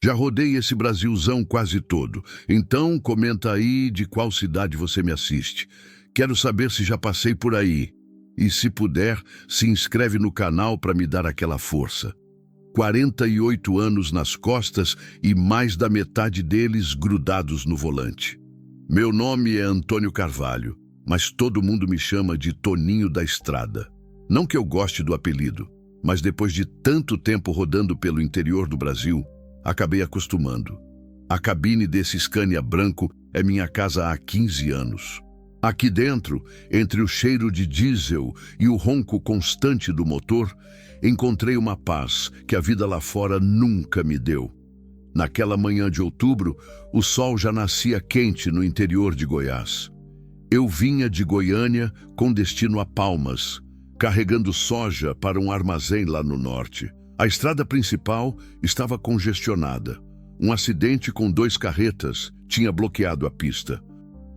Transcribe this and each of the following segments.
Já rodei esse Brasilzão quase todo. Então, comenta aí de qual cidade você me assiste. Quero saber se já passei por aí. E se puder, se inscreve no canal para me dar aquela força. 48 anos nas costas e mais da metade deles grudados no volante. Meu nome é Antônio Carvalho, mas todo mundo me chama de Toninho da Estrada. Não que eu goste do apelido, mas depois de tanto tempo rodando pelo interior do Brasil, acabei acostumando. A cabine desse Scania branco é minha casa há 15 anos. Aqui dentro, entre o cheiro de diesel e o ronco constante do motor, encontrei uma paz que a vida lá fora nunca me deu. Naquela manhã de outubro, o sol já nascia quente no interior de Goiás. Eu vinha de Goiânia com destino a Palmas, carregando soja para um armazém lá no norte. A estrada principal estava congestionada. Um acidente com 2 carretas tinha bloqueado a pista.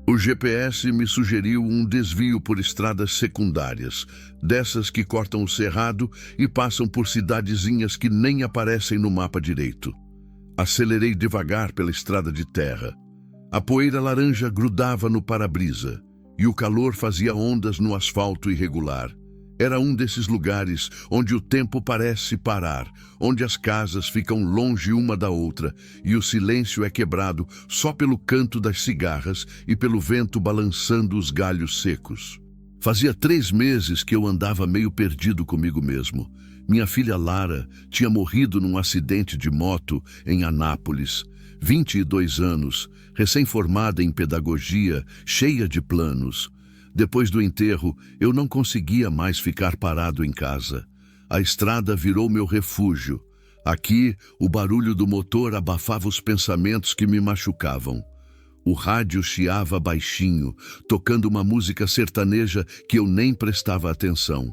O GPS me sugeriu um desvio por estradas secundárias, dessas que cortam o cerrado e passam por cidadezinhas que nem aparecem no mapa direito. Acelerei devagar pela estrada de terra. A poeira laranja grudava no para-brisa e o calor fazia ondas no asfalto irregular. Era um desses lugares onde o tempo parece parar, onde as casas ficam longe uma da outra e o silêncio é quebrado só pelo canto das cigarras e pelo vento balançando os galhos secos. Fazia 3 meses que eu andava meio perdido comigo mesmo. Minha filha Lara tinha morrido num acidente de moto em Anápolis. 22 anos, recém-formada em pedagogia, cheia de planos. Depois do enterro, eu não conseguia mais ficar parado em casa. A estrada virou meu refúgio. Aqui, o barulho do motor abafava os pensamentos que me machucavam. O rádio chiava baixinho, tocando uma música sertaneja que eu nem prestava atenção.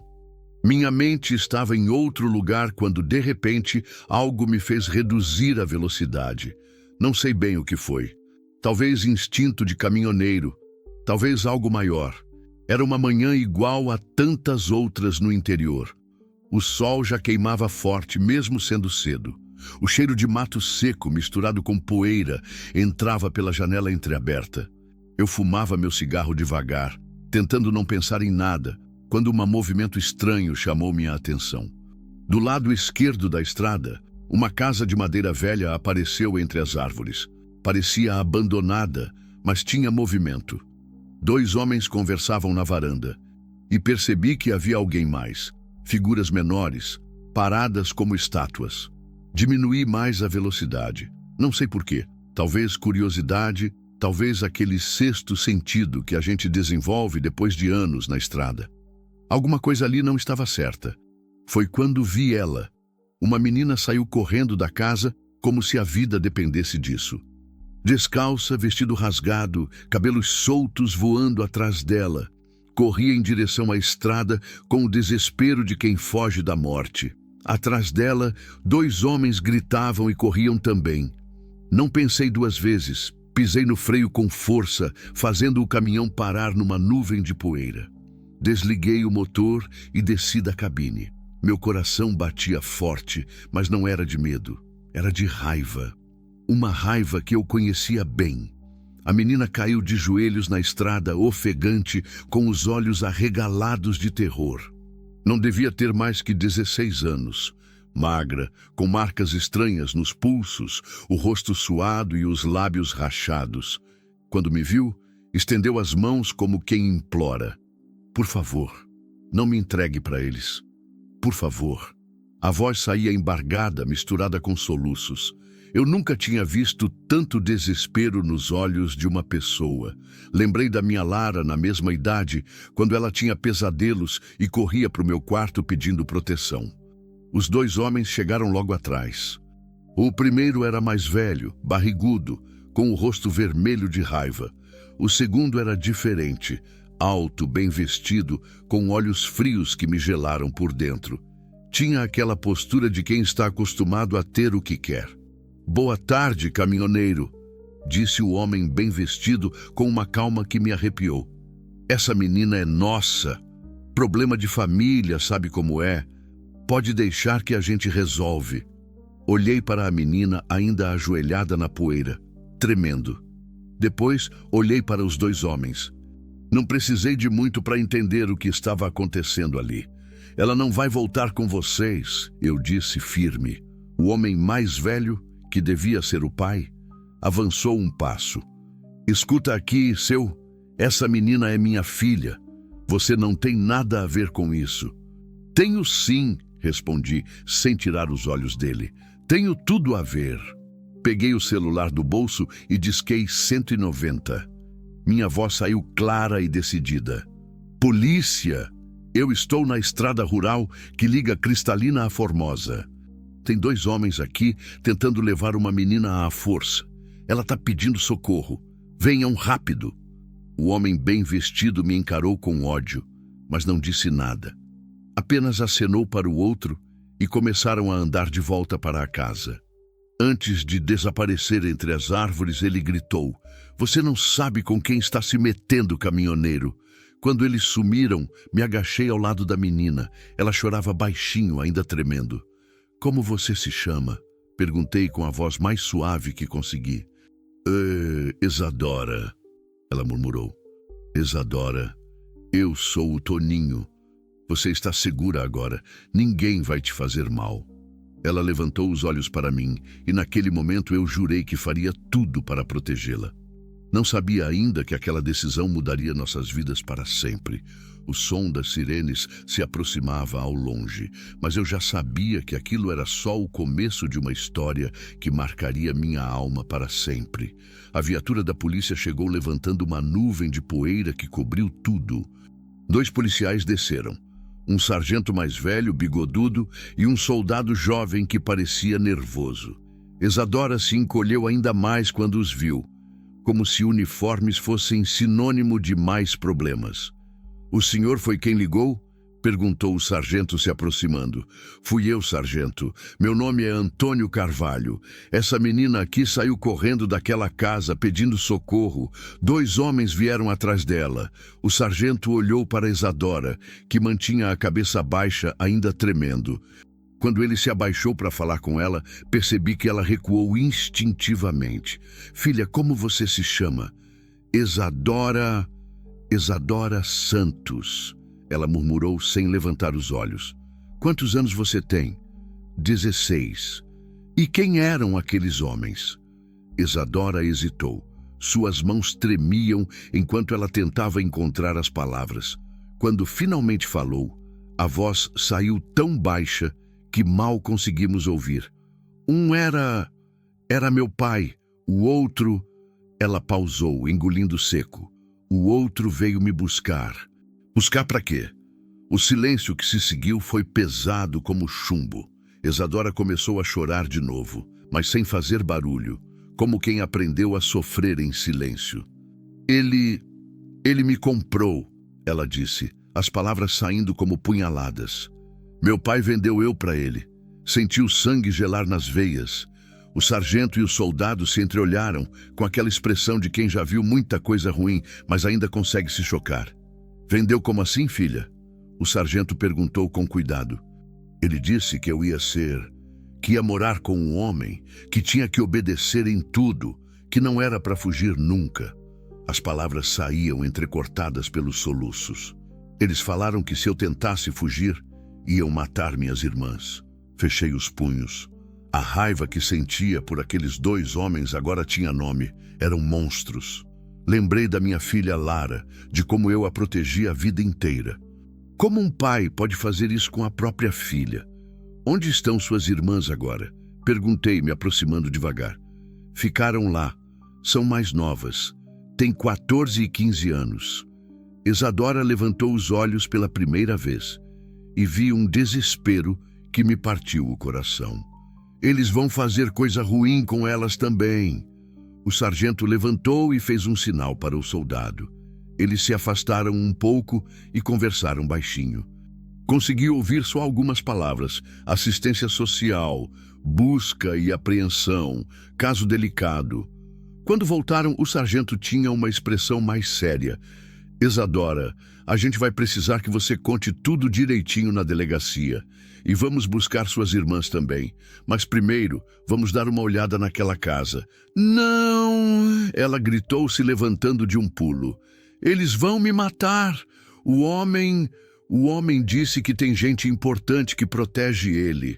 Minha mente estava em outro lugar quando, de repente, algo me fez reduzir a velocidade. Não sei bem o que foi. Talvez instinto de caminhoneiro, talvez algo maior. Era uma manhã igual a tantas outras no interior. O sol já queimava forte, mesmo sendo cedo. O cheiro de mato seco, misturado com poeira, entrava pela janela entreaberta. Eu fumava meu cigarro devagar, tentando não pensar em nada, quando um movimento estranho chamou minha atenção. Do lado esquerdo da estrada, uma casa de madeira velha apareceu entre as árvores. Parecia abandonada, mas tinha movimento. 2 homens conversavam na varanda, e percebi que havia alguém mais, figuras menores, paradas como estátuas. Diminuí mais a velocidade, não sei porquê, talvez curiosidade, talvez aquele 6º sentido que a gente desenvolve depois de anos na estrada. Alguma coisa ali não estava certa. Foi quando vi ela. Uma menina saiu correndo da casa como se a vida dependesse disso. Descalça, vestido rasgado, cabelos soltos voando atrás dela. Corria em direção à estrada com o desespero de quem foge da morte. Atrás dela, 2 homens gritavam e corriam também. Não pensei 2 vezes. Pisei no freio com força, fazendo o caminhão parar numa nuvem de poeira. Desliguei o motor e desci da cabine. Meu coração batia forte, mas não era de medo. Era de raiva. Uma raiva que eu conhecia bem. A menina caiu de joelhos na estrada, ofegante, com os olhos arregalados de terror. Não devia ter mais que 16 anos. Magra, com marcas estranhas nos pulsos, o rosto suado e os lábios rachados. Quando me viu, estendeu as mãos como quem implora. Por favor, não me entregue para eles. Por favor. A voz saía embargada, misturada com soluços. Eu nunca tinha visto tanto desespero nos olhos de uma pessoa. Lembrei da minha Lara na mesma idade, quando ela tinha pesadelos e corria para o meu quarto pedindo proteção. Os 2 homens chegaram logo atrás. O primeiro era mais velho, barrigudo, com o rosto vermelho de raiva. O segundo era diferente, alto, bem vestido, com olhos frios que me gelaram por dentro. Tinha aquela postura de quem está acostumado a ter o que quer. Boa tarde, caminhoneiro, disse o homem bem vestido com uma calma que me arrepiou. Essa menina é nossa. Problema de família, sabe como é? Pode deixar que a gente resolve. Olhei para a menina ainda ajoelhada na poeira, tremendo. Depois, olhei para os dois homens. Não precisei de muito para entender o que estava acontecendo ali. Ela não vai voltar com vocês, eu disse firme. O homem mais velho, que devia ser o pai, avançou um passo. Escuta aqui, essa menina é minha filha. Você não tem nada a ver com isso. Tenho sim, respondi, sem tirar os olhos dele. Tenho tudo a ver. Peguei o celular do bolso e disquei 190. Minha voz saiu clara e decidida. Polícia! Eu estou na estrada rural que liga Cristalina a Formosa. Tem dois homens aqui tentando levar uma menina à força. Ela está pedindo socorro. Venham rápido. O homem bem vestido me encarou com ódio, mas não disse nada. Apenas acenou para o outro e começaram a andar de volta para a casa. Antes de desaparecer entre as árvores, ele gritou: "Você não sabe com quem está se metendo, caminhoneiro." Quando eles sumiram, me agachei ao lado da menina. Ela chorava baixinho, ainda tremendo. "Como você se chama?" Perguntei com a voz mais suave que consegui. Isadora," ela murmurou. "Isadora, eu sou o Toninho. Você está segura agora. Ninguém vai te fazer mal." Ela levantou os olhos para mim e naquele momento eu jurei que faria tudo para protegê-la. Não sabia ainda que aquela decisão mudaria nossas vidas para sempre. O som das sirenes se aproximava ao longe, mas eu já sabia que aquilo era só o começo de uma história que marcaria minha alma para sempre. A viatura da polícia chegou levantando uma nuvem de poeira que cobriu tudo. 2 policiais desceram. Um sargento mais velho, bigodudo, e um soldado jovem que parecia nervoso. Isadora se encolheu ainda mais quando os viu, como se uniformes fossem sinônimo de mais problemas. "O senhor foi quem ligou?" perguntou o sargento se aproximando. "Fui eu, sargento. Meu nome é Antônio Carvalho. Essa menina aqui saiu correndo daquela casa pedindo socorro. 2 homens vieram atrás dela." O sargento olhou para Isadora, que mantinha a cabeça baixa, ainda tremendo. Quando ele se abaixou para falar com ela, percebi que ela recuou instintivamente. "Filha, como você se chama?" Isadora Santos." Ela murmurou sem levantar os olhos. "Quantos anos você tem?" 16. "E quem eram aqueles homens?" Isadora hesitou. Suas mãos tremiam enquanto ela tentava encontrar as palavras. Quando finalmente falou, a voz saiu tão baixa que mal conseguimos ouvir. "Um era meu pai, o outro..." Ela pausou, engolindo seco. "O outro veio me buscar." "Buscar para quê?" O silêncio que se seguiu foi pesado como chumbo. Isadora começou a chorar de novo, mas sem fazer barulho, como quem aprendeu a sofrer em silêncio. Ele me comprou," ela disse, as palavras saindo como punhaladas. "Meu pai vendeu eu para ele." Senti o sangue gelar nas veias. O sargento e o soldado se entreolharam, com aquela expressão de quem já viu muita coisa ruim, mas ainda consegue se chocar. "Vendeu como assim, filha?" O sargento perguntou com cuidado. "Ele disse que eu que ia morar com um homem, que tinha que obedecer em tudo, que não era para fugir nunca." As palavras saíam entrecortadas pelos soluços. "Eles falaram que se eu tentasse fugir, iam matar minhas irmãs." Fechei os punhos. A raiva que sentia por aqueles 2 homens agora tinha nome. Eram monstros. Lembrei da minha filha Lara, de como eu a protegi a vida inteira. Como um pai pode fazer isso com a própria filha? "Onde estão suas irmãs agora?" perguntei, me aproximando devagar. "Ficaram lá. São mais novas. Têm 14 e 15 anos." Isadora levantou os olhos pela primeira vez e vi um desespero que me partiu o coração. "Eles vão fazer coisa ruim com elas também." O sargento levantou e fez um sinal para o soldado. Eles se afastaram um pouco e conversaram baixinho. Consegui ouvir só algumas palavras: assistência social, busca e apreensão, caso delicado. Quando voltaram, o sargento tinha uma expressão mais séria. Isadora, a gente vai precisar que você conte tudo direitinho na delegacia. E vamos buscar suas irmãs também. Mas primeiro, vamos dar uma olhada naquela casa. Não! Ela gritou, se levantando de um pulo. Eles vão me matar! O homem disse que tem gente importante que protege ele.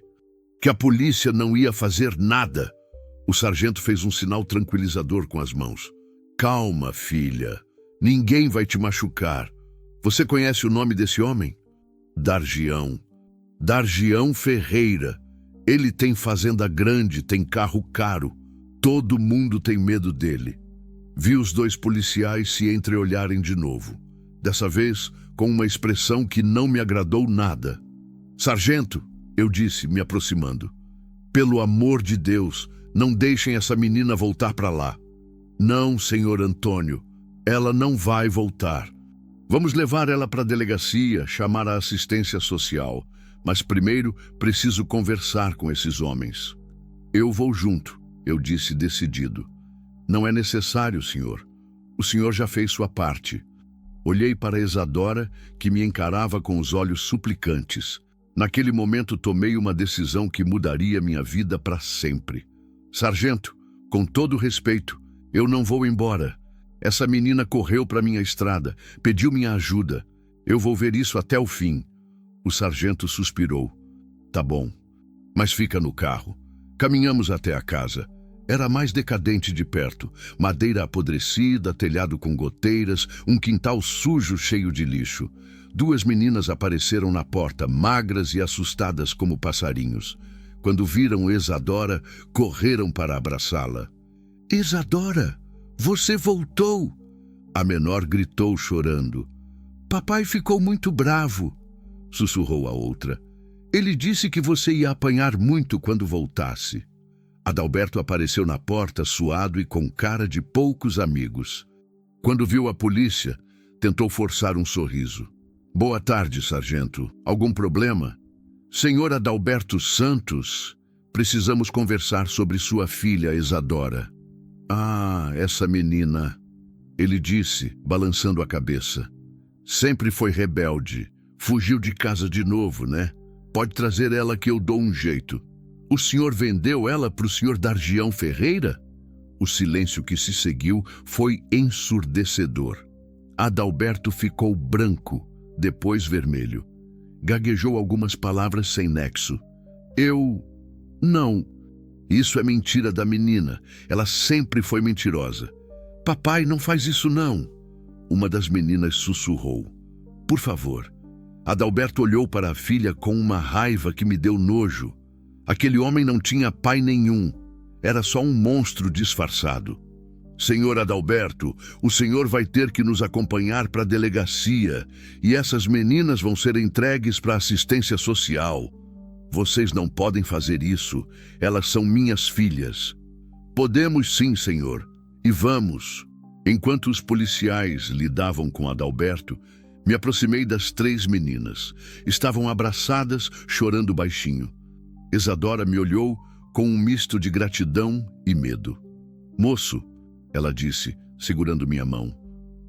Que a polícia não ia fazer nada. O sargento fez um sinal tranquilizador com as mãos. Calma, filha. Ninguém vai te machucar. Você conhece o nome desse homem? Dargião. Dargião Ferreira. Ele tem fazenda grande, tem carro caro. Todo mundo tem medo dele. Vi os dois policiais se entreolharem de novo. Dessa vez, com uma expressão que não me agradou nada. Sargento, eu disse, me aproximando. Pelo amor de Deus, não deixem essa menina voltar para lá. Não, senhor Antônio. Ela não vai voltar. Vamos levar ela para a delegacia, chamar a assistência social. Mas primeiro preciso conversar com esses homens. Eu vou junto, eu disse decidido. Não é necessário, senhor. O senhor já fez sua parte. Olhei para Isadora, que me encarava com os olhos suplicantes. Naquele momento tomei uma decisão que mudaria minha vida para sempre. Sargento, com todo respeito, eu não vou embora. Essa menina correu para minha estrada, pediu minha ajuda. Eu vou ver isso até o fim. O sargento suspirou. Tá bom, mas fica no carro. Caminhamos até a casa. Era a mais decadente de perto. Madeira apodrecida, telhado com goteiras, um quintal sujo cheio de lixo. Duas meninas apareceram na porta, magras e assustadas como passarinhos. Quando viram Isadora, correram para abraçá-la. Isadora! Você voltou! A menor gritou chorando. Papai ficou muito bravo, sussurrou a outra. Ele disse que você ia apanhar muito quando voltasse. Adalberto apareceu na porta, suado e com cara de poucos amigos. Quando viu a polícia, tentou forçar um sorriso. Boa tarde, sargento. Algum problema? Senhor Adalberto Santos, precisamos conversar sobre sua filha Isadora. Ah, essa menina, ele disse, balançando a cabeça. Sempre foi rebelde. Fugiu de casa de novo, né? Pode trazer ela que eu dou um jeito. O senhor vendeu ela para o senhor Dargião Ferreira? O silêncio que se seguiu foi ensurdecedor. Adalberto ficou branco, depois vermelho. Gaguejou algumas palavras sem nexo. Não. Isso é mentira da menina. Ela sempre foi mentirosa. Papai, não faz isso não. Uma das meninas sussurrou. Por favor. Adalberto olhou para a filha com uma raiva que me deu nojo. Aquele homem não tinha pai nenhum. Era só um monstro disfarçado. Senhor Adalberto, o senhor vai ter que nos acompanhar para a delegacia e essas meninas vão ser entregues para a assistência social. Vocês não podem fazer isso. Elas são minhas filhas. Podemos sim, senhor. E vamos. Enquanto os policiais lidavam com Adalberto, me aproximei das três meninas. Estavam abraçadas, chorando baixinho. Isadora me olhou com um misto de gratidão e medo. Moço, ela disse, segurando minha mão.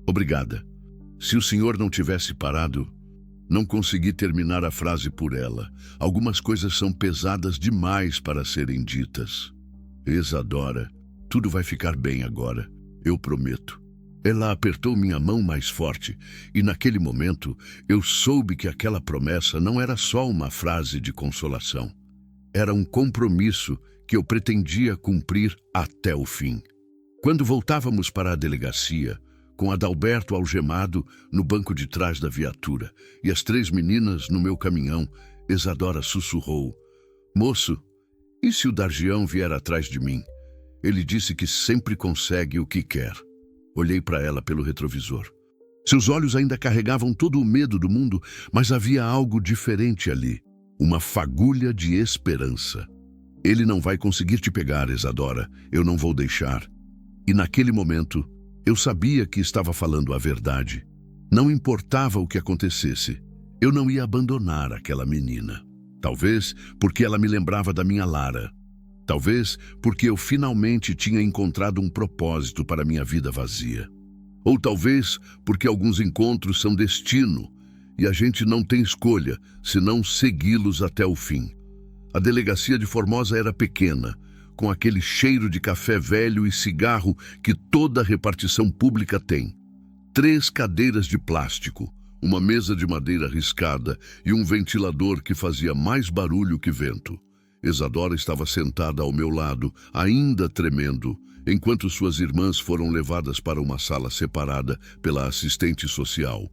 Obrigada. Se o senhor não tivesse parado... Não consegui terminar a frase por ela. Algumas coisas são pesadas demais para serem ditas. Isadora, tudo vai ficar bem agora. Eu prometo. Ela apertou minha mão mais forte e naquele momento eu soube que aquela promessa não era só uma frase de consolação. Era um compromisso que eu pretendia cumprir até o fim. Quando voltávamos para a delegacia, com Adalberto algemado no banco de trás da viatura e as três meninas no meu caminhão, Isadora sussurrou. Moço, e se o Dargião vier atrás de mim? Ele disse que sempre consegue o que quer. Olhei para ela pelo retrovisor. Seus olhos ainda carregavam todo o medo do mundo, mas havia algo diferente ali. Uma fagulha de esperança. Ele não vai conseguir te pegar, Isadora. Eu não vou deixar. E naquele momento, eu sabia que estava falando a verdade. Não importava o que acontecesse, eu não ia abandonar aquela menina. Talvez porque ela me lembrava da minha Lara. Talvez porque eu finalmente tinha encontrado um propósito para minha vida vazia. Ou talvez porque alguns encontros são destino e a gente não tem escolha senão segui-los até o fim. A delegacia de Formosa era pequena, com aquele cheiro de café velho e cigarro que toda repartição pública tem. 3 cadeiras de plástico, uma mesa de madeira riscada e um ventilador que fazia mais barulho que vento. Isadora estava sentada ao meu lado, ainda tremendo, enquanto suas irmãs foram levadas para uma sala separada pela assistente social.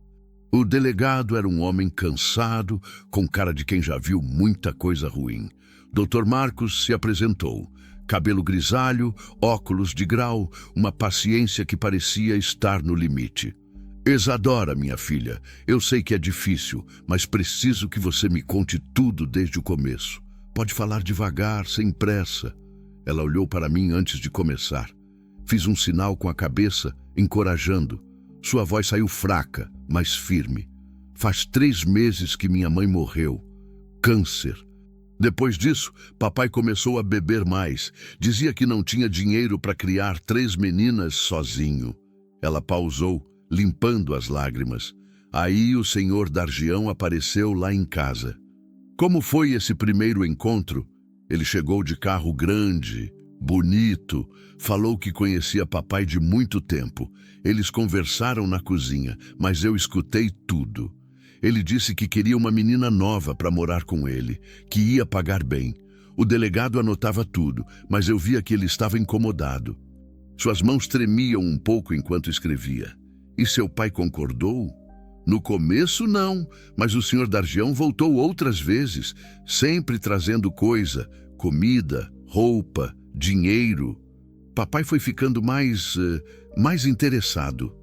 O delegado era um homem cansado, com cara de quem já viu muita coisa ruim. Dr. Marcos se apresentou. Cabelo grisalho, óculos de grau, uma paciência que parecia estar no limite. Isadora, minha filha, eu sei que é difícil, mas preciso que você me conte tudo desde o começo. Pode falar devagar, sem pressa. Ela olhou para mim antes de começar. Fiz um sinal com a cabeça, encorajando. Sua voz saiu fraca, mas firme. Faz 3 meses que minha mãe morreu. Câncer. Depois disso, papai começou a beber mais. Dizia que não tinha dinheiro para criar 3 meninas sozinho. Ela pausou, limpando as lágrimas. Aí o senhor Dargião apareceu lá em casa. Como foi esse primeiro encontro? Ele chegou de carro grande, bonito, falou que conhecia papai de muito tempo. Eles conversaram na cozinha, mas eu escutei tudo. Ele disse que queria uma menina nova para morar com ele, que ia pagar bem. O delegado anotava tudo, mas eu via que ele estava incomodado. Suas mãos tremiam um pouco enquanto escrevia. E seu pai concordou? No começo, não, mas o senhor Dargião voltou outras vezes, sempre trazendo coisa, comida, roupa, dinheiro. Papai foi ficando mais interessado.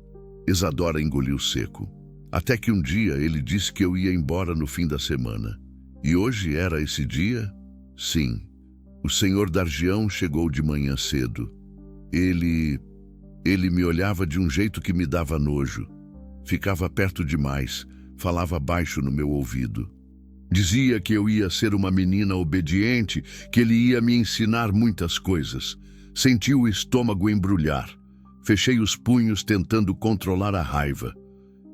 Isadora engoliu seco. Até que um dia ele disse que eu ia embora no fim da semana. E hoje era esse dia? Sim. O senhor Dargião chegou de manhã cedo. Ele me olhava de um jeito que me dava nojo. Ficava perto demais, falava baixo no meu ouvido. Dizia que eu ia ser uma menina obediente, que ele ia me ensinar muitas coisas. Senti o estômago embrulhar. Fechei os punhos tentando controlar a raiva.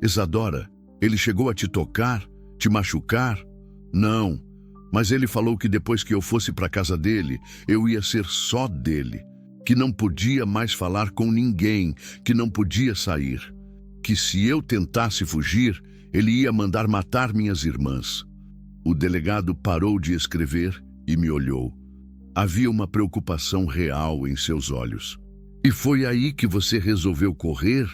Isadora, ele chegou a te tocar? Te machucar? Não, mas ele falou que depois que eu fosse para a casa dele, eu ia ser só dele, que não podia mais falar com ninguém, que não podia sair, que se eu tentasse fugir, ele ia mandar matar minhas irmãs. O delegado parou de escrever e me olhou. Havia uma preocupação real em seus olhos. E foi aí que você resolveu correr?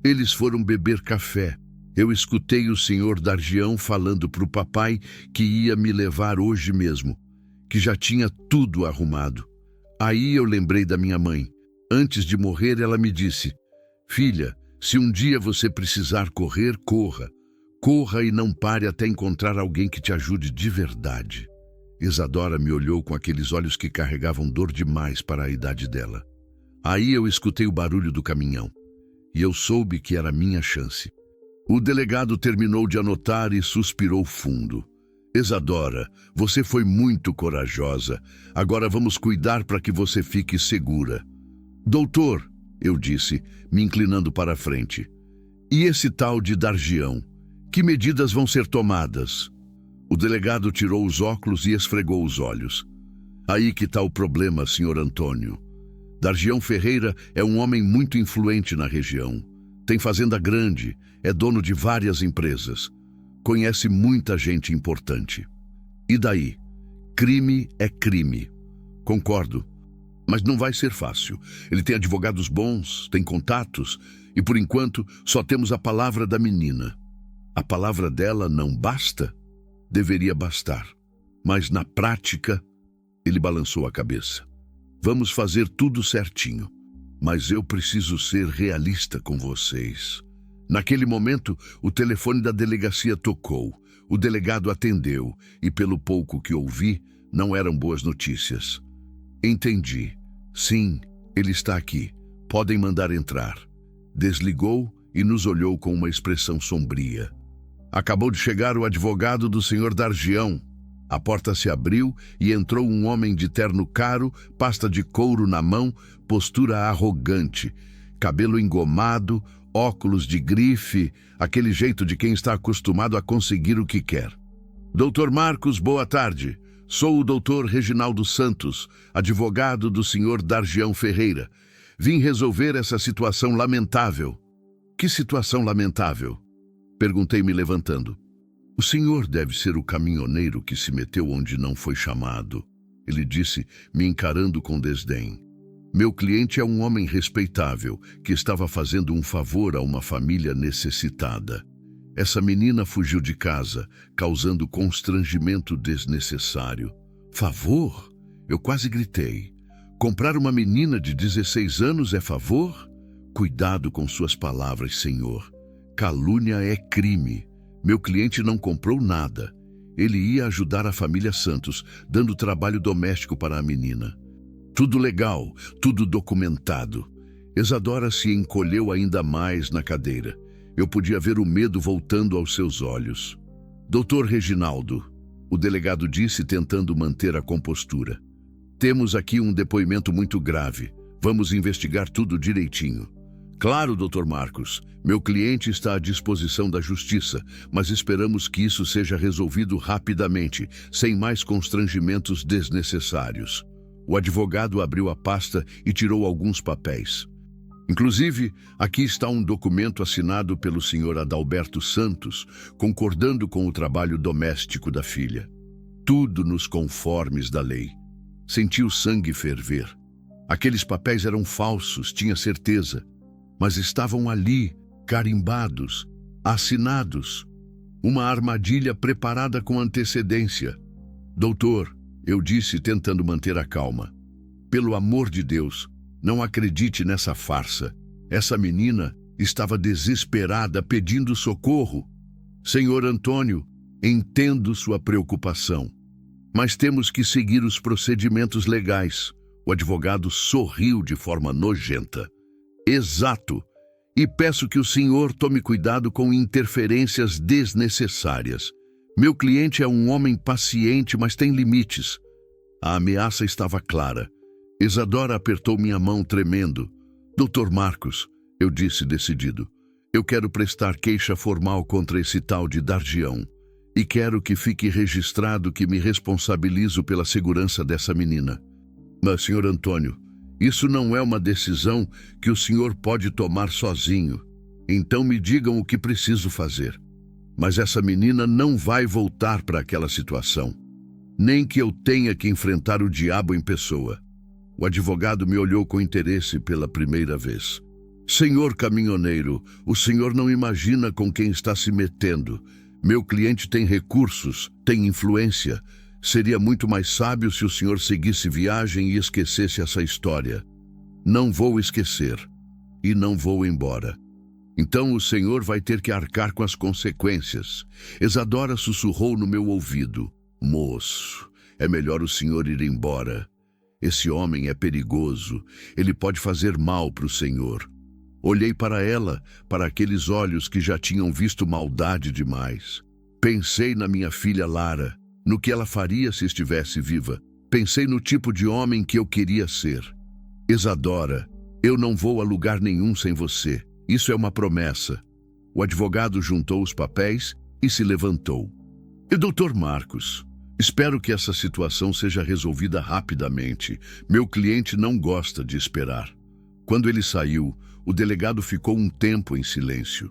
Eles foram beber café. Eu escutei o senhor Dargião falando para o papai que ia me levar hoje mesmo, que já tinha tudo arrumado. Aí eu lembrei da minha mãe. Antes de morrer, ela me disse: filha, se um dia você precisar correr, corra. Corra e não pare até encontrar alguém que te ajude de verdade. Isadora me olhou com aqueles olhos que carregavam dor demais para a idade dela. Aí eu escutei o barulho do caminhão. E eu soube que era minha chance. O delegado terminou de anotar e suspirou fundo. Isadora, você foi muito corajosa. Agora vamos cuidar para que você fique segura. Doutor, eu disse, me inclinando para a frente. E esse tal de Dargião? Que medidas vão ser tomadas? O delegado tirou os óculos e esfregou os olhos. Aí que está o problema, senhor Antônio. Dargião Ferreira é um homem muito influente na região. Tem fazenda grande, é dono de várias empresas. Conhece muita gente importante. E daí? Crime é crime. Concordo. Mas não vai ser fácil. Ele tem advogados bons, tem contatos, e por enquanto só temos a palavra da menina. A palavra dela não basta? Deveria bastar. Mas na prática, ele balançou a cabeça. Vamos fazer tudo certinho, mas eu preciso ser realista com vocês. Naquele momento, o telefone da delegacia tocou. O delegado atendeu e, pelo pouco que ouvi, não eram boas notícias. Entendi. Sim, ele está aqui. Podem mandar entrar. Desligou e nos olhou com uma expressão sombria. Acabou de chegar o advogado do senhor Dargião. A porta se abriu e entrou um homem de terno caro, pasta de couro na mão, postura arrogante, cabelo engomado, óculos de grife, aquele jeito de quem está acostumado a conseguir o que quer. Doutor Marcos, boa tarde. Sou o doutor Reginaldo Santos, advogado do senhor Dargião Ferreira. Vim resolver essa situação lamentável. Que situação lamentável? Perguntei me levantando. O senhor deve ser o caminhoneiro que se meteu onde não foi chamado. Ele disse, me encarando com desdém. Meu cliente é um homem respeitável, que estava fazendo um favor a uma família necessitada. Essa menina fugiu de casa, causando constrangimento desnecessário. Favor? Eu quase gritei. Comprar uma menina de 16 anos é favor? Cuidado com suas palavras, senhor. Calúnia é crime. Meu cliente não comprou nada. Ele ia ajudar a família Santos, dando trabalho doméstico para a menina. Tudo legal, tudo documentado. Isadora se encolheu ainda mais na cadeira. Eu podia ver o medo voltando aos seus olhos. Doutor Reginaldo, o delegado disse tentando manter a compostura. Temos aqui um depoimento muito grave. Vamos investigar tudo direitinho. Claro, doutor Marcos. Meu cliente está à disposição da justiça, mas esperamos que isso seja resolvido rapidamente, sem mais constrangimentos desnecessários. O advogado abriu a pasta e tirou alguns papéis. Inclusive, aqui está um documento assinado pelo senhor Adalberto Santos, concordando com o trabalho doméstico da filha. Tudo nos conformes da lei. Senti o sangue ferver. Aqueles papéis eram falsos, tinha certeza, mas estavam ali, carimbados, assinados. Uma armadilha preparada com antecedência. Doutor, eu disse tentando manter a calma. Pelo amor de Deus, não acredite nessa farsa. Essa menina estava desesperada pedindo socorro. Senhor Antônio, entendo sua preocupação, mas temos que seguir os procedimentos legais. O advogado sorriu de forma nojenta. Exato. E peço que o senhor tome cuidado com interferências desnecessárias. Meu cliente é um homem paciente, mas tem limites. A ameaça estava clara. Isadora apertou minha mão tremendo. Doutor Marcos, eu disse decidido, eu quero prestar queixa formal contra esse tal de Dargião. E quero que fique registrado que me responsabilizo pela segurança dessa menina. Mas, senhor Antônio, isso não é uma decisão que o senhor pode tomar sozinho. Então me digam o que preciso fazer. Mas essa menina não vai voltar para aquela situação. Nem que eu tenha que enfrentar o diabo em pessoa. O advogado me olhou com interesse pela primeira vez. Senhor caminhoneiro, o senhor não imagina com quem está se metendo. Meu cliente tem recursos, tem influência. Seria muito mais sábio se o senhor seguisse viagem e esquecesse essa história. Não vou esquecer. E não vou embora. Então o senhor vai ter que arcar com as consequências. Isadora sussurrou no meu ouvido. Moço, é melhor o senhor ir embora. Esse homem é perigoso. Ele pode fazer mal para o senhor. Olhei para ela, para aqueles olhos que já tinham visto maldade demais. Pensei na minha filha Lara, no que ela faria se estivesse viva. Pensei no tipo de homem que eu queria ser. Isadora, eu não vou a lugar nenhum sem você. Isso é uma promessa. O advogado juntou os papéis e se levantou. E doutor Marcos, espero que essa situação seja resolvida rapidamente. Meu cliente não gosta de esperar. Quando ele saiu, o delegado ficou um tempo em silêncio.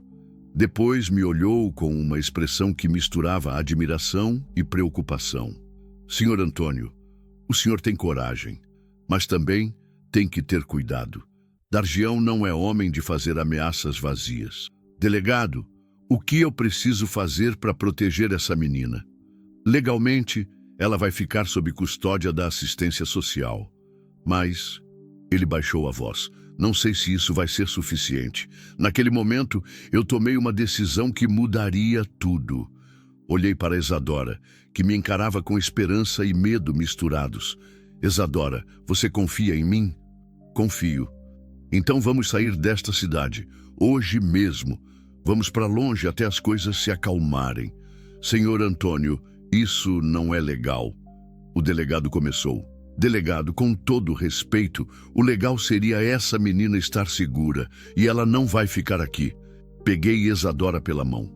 Depois me olhou com uma expressão que misturava admiração e preocupação. Senhor Antônio, o senhor tem coragem, mas também tem que ter cuidado. Dargião não é homem de fazer ameaças vazias. Delegado, o que eu preciso fazer para proteger essa menina? Legalmente, ela vai ficar sob custódia da assistência social. Mas ele baixou a voz. Não sei se isso vai ser suficiente. Naquele momento, eu tomei uma decisão que mudaria tudo. Olhei para Isadora, que me encarava com esperança e medo misturados. Isadora, você confia em mim? Confio. Então vamos sair desta cidade, hoje mesmo. Vamos para longe até as coisas se acalmarem. Senhor Antônio, isso não é legal. O delegado começou. Delegado, com todo respeito, o legal seria essa menina estar segura e ela não vai ficar aqui. Peguei Isadora pela mão.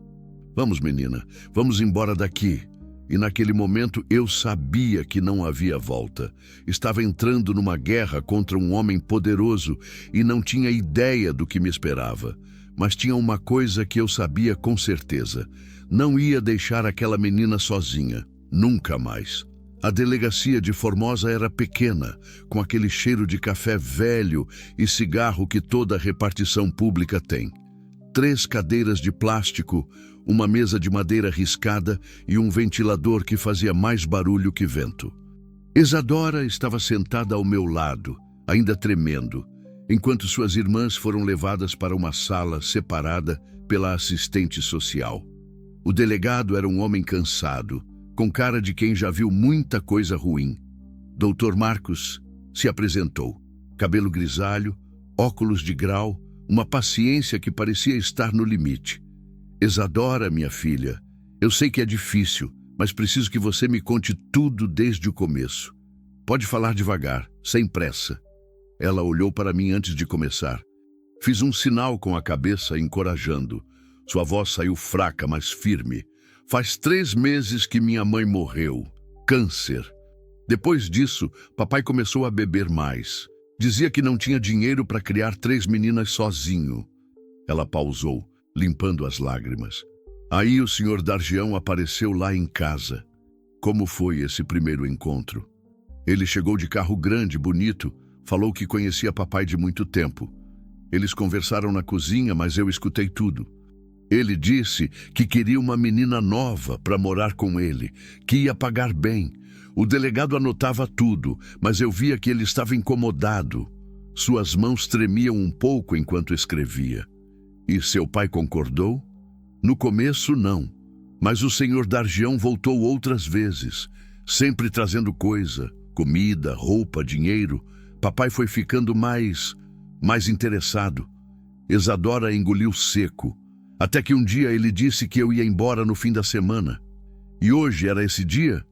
Vamos, menina, vamos embora daqui. E naquele momento eu sabia que não havia volta. Estava entrando numa guerra contra um homem poderoso e não tinha ideia do que me esperava. Mas tinha uma coisa que eu sabia com certeza. Não ia deixar aquela menina sozinha. Nunca mais. A delegacia de Formosa era pequena, com aquele cheiro de café velho e cigarro que toda repartição pública tem. 3 cadeiras de plástico, uma mesa de madeira riscada e um ventilador que fazia mais barulho que vento. Isadora estava sentada ao meu lado, ainda tremendo, enquanto suas irmãs foram levadas para uma sala separada pela assistente social. O delegado era um homem cansado, com cara de quem já viu muita coisa ruim. Dr. Marcos se apresentou, cabelo grisalho, óculos de grau, uma paciência que parecia estar no limite. Isadora, minha filha, eu sei que é difícil, mas preciso que você me conte tudo desde o começo. Pode falar devagar, sem pressa. Ela olhou para mim antes de começar. Fiz um sinal com a cabeça, encorajando. Sua voz saiu fraca, mas firme. Faz 3 meses que minha mãe morreu. Câncer. Depois disso, papai começou a beber mais. Dizia que não tinha dinheiro para criar 3 meninas sozinho. Ela pausou, limpando as lágrimas. Aí o Sr. Dargião apareceu lá em casa. Como foi esse primeiro encontro? Ele chegou de carro grande, bonito, falou que conhecia papai de muito tempo. Eles conversaram na cozinha, mas eu escutei tudo. Ele disse que queria uma menina nova para morar com ele, que ia pagar bem. O delegado anotava tudo, mas eu via que ele estava incomodado. Suas mãos tremiam um pouco enquanto escrevia. E seu pai concordou? No começo, não. Mas o Sr. Dargião voltou outras vezes, sempre trazendo coisa, comida, roupa, dinheiro. Papai foi ficando mais interessado. Isadora engoliu seco. Até que um dia ele disse que eu ia embora no fim da semana. E hoje era esse dia?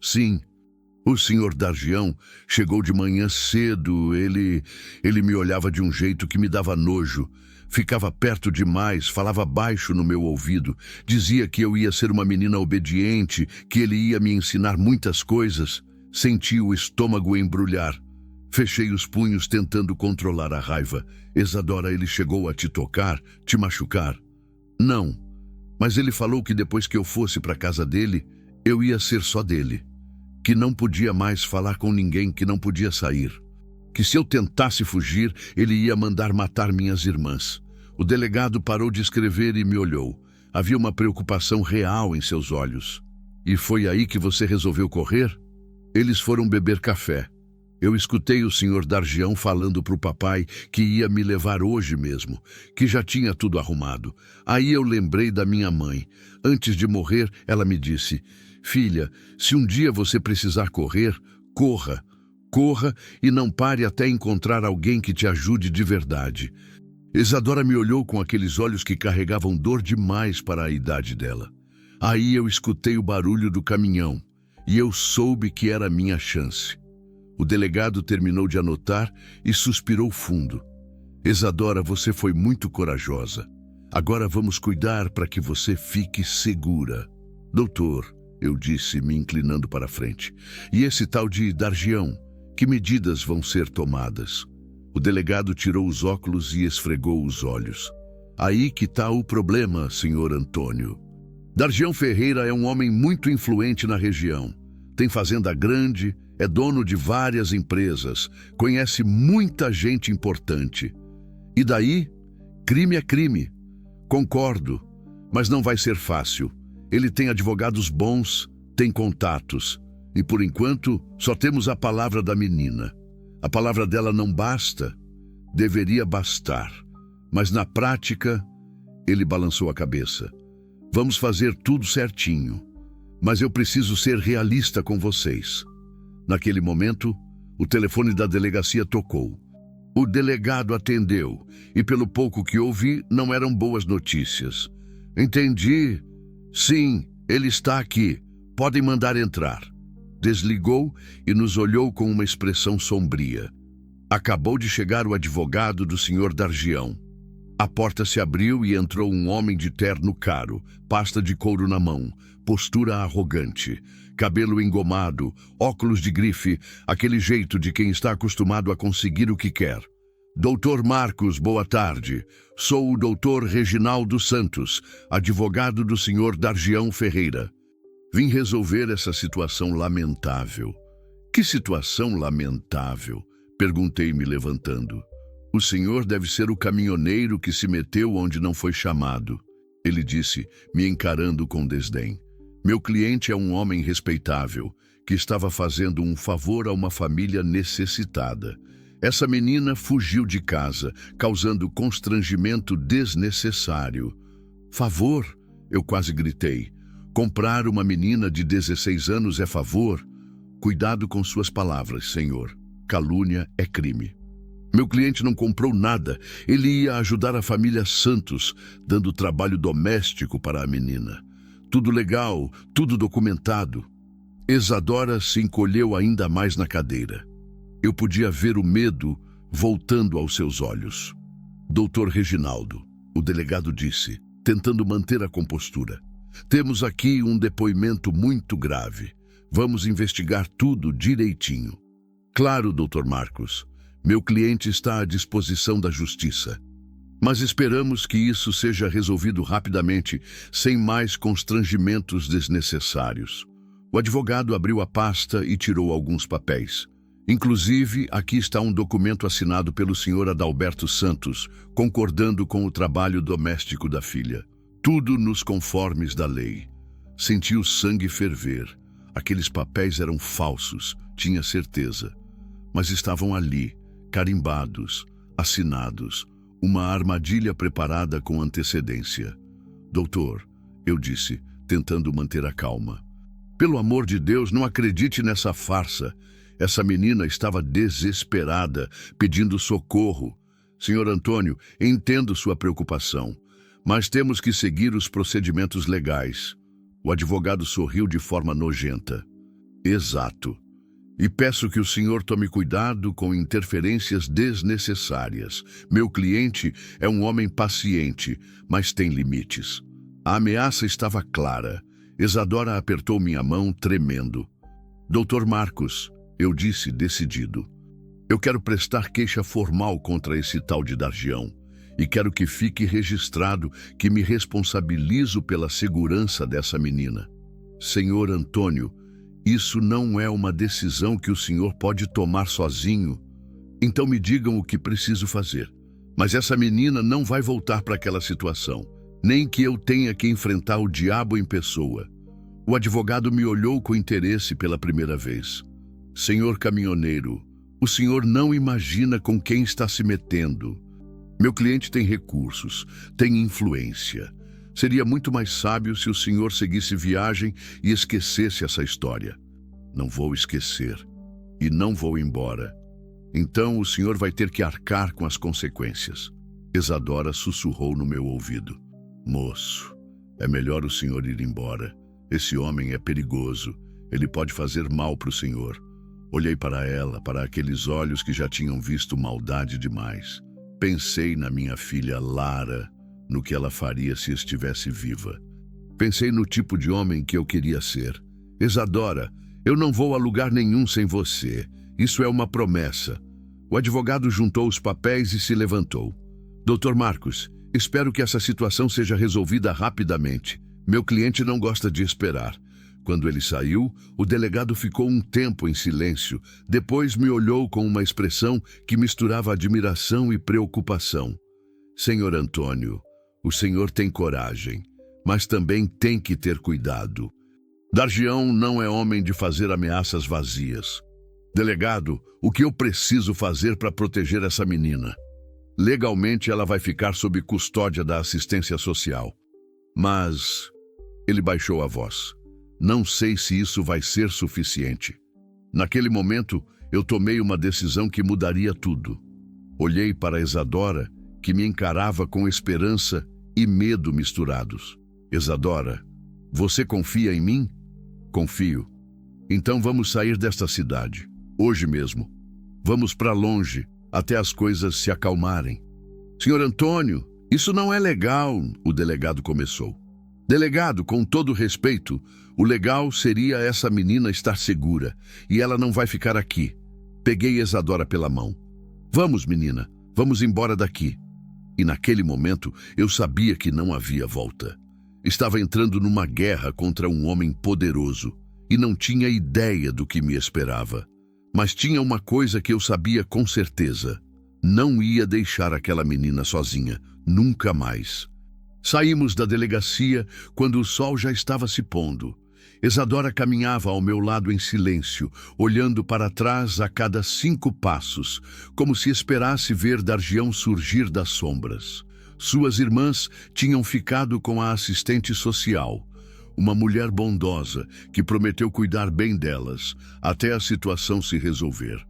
Sim. O Sr. Dargião chegou de manhã cedo. Ele me olhava de um jeito que me dava nojo. Ficava perto demais, falava baixo no meu ouvido. Dizia que eu ia ser uma menina obediente, que ele ia me ensinar muitas coisas. Senti o estômago embrulhar. Fechei os punhos tentando controlar a raiva. Isadora, ele chegou a te tocar, te machucar? Não, mas ele falou que depois que eu fosse para a casa dele, eu ia ser só dele. Que não podia mais falar com ninguém, que não podia sair. Que se eu tentasse fugir, ele ia mandar matar minhas irmãs. O delegado parou de escrever e me olhou. Havia uma preocupação real em seus olhos. E foi aí que você resolveu correr? Eles foram beber café. Eu escutei o Sr. Dargião falando para o papai que ia me levar hoje mesmo, que já tinha tudo arrumado. Aí eu lembrei da minha mãe. Antes de morrer, ela me disse: filha, se um dia você precisar correr, corra. Corra e não pare até encontrar alguém que te ajude de verdade. Isadora me olhou com aqueles olhos que carregavam dor demais para a idade dela. Aí eu escutei o barulho do caminhão e eu soube que era a minha chance. O delegado terminou de anotar e suspirou fundo. Isadora, você foi muito corajosa. Agora vamos cuidar para que você fique segura. Doutor, eu disse, me inclinando para a frente, e esse tal de Dargião, que medidas vão ser tomadas? O delegado tirou os óculos e esfregou os olhos. Aí que está o problema, senhor Antônio. Dargião Ferreira é um homem muito influente na região. Tem fazenda grande, é dono de várias empresas, conhece muita gente importante. E daí? Crime é crime. Concordo, mas não vai ser fácil. Ele tem advogados bons, tem contatos. E por enquanto, só temos a palavra da menina. A palavra dela não basta? Deveria bastar. Mas na prática, ele balançou a cabeça. Vamos fazer tudo certinho. Mas eu preciso ser realista com vocês. Naquele momento, o telefone da delegacia tocou. O delegado atendeu, e pelo pouco que ouvi, não eram boas notícias. Entendi. Sim, ele está aqui. Podem mandar entrar. Desligou e nos olhou com uma expressão sombria. Acabou de chegar o advogado do Sr. Dargião. A porta se abriu e entrou um homem de terno caro, pasta de couro na mão, postura arrogante, cabelo engomado, óculos de grife, aquele jeito de quem está acostumado a conseguir o que quer. Doutor Marcos, boa tarde. Sou o doutor Reginaldo Santos, advogado do Sr. Dargião Ferreira. Vim resolver essa situação lamentável. Que situação lamentável? Perguntei, me levantando. O senhor deve ser o caminhoneiro que se meteu onde não foi chamado. Ele disse, me encarando com desdém. Meu cliente é um homem respeitável, que estava fazendo um favor a uma família necessitada. Essa menina fugiu de casa, causando constrangimento desnecessário. Favor? Eu quase gritei. Comprar uma menina de 16 anos é favor? Cuidado com suas palavras, senhor. Calúnia é crime. Meu cliente não comprou nada. Ele ia ajudar a família Santos, dando trabalho doméstico para a menina. Tudo legal, tudo documentado. Isadora se encolheu ainda mais na cadeira. Eu podia ver o medo voltando aos seus olhos. Doutor Reginaldo, o delegado disse, tentando manter a compostura. Temos aqui um depoimento muito grave. Vamos investigar tudo direitinho. Claro, doutor Marcos. Meu cliente está à disposição da justiça. Mas esperamos que isso seja resolvido rapidamente, sem mais constrangimentos desnecessários. O advogado abriu a pasta e tirou alguns papéis. Inclusive, aqui está um documento assinado pelo senhor Adalberto Santos, concordando com o trabalho doméstico da filha. Tudo nos conformes da lei. Senti o sangue ferver. Aqueles papéis eram falsos, tinha certeza. Mas estavam ali, carimbados, assinados, uma armadilha preparada com antecedência. Doutor, eu disse, tentando manter a calma. Pelo amor de Deus, não acredite nessa farsa. Essa menina estava desesperada, pedindo socorro. Senhor Antônio, entendo sua preocupação, mas temos que seguir os procedimentos legais. O advogado sorriu de forma nojenta. Exato. E peço que o senhor tome cuidado com interferências desnecessárias. Meu cliente é um homem paciente, mas tem limites. A ameaça estava clara. Isadora apertou minha mão, tremendo. Doutor Marcos, eu disse, decidido. Eu quero prestar queixa formal contra esse tal de Dargião. E quero que fique registrado que me responsabilizo pela segurança dessa menina. Senhor Antônio, isso não é uma decisão que o senhor pode tomar sozinho. Então me digam o que preciso fazer. Mas essa menina não vai voltar para aquela situação, nem que eu tenha que enfrentar o diabo em pessoa. O advogado me olhou com interesse pela primeira vez. Senhor caminhoneiro, o senhor não imagina com quem está se metendo. Meu cliente tem recursos, tem influência. Seria muito mais sábio se o senhor seguisse viagem e esquecesse essa história. Não vou esquecer. E não vou embora. Então o senhor vai ter que arcar com as consequências. Isadora sussurrou no meu ouvido. Moço, é melhor o senhor ir embora. Esse homem é perigoso. Ele pode fazer mal para o senhor. Olhei para ela, para aqueles olhos que já tinham visto maldade demais. Pensei na minha filha Lara, no que ela faria se estivesse viva. Pensei no tipo de homem que eu queria ser. Isadora, eu não vou a lugar nenhum sem você. Isso é uma promessa. O advogado juntou os papéis e se levantou. Doutor Marcos, espero que essa situação seja resolvida rapidamente. Meu cliente não gosta de esperar. Quando ele saiu, o delegado ficou um tempo em silêncio. Depois me olhou com uma expressão que misturava admiração e preocupação. Senhor Antônio, o senhor tem coragem, mas também tem que ter cuidado. Dargião não é homem de fazer ameaças vazias. Delegado, o que eu preciso fazer para proteger essa menina? Legalmente ela vai ficar sob custódia da assistência social. Mas ele baixou a voz. Não sei se isso vai ser suficiente. Naquele momento, eu tomei uma decisão que mudaria tudo. Olhei para Isadora, que me encarava com esperança e medo misturados. Isadora, você confia em mim? Confio. Então vamos sair desta cidade, hoje mesmo. Vamos para longe, até as coisas se acalmarem. Senhor Antônio, isso não é legal, o delegado começou. Delegado, com todo respeito, o legal seria essa menina estar segura, e ela não vai ficar aqui. Peguei Isadora pela mão. Vamos, menina, vamos embora daqui. E naquele momento eu sabia que não havia volta. Estava entrando numa guerra contra um homem poderoso e não tinha ideia do que me esperava. Mas tinha uma coisa que eu sabia com certeza. Não ia deixar aquela menina sozinha, nunca mais. Saímos da delegacia quando o sol já estava se pondo. Isadora caminhava ao meu lado em silêncio, olhando para trás a cada 5 passos, como se esperasse ver Dargião surgir das sombras. Suas irmãs tinham ficado com a assistente social, uma mulher bondosa que prometeu cuidar bem delas até a situação se resolver.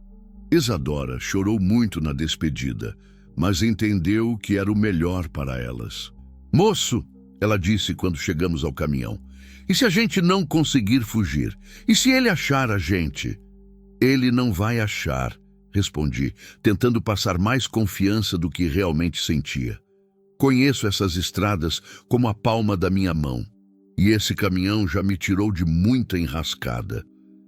Isadora chorou muito na despedida, mas entendeu que era o melhor para elas. Moço, ela disse quando chegamos ao caminhão, e se a gente não conseguir fugir? E se ele achar a gente? Ele não vai achar, respondi, tentando passar mais confiança do que realmente sentia. Conheço essas estradas como a palma da minha mão, e esse caminhão já me tirou de muita enrascada.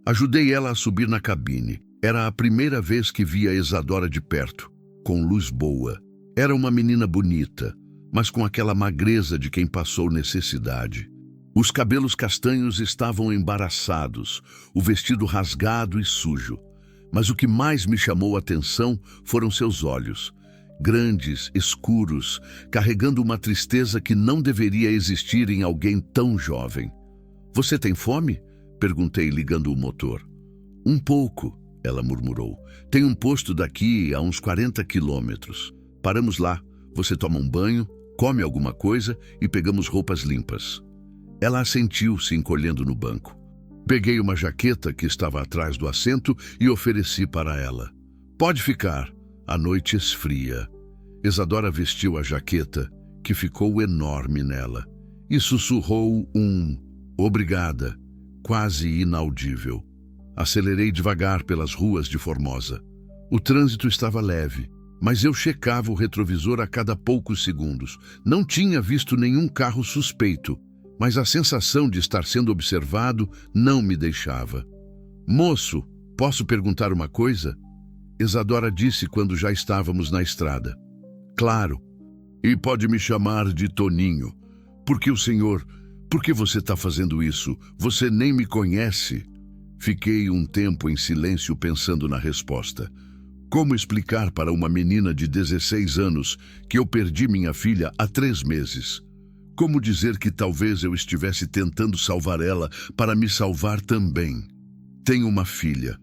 Ajudei ela a subir na cabine. Era a primeira vez que via Isadora de perto, com luz boa. Era uma menina bonita, mas com aquela magreza de quem passou necessidade. Os cabelos castanhos estavam embaraçados, o vestido rasgado e sujo. Mas o que mais me chamou a atenção foram seus olhos, grandes, escuros, carregando uma tristeza que não deveria existir em alguém tão jovem. Você tem fome? Perguntei, ligando o motor. Um pouco, ela murmurou. Tem um posto daqui a uns 40 quilômetros. Paramos lá, você toma um banho, come alguma coisa e pegamos roupas limpas. Ela assentiu, se encolhendo no banco. Peguei uma jaqueta que estava atrás do assento e ofereci para ela. Pode ficar, a noite esfria. Isadora vestiu a jaqueta, que ficou enorme nela, e sussurrou um obrigada, quase inaudível. Acelerei devagar pelas ruas de Formosa. O trânsito estava leve, mas eu checava o retrovisor a cada poucos segundos. Não tinha visto nenhum carro suspeito, mas a sensação de estar sendo observado não me deixava. Moço, posso perguntar uma coisa? Isadora disse quando já estávamos na estrada. Claro. E pode me chamar de Toninho. Por que você está fazendo isso? Você nem me conhece. Fiquei um tempo em silêncio pensando na resposta. Como explicar para uma menina de 16 anos que eu perdi minha filha há 3 meses? Como dizer que talvez eu estivesse tentando salvar ela para me salvar também? Tenho uma filha.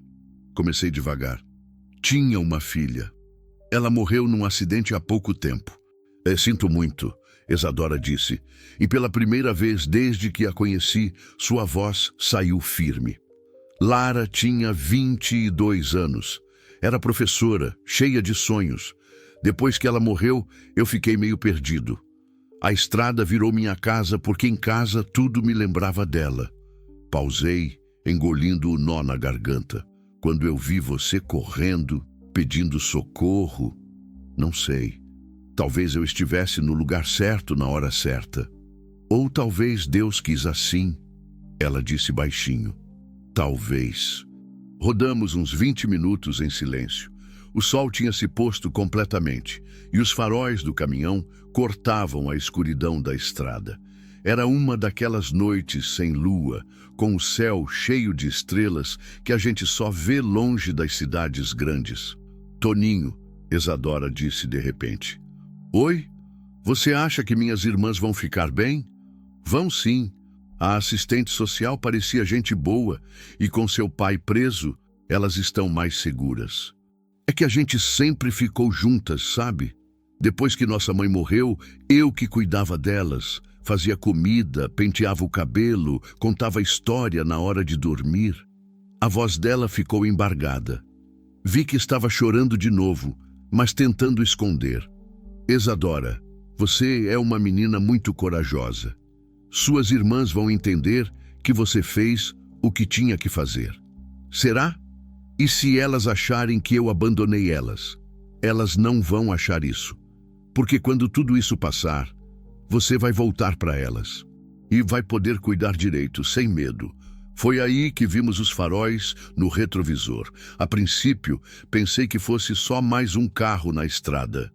Comecei devagar. Tinha uma filha. Ela morreu num acidente há pouco tempo. Sinto muito, Isadora disse, e pela primeira vez desde que a conheci, sua voz saiu firme. Lara tinha 22 anos. Era professora, cheia de sonhos. Depois que ela morreu, eu fiquei meio perdido. A estrada virou minha casa porque em casa tudo me lembrava dela. Pausei, engolindo o nó na garganta, quando eu vi você correndo, pedindo socorro. Não sei. Talvez eu estivesse no lugar certo na hora certa. Ou talvez Deus quis assim, ela disse baixinho. Talvez. Rodamos uns 20 minutos em silêncio. O sol tinha se posto completamente e os faróis do caminhão cortavam a escuridão da estrada. Era uma daquelas noites sem lua, com o céu cheio de estrelas que a gente só vê longe das cidades grandes. Toninho, Isadora disse de repente. Oi? Você acha que minhas irmãs vão ficar bem? Vão sim. A assistente social parecia gente boa e com seu pai preso, elas estão mais seguras. É que a gente sempre ficou juntas, sabe? Depois que nossa mãe morreu, eu que cuidava delas, fazia comida, penteava o cabelo, contava história na hora de dormir. A voz dela ficou embargada. Vi que estava chorando de novo, mas tentando esconder. Isadora, você é uma menina muito corajosa. Suas irmãs vão entender que você fez o que tinha que fazer. Será? E se elas acharem que eu abandonei elas? Elas não vão achar isso. Porque quando tudo isso passar, você vai voltar para elas. E vai poder cuidar direito, sem medo. Foi aí que vimos os faróis no retrovisor. A princípio, pensei que fosse só mais um carro na estrada.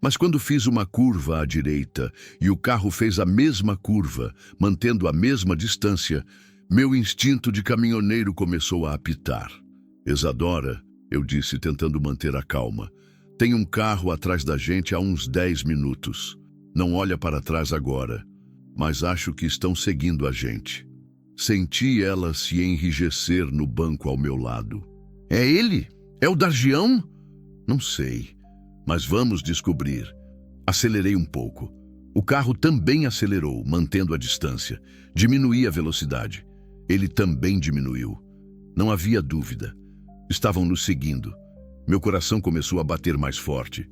Mas quando fiz uma curva à direita e o carro fez a mesma curva, mantendo a mesma distância, meu instinto de caminhoneiro começou a apitar. Isadora, eu disse tentando manter a calma, tem um carro atrás da gente há uns 10 minutos. Não olha para trás agora, mas acho que estão seguindo a gente. Senti ela se enrijecer no banco ao meu lado. É ele? É o Dargião? Não sei, mas vamos descobrir. Acelerei um pouco. O carro também acelerou, mantendo a distância. Diminuí a velocidade. Ele também diminuiu. Não havia dúvida. Estavam nos seguindo. Meu coração começou a bater mais forte.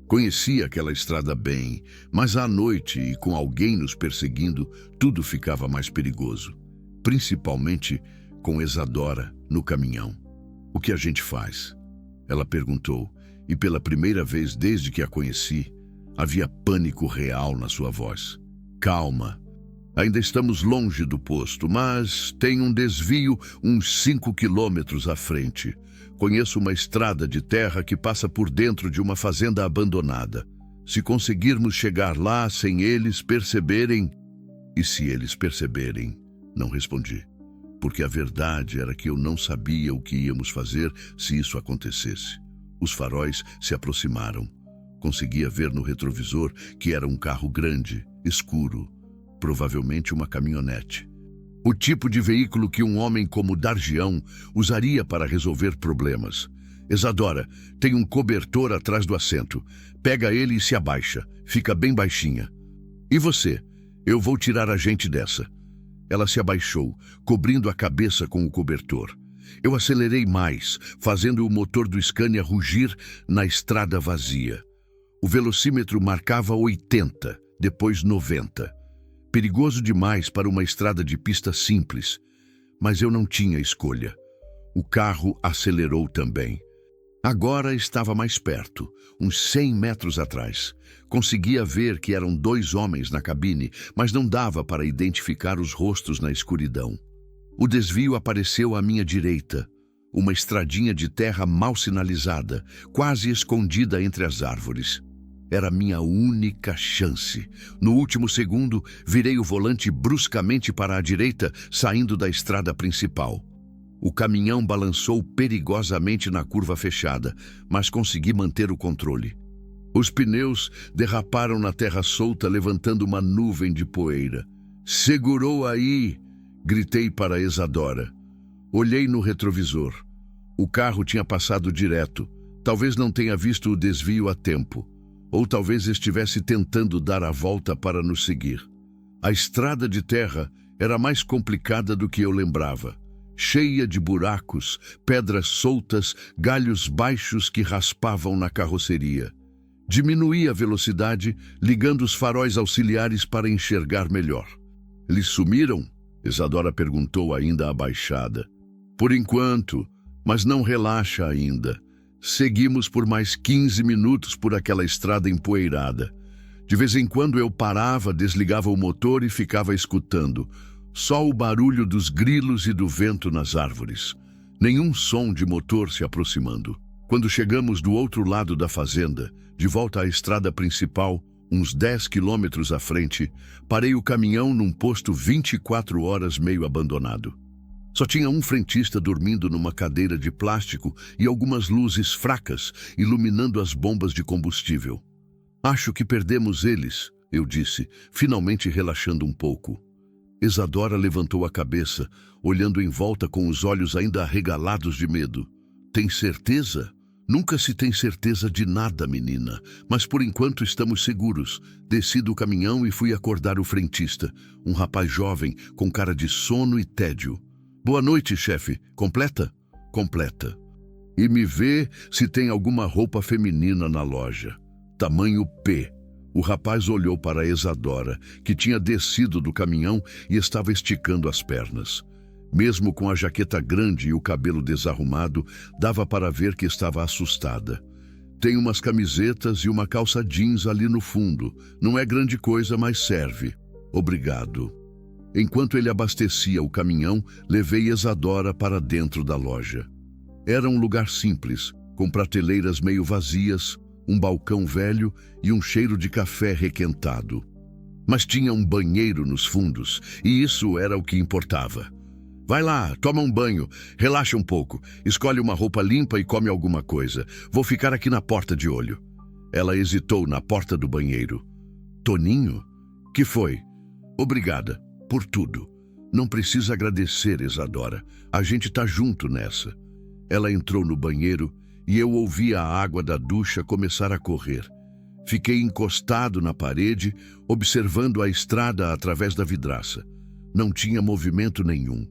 Conhecia aquela estrada bem, mas à noite e com alguém nos perseguindo, tudo ficava mais perigoso. Principalmente com Isadora no caminhão. O que a gente faz? Ela perguntou, e pela primeira vez desde que a conheci, havia pânico real na sua voz. Calma. Ainda estamos longe do posto, mas tem um desvio uns 5 quilômetros à frente. Conheço uma estrada de terra que passa por dentro de uma fazenda abandonada. Se conseguirmos chegar lá sem eles perceberem... E se eles perceberem? Não respondi, porque a verdade era que eu não sabia o que íamos fazer se isso acontecesse. Os faróis se aproximaram. Conseguia ver no retrovisor que era um carro grande, escuro, provavelmente uma caminhonete. O tipo de veículo que um homem como Dargião usaria para resolver problemas. Isadora, tem um cobertor atrás do assento. Pega ele e se abaixa. Fica bem baixinha. E você? Eu vou tirar a gente dessa. Ela se abaixou, cobrindo a cabeça com o cobertor. Eu acelerei mais, fazendo o motor do Scania rugir na estrada vazia. O velocímetro marcava 80, depois 90. Perigoso demais para uma estrada de pista simples, mas eu não tinha escolha. O carro acelerou também. Agora estava mais perto, uns 100 metros atrás. Conseguia ver que eram 2 homens na cabine, mas não dava para identificar os rostos na escuridão. O desvio apareceu à minha direita, uma estradinha de terra mal sinalizada, quase escondida entre as árvores. Era minha única chance. No último segundo, virei o volante bruscamente para a direita, saindo da estrada principal. O caminhão balançou perigosamente na curva fechada, mas consegui manter o controle. Os pneus derraparam na terra solta, levantando uma nuvem de poeira. "Segurou aí!" gritei para Isadora. Olhei no retrovisor. O carro tinha passado direto. Talvez não tenha visto o desvio a tempo. Ou talvez estivesse tentando dar a volta para nos seguir. A estrada de terra era mais complicada do que eu lembrava. Cheia de buracos, pedras soltas, galhos baixos que raspavam na carroceria. Diminuí a velocidade, ligando os faróis auxiliares para enxergar melhor. "Eles sumiram?" Isadora perguntou, ainda abaixada. "Por enquanto, mas não relaxa ainda." Seguimos por mais 15 minutos por aquela estrada empoeirada. De vez em quando eu parava, desligava o motor e ficava escutando. Só o barulho dos grilos e do vento nas árvores. Nenhum som de motor se aproximando. Quando chegamos do outro lado da fazenda, de volta à estrada principal, uns 10 quilômetros à frente, parei o caminhão num posto 24 horas meio abandonado. Só tinha um frentista dormindo numa cadeira de plástico e algumas luzes fracas iluminando as bombas de combustível. "Acho que perdemos eles", eu disse, finalmente relaxando um pouco. Isadora levantou a cabeça, olhando em volta com os olhos ainda arregalados de medo. "Tem certeza?" "Nunca se tem certeza de nada, menina, mas por enquanto estamos seguros." Desci do caminhão e fui acordar o frentista, um rapaz jovem com cara de sono e tédio. "Boa noite, chefe. Completa?" "Completa." "E me vê se tem alguma roupa feminina na loja. Tamanho P." O rapaz olhou para Isadora, que tinha descido do caminhão e estava esticando as pernas. Mesmo com a jaqueta grande e o cabelo desarrumado, dava para ver que estava assustada. Tem umas camisetas e uma calça jeans ali no fundo. Não é grande coisa, mas serve. Obrigado. Enquanto ele abastecia o caminhão, levei Isadora para dentro da loja. Era um lugar simples, com prateleiras meio vazias, um balcão velho e um cheiro de café requentado. Mas tinha um banheiro nos fundos, e isso era o que importava. Vai lá, toma um banho, relaxa um pouco, escolhe uma roupa limpa e come alguma coisa. Vou ficar aqui na porta de olho. Ela hesitou na porta do banheiro. Toninho? Que foi? Obrigada, por tudo. Não precisa agradecer, Isadora. A gente tá junto nessa. Ela entrou no banheiro e eu ouvi a água da ducha começar a correr. Fiquei encostado na parede, observando a estrada através da vidraça. Não tinha movimento nenhum.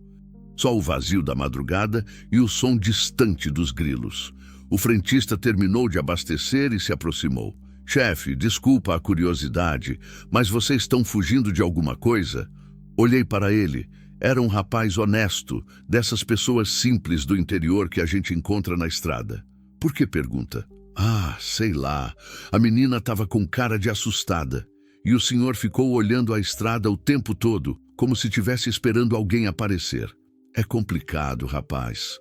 Só o vazio da madrugada e o som distante dos grilos. O frentista terminou de abastecer e se aproximou. Chefe, desculpa a curiosidade, mas vocês estão fugindo de alguma coisa? Olhei para ele. Era um rapaz honesto, dessas pessoas simples do interior que a gente encontra na estrada. Por que pergunta? Ah, sei lá. A menina estava com cara de assustada. E o senhor ficou olhando a estrada o tempo todo, como se estivesse esperando alguém aparecer. É complicado, rapaz.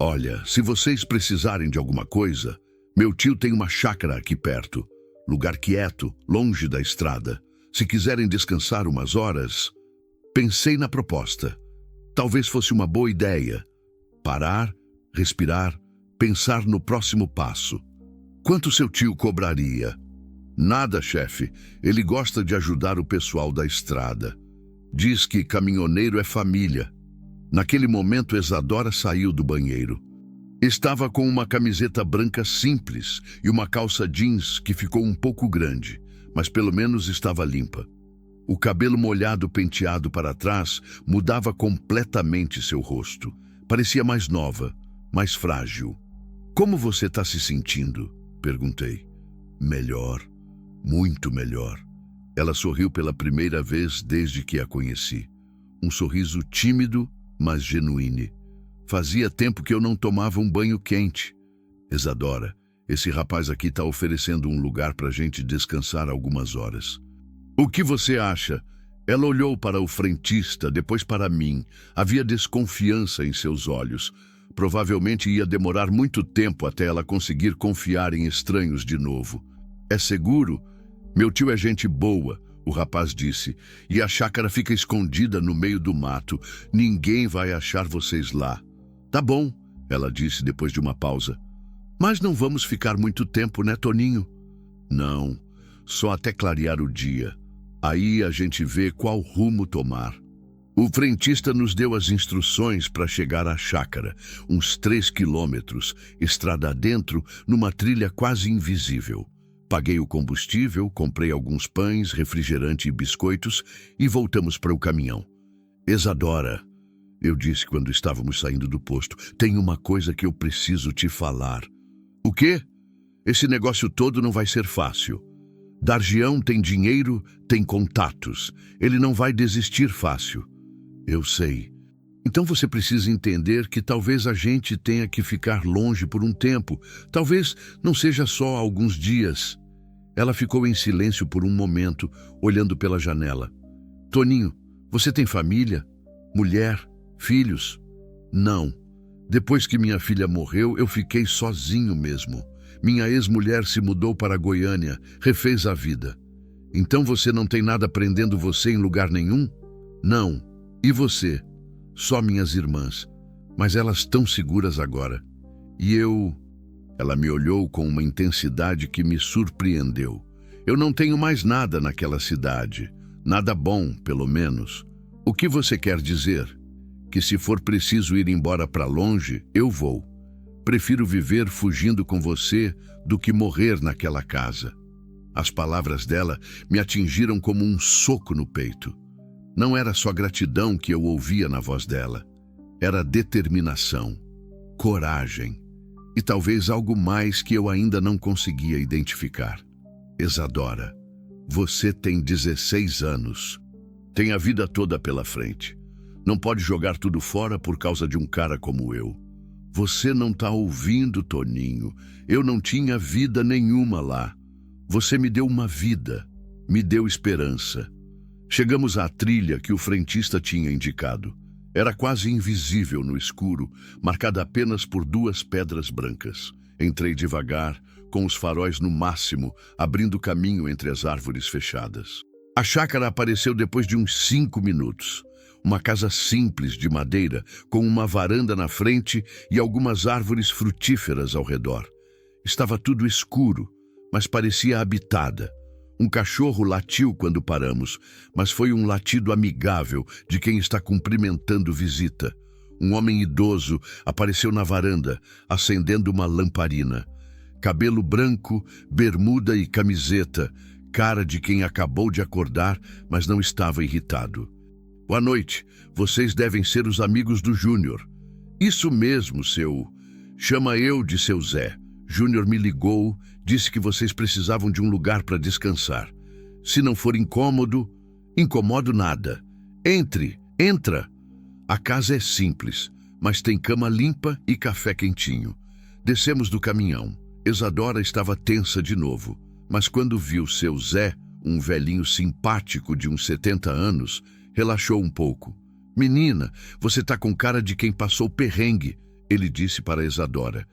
Olha, se vocês precisarem de alguma coisa, meu tio tem uma chácara aqui perto. Lugar quieto, longe da estrada. Se quiserem descansar umas horas... Pensei na proposta. Talvez fosse uma boa ideia. Parar, respirar, pensar no próximo passo. Quanto seu tio cobraria? Nada, chefe. Ele gosta de ajudar o pessoal da estrada. Diz que caminhoneiro é família. Naquele momento, Isadora saiu do banheiro. Estava com uma camiseta branca simples e uma calça jeans que ficou um pouco grande, mas pelo menos estava limpa. O cabelo molhado penteado para trás mudava completamente seu rosto. Parecia mais nova, mais frágil. Como você está se sentindo? Perguntei. Melhor, muito melhor. Ela sorriu pela primeira vez desde que a conheci. Um sorriso tímido, mas genuíno. Fazia tempo que eu não tomava um banho quente. Isadora, esse rapaz aqui está oferecendo um lugar para a gente descansar algumas horas. O que você acha? Ela olhou para o frentista, depois para mim. Havia desconfiança em seus olhos. Provavelmente ia demorar muito tempo até ela conseguir confiar em estranhos de novo. É seguro? Meu tio é gente boa, o rapaz disse, e a chácara fica escondida no meio do mato. Ninguém vai achar vocês lá. Tá bom, ela disse depois de uma pausa. Mas não vamos ficar muito tempo, né, Toninho? Não, só até clarear o dia. Aí a gente vê qual rumo tomar. O frentista nos deu as instruções para chegar à chácara, uns 3 quilômetros, estrada adentro, numa trilha quase invisível. Paguei o combustível, comprei alguns pães, refrigerante e biscoitos e voltamos para o caminhão. Isadora, eu disse quando estávamos saindo do posto, tem uma coisa que eu preciso te falar. O quê? Esse negócio todo não vai ser fácil. Dargião tem dinheiro, tem contatos. Ele não vai desistir fácil. Eu sei. Então você precisa entender que talvez a gente tenha que ficar longe por um tempo. Talvez não seja só alguns dias. Ela ficou em silêncio por um momento, olhando pela janela. Toninho, você tem família? Mulher? Filhos? Não. Depois que minha filha morreu, eu fiquei sozinho mesmo. Minha ex-mulher se mudou para Goiânia, refez a vida. Então você não tem nada prendendo você em lugar nenhum? Não. E você? Só minhas irmãs. Mas elas estão seguras agora. E eu... Ela me olhou com uma intensidade que me surpreendeu. Eu não tenho mais nada naquela cidade. Nada bom, pelo menos. O que você quer dizer? Que se for preciso ir embora para longe, eu vou. Prefiro viver fugindo com você do que morrer naquela casa. As palavras dela me atingiram como um soco no peito. Não era só gratidão que eu ouvia na voz dela. Era determinação, coragem e talvez algo mais que eu ainda não conseguia identificar. Isadora, você tem 16 anos. Tem a vida toda pela frente. Não pode jogar tudo fora por causa de um cara como eu. Você não tá ouvindo, Toninho. Eu não tinha vida nenhuma lá. Você me deu uma vida, me deu esperança. Chegamos à trilha que o frentista tinha indicado. Era quase invisível no escuro, marcada apenas por 2 pedras brancas. Entrei devagar, com os faróis no máximo, abrindo caminho entre as árvores fechadas. A chácara apareceu depois de uns 5 minutos. Uma casa simples de madeira, com uma varanda na frente e algumas árvores frutíferas ao redor. Estava tudo escuro, mas parecia habitada. Um cachorro latiu quando paramos, mas foi um latido amigável de quem está cumprimentando visita. Um homem idoso apareceu na varanda, acendendo uma lamparina. Cabelo branco, bermuda e camiseta, cara de quem acabou de acordar, mas não estava irritado. Boa noite, vocês devem ser os amigos do Júnior. Isso mesmo, seu... Chama eu de seu Zé. Júnior me ligou, disse que vocês precisavam de um lugar para descansar. Se não for incômodo, incomodo nada. Entra. A casa é simples, mas tem cama limpa e café quentinho. Descemos do caminhão. Isadora estava tensa de novo, mas quando viu seu Zé, um velhinho simpático de uns 70 anos, relaxou um pouco. Menina, você tá com cara de quem passou perrengue, ele disse para Isadora.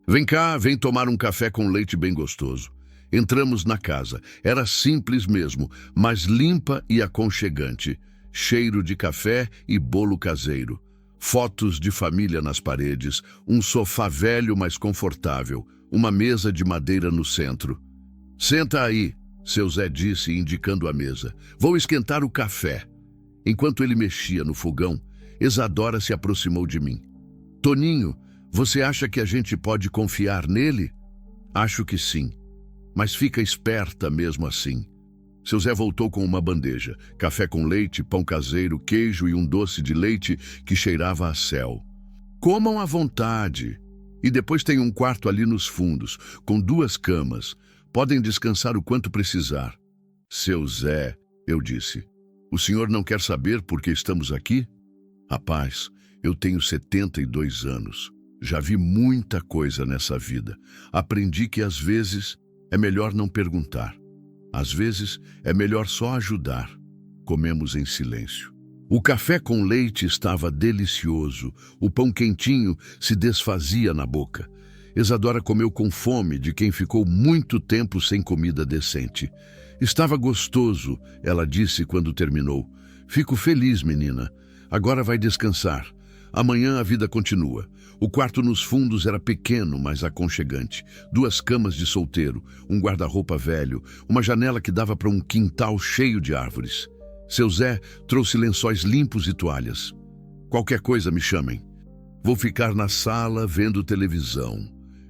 Vem cá, vem tomar um café com leite bem gostoso. Entramos na casa. Era simples mesmo, mas limpa e aconchegante. Cheiro de café e bolo caseiro. Fotos de família nas paredes, um sofá velho mas confortável, uma mesa de madeira no centro. Senta aí, seu Zé disse, indicando a mesa. Vou esquentar o café. Enquanto ele mexia no fogão, Isadora se aproximou de mim. Toninho, você acha que a gente pode confiar nele? Acho que sim, mas fica esperta mesmo assim. Seu Zé voltou com uma bandeja, café com leite, pão caseiro, queijo e um doce de leite que cheirava a céu. Comam à vontade. E depois tem um quarto ali nos fundos, com 2 camas. Podem descansar o quanto precisar. Seu Zé, eu disse, o senhor não quer saber por que estamos aqui? Rapaz, eu tenho 72 anos. Já vi muita coisa nessa vida. Aprendi que às vezes é melhor não perguntar. Às vezes é melhor só ajudar. Comemos em silêncio. O café com leite estava delicioso. O pão quentinho se desfazia na boca. Isadora comeu com fome de quem ficou muito tempo sem comida decente. Estava gostoso, ela disse quando terminou. Fico feliz, menina. Agora vai descansar. Amanhã a vida continua. O quarto nos fundos era pequeno, mas aconchegante. 2 camas de solteiro, um guarda-roupa velho, uma janela que dava para um quintal cheio de árvores. Seu Zé trouxe lençóis limpos e toalhas. Qualquer coisa me chamem. Vou ficar na sala vendo televisão.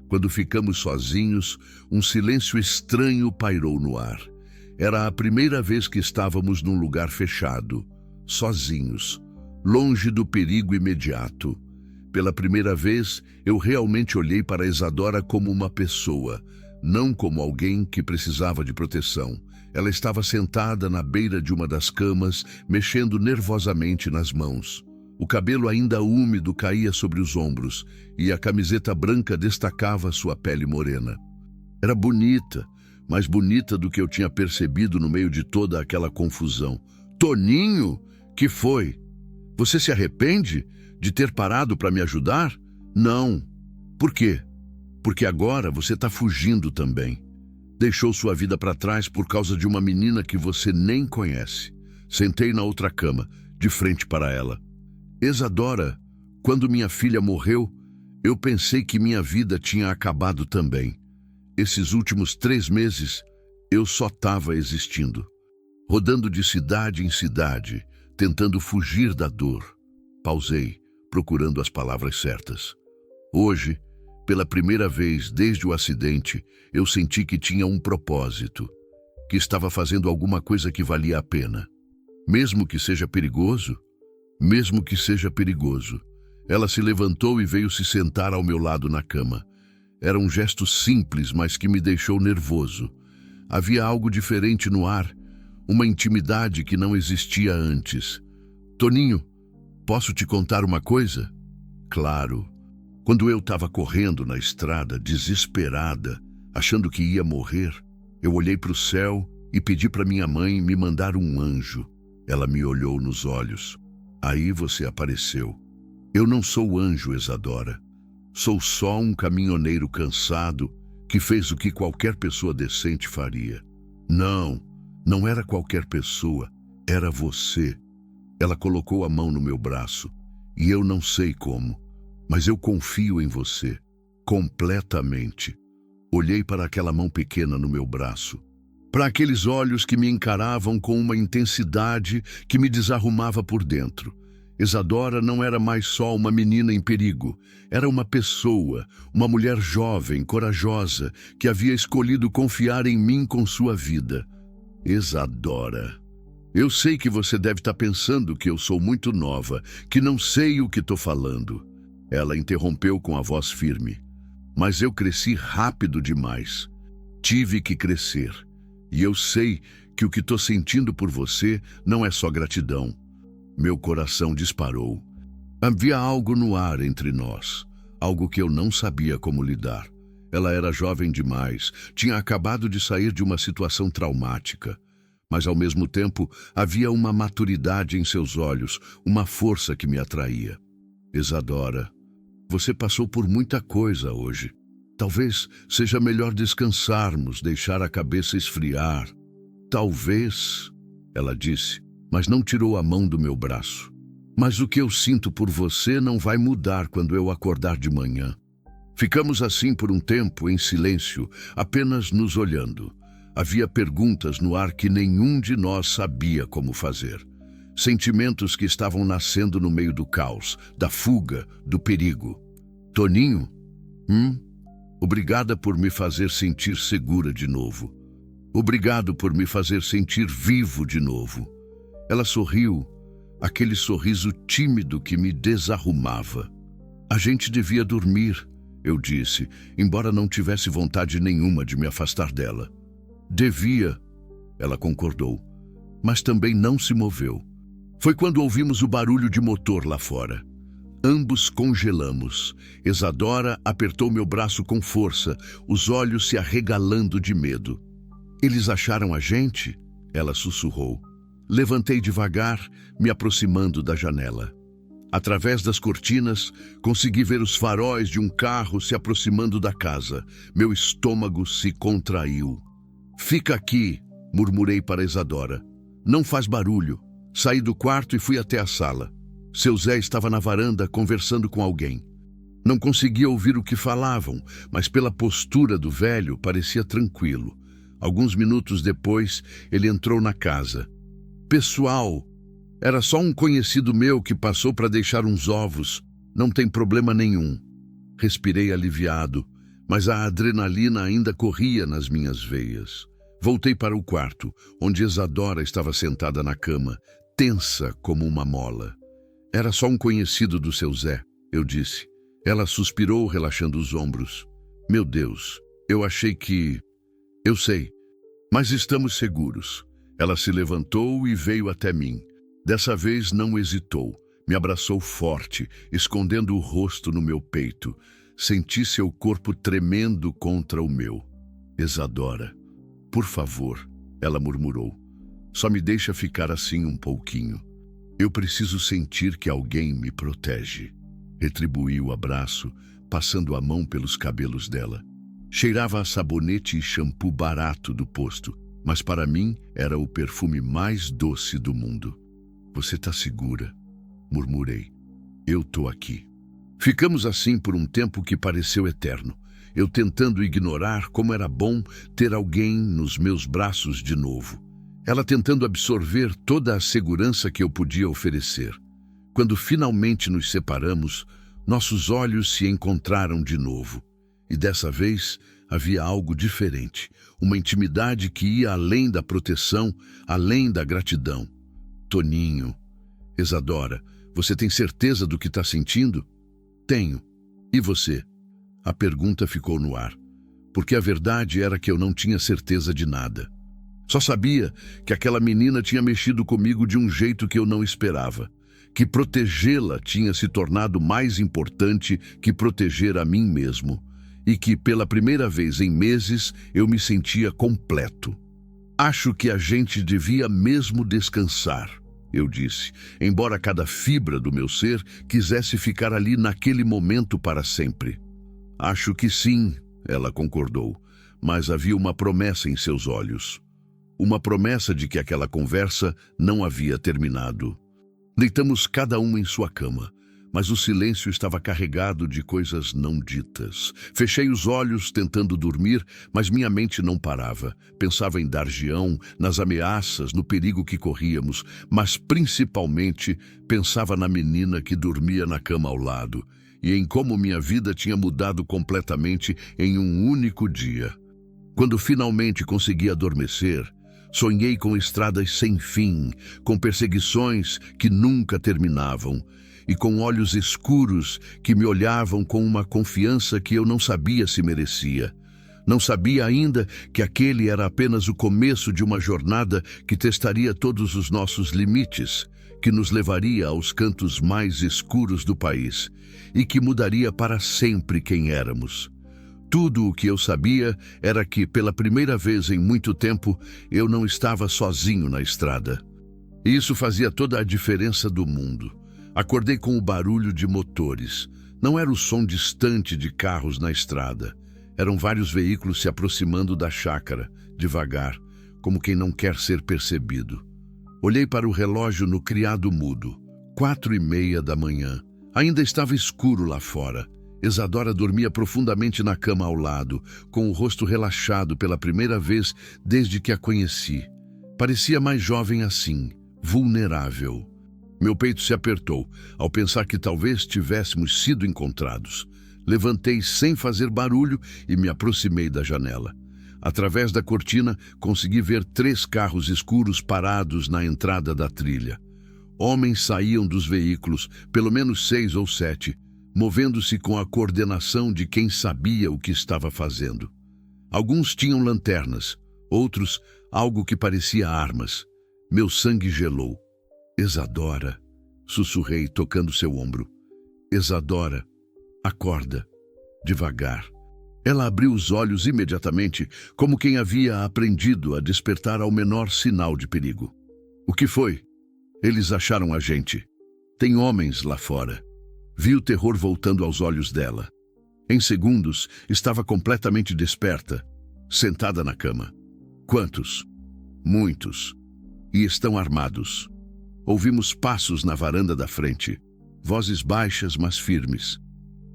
Quando ficamos sozinhos, um silêncio estranho pairou no ar. Era a primeira vez que estávamos num lugar fechado, sozinhos, longe do perigo imediato. Pela primeira vez, eu realmente olhei para Isadora como uma pessoa, não como alguém que precisava de proteção. Ela estava sentada na beira de uma das camas, mexendo nervosamente nas mãos. O cabelo ainda úmido caía sobre os ombros e a camiseta branca destacava sua pele morena. Era bonita, mais bonita do que eu tinha percebido no meio de toda aquela confusão. Toninho? Que foi? Você se arrepende de ter parado para me ajudar? Não. Por quê? Porque agora você está fugindo também. Deixou sua vida para trás por causa de uma menina que você nem conhece. Sentei na outra cama, de frente para ela. Isadora, quando minha filha morreu, eu pensei que minha vida tinha acabado também. Esses últimos 3 meses, eu só estava existindo. Rodando de cidade em cidade, tentando fugir da dor. Pausei, procurando as palavras certas. Hoje, pela primeira vez desde o acidente, eu senti que tinha um propósito, que estava fazendo alguma coisa que valia a pena. Mesmo que seja perigoso, Ela se levantou e veio se sentar ao meu lado na cama. Era um gesto simples, mas que me deixou nervoso. Havia algo diferente no ar, uma intimidade que não existia antes. Toninho, Posso te contar uma coisa? Claro. Quando eu estava correndo na estrada, desesperada, achando que ia morrer, eu olhei para o céu e pedi para minha mãe me mandar um anjo. Ela me olhou nos olhos. Aí você apareceu. Eu não sou anjo, Isadora. Sou só um caminhoneiro cansado que fez o que qualquer pessoa decente faria. Não, não era qualquer pessoa, era você. Ela colocou a mão no meu braço e eu não sei como, mas eu confio em você, completamente. Olhei para aquela mão pequena no meu braço, para aqueles olhos que me encaravam com uma intensidade que me desarrumava por dentro. Isadora não era mais só uma menina em perigo, era uma pessoa, uma mulher jovem, corajosa, que havia escolhido confiar em mim com sua vida. Isadora, eu sei que você deve estar pensando que eu sou muito nova, que não sei o que estou falando. Ela interrompeu com a voz firme. Mas eu cresci rápido demais. Tive que crescer. E eu sei que o que estou sentindo por você não é só gratidão. Meu coração disparou. Havia algo no ar entre nós, algo que eu não sabia como lidar. Ela era jovem demais, tinha acabado de sair de uma situação traumática. Mas ao mesmo tempo havia uma maturidade em seus olhos, uma força que me atraía. Isadora, você passou por muita coisa hoje. Talvez seja melhor descansarmos, deixar a cabeça esfriar. Talvez, ela disse, mas não tirou a mão do meu braço. Mas o que eu sinto por você não vai mudar quando eu acordar de manhã. Ficamos assim por um tempo, em silêncio, apenas nos olhando. Havia perguntas no ar que nenhum de nós sabia como fazer. Sentimentos que estavam nascendo no meio do caos, da fuga, do perigo. Toninho? Obrigada por me fazer sentir segura de novo. Obrigado por me fazer sentir vivo de novo. Ela sorriu, aquele sorriso tímido que me desarrumava. A gente devia dormir, eu disse, embora não tivesse vontade nenhuma de me afastar dela. Devia, ela concordou, mas também não se moveu. Foi quando ouvimos o barulho de motor lá fora. Ambos congelamos. Isadora apertou meu braço com força, os olhos se arregalando de medo. Eles acharam a gente? Ela sussurrou. Levantei devagar, me aproximando da janela. Através das cortinas, consegui ver os faróis de um carro se aproximando da casa. Meu estômago se contraiu. Fica aqui, murmurei para Isadora. Não faz barulho. Saí do quarto e fui até a sala. Seu Zé estava na varanda conversando com alguém. Não conseguia ouvir o que falavam, mas pela postura do velho parecia tranquilo. Alguns minutos depois, ele entrou na casa. Pessoal, era só um conhecido meu que passou para deixar uns ovos. Não tem problema nenhum. Respirei aliviado, mas a adrenalina ainda corria nas minhas veias. Voltei para o quarto, onde Isadora estava sentada na cama, tensa como uma mola. Era só um conhecido do seu Zé, eu disse. Ela suspirou, relaxando os ombros. Meu Deus, eu achei que... Eu sei, mas estamos seguros. Ela se levantou e veio até mim. Dessa vez não hesitou. Me abraçou forte, escondendo o rosto no meu peito. Senti seu corpo tremendo contra o meu. Isadora, por favor, ela murmurou. Só me deixa ficar assim um pouquinho. Eu preciso sentir que alguém me protege. Retribuí o abraço, passando a mão pelos cabelos dela. Cheirava a sabonete e shampoo barato do posto, mas para mim era o perfume mais doce do mundo. Você tá segura? Murmurei. Eu tô aqui. Ficamos assim por um tempo que pareceu eterno. Eu tentando ignorar como era bom ter alguém nos meus braços de novo. Ela tentando absorver toda a segurança que eu podia oferecer. Quando finalmente nos separamos, nossos olhos se encontraram de novo. E dessa vez havia algo diferente, uma intimidade que ia além da proteção, além da gratidão. Toninho, Isadora, você tem certeza do que está sentindo? Tenho. E você? A pergunta ficou no ar, porque a verdade era que eu não tinha certeza de nada. Só sabia que aquela menina tinha mexido comigo de um jeito que eu não esperava, que protegê-la tinha se tornado mais importante que proteger a mim mesmo, e que, pela primeira vez em meses, eu me sentia completo. Acho que a gente devia mesmo descansar, eu disse, embora cada fibra do meu ser quisesse ficar ali naquele momento para sempre. Acho que sim, ela concordou, mas havia uma promessa em seus olhos. Uma promessa de que aquela conversa não havia terminado. Deitamos cada um em sua cama, mas o silêncio estava carregado de coisas não ditas. Fechei os olhos tentando dormir, mas minha mente não parava. Pensava em Dargião, nas ameaças, no perigo que corríamos, mas principalmente pensava na menina que dormia na cama ao lado e em como minha vida tinha mudado completamente em um único dia. Quando finalmente consegui adormecer, sonhei com estradas sem fim, com perseguições que nunca terminavam e com olhos escuros que me olhavam com uma confiança que eu não sabia se merecia. Não sabia ainda que aquele era apenas o começo de uma jornada que testaria todos os nossos limites, que nos levaria aos cantos mais escuros do país e que mudaria para sempre quem éramos. Tudo o que eu sabia era que, pela primeira vez em muito tempo, eu não estava sozinho na estrada. E isso fazia toda a diferença do mundo. Acordei com o barulho de motores. Não era o som distante de carros na estrada. Eram vários veículos se aproximando da chácara, devagar, como quem não quer ser percebido. Olhei para o relógio no criado mudo. 4:30 da manhã. Ainda estava escuro lá fora. Isadora dormia profundamente na cama ao lado, com o rosto relaxado pela primeira vez desde que a conheci. Parecia mais jovem assim, vulnerável. Meu peito se apertou ao pensar que talvez tivéssemos sido encontrados. Levantei sem fazer barulho e me aproximei da janela. Através da cortina, consegui ver 3 carros escuros parados na entrada da trilha. Homens saíam dos veículos, pelo menos 6 ou 7, movendo-se com a coordenação de quem sabia o que estava fazendo. Alguns tinham lanternas, outros algo que parecia armas. Meu sangue gelou. Isadora, sussurrei tocando seu ombro. Isadora, acorda, devagar. Ela abriu os olhos imediatamente, como quem havia aprendido a despertar ao menor sinal de perigo. O que foi? Eles acharam a gente. Tem homens lá fora. Vi o terror voltando aos olhos dela. Em segundos, estava completamente desperta, sentada na cama. Quantos? Muitos. E estão armados. Ouvimos passos na varanda da frente. Vozes baixas, mas firmes.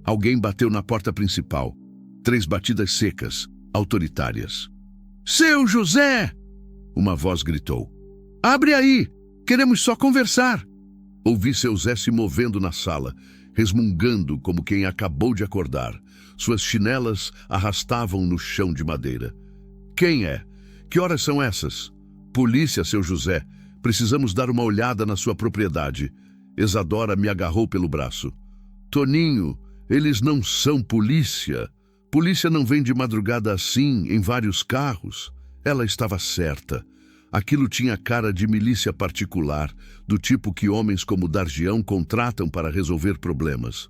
Alguém bateu na porta principal. 3 batidas secas, autoritárias. Seu José! Uma voz gritou. Abre aí! Queremos só conversar! Ouvi seu Zé se movendo na sala, resmungando como quem acabou de acordar. Suas chinelas arrastavam no chão de madeira. Quem é? Que horas são essas? Polícia, seu José. Precisamos dar uma olhada na sua propriedade. Isadora me agarrou pelo braço. Toninho, eles não são polícia. Polícia não vem de madrugada assim, em vários carros. Ela estava certa. Aquilo tinha cara de milícia particular, do tipo que homens como Dargião contratam para resolver problemas.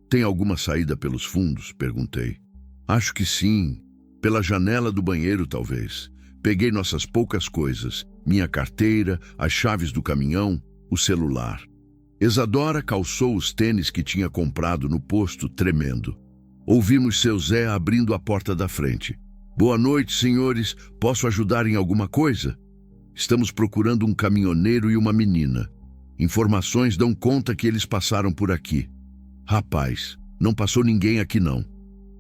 Tem alguma saída pelos fundos? Perguntei. Acho que sim. Pela janela do banheiro, talvez. Peguei nossas poucas coisas. Minha carteira, as chaves do caminhão, o celular. Isadora calçou os tênis que tinha comprado no posto, tremendo. Ouvimos seu Zé abrindo a porta da frente. Boa noite, senhores. Posso ajudar em alguma coisa? Estamos procurando um caminhoneiro e uma menina. Informações dão conta que eles passaram por aqui. Rapaz, não passou ninguém aqui não.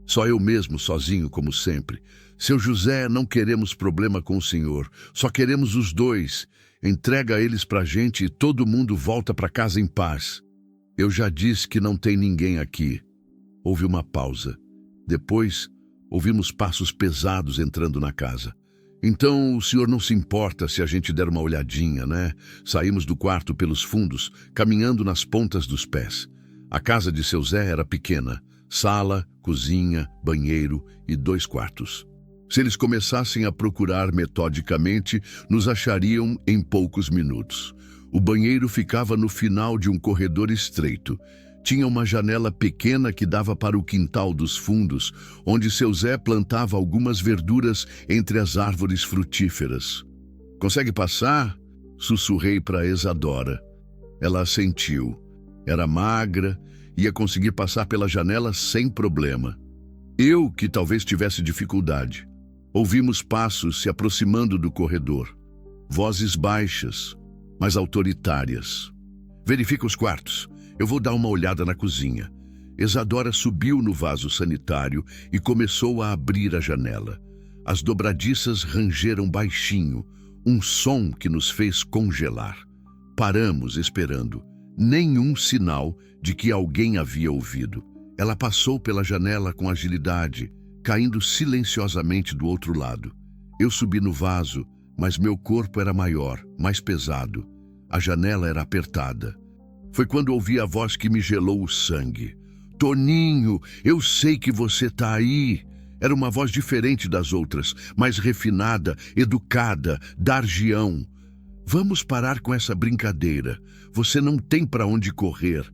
Só eu mesmo, sozinho, como sempre. Seu José, não queremos problema com o senhor. Só queremos os 2. Entrega eles pra gente e todo mundo volta pra casa em paz. Eu já disse que não tem ninguém aqui. Houve uma pausa. Depois, ouvimos passos pesados entrando na casa. Então, o senhor não se importa se a gente der uma olhadinha, né? Saímos do quarto pelos fundos, caminhando nas pontas dos pés. A casa de seu Zé era pequena. Sala, cozinha, banheiro e 2 quartos. Se eles começassem a procurar metodicamente, nos achariam em poucos minutos. O banheiro ficava no final de um corredor estreito. Tinha uma janela pequena que dava para o quintal dos fundos, onde seu Zé plantava algumas verduras entre as árvores frutíferas. "Consegue passar?" Sussurrei para Isadora. Ela assentiu. Era magra, ia conseguir passar pela janela sem problema. Eu, que talvez tivesse dificuldade. Ouvimos passos se aproximando do corredor. Vozes baixas, mas autoritárias. "Verifica os quartos. Eu vou dar uma olhada na cozinha." Isadora subiu no vaso sanitário e começou a abrir a janela. As dobradiças rangeram baixinho, um som que nos fez congelar. Paramos esperando. Nenhum sinal de que alguém havia ouvido. Ela passou pela janela com agilidade, caindo silenciosamente do outro lado. Eu subi no vaso, mas meu corpo era maior, mais pesado. A janela era apertada. Foi quando ouvi a voz que me gelou o sangue. "Toninho, eu sei que você tá aí." Era uma voz diferente das outras, mais refinada, educada, dargião. "Vamos parar com essa brincadeira. Você não tem para onde correr."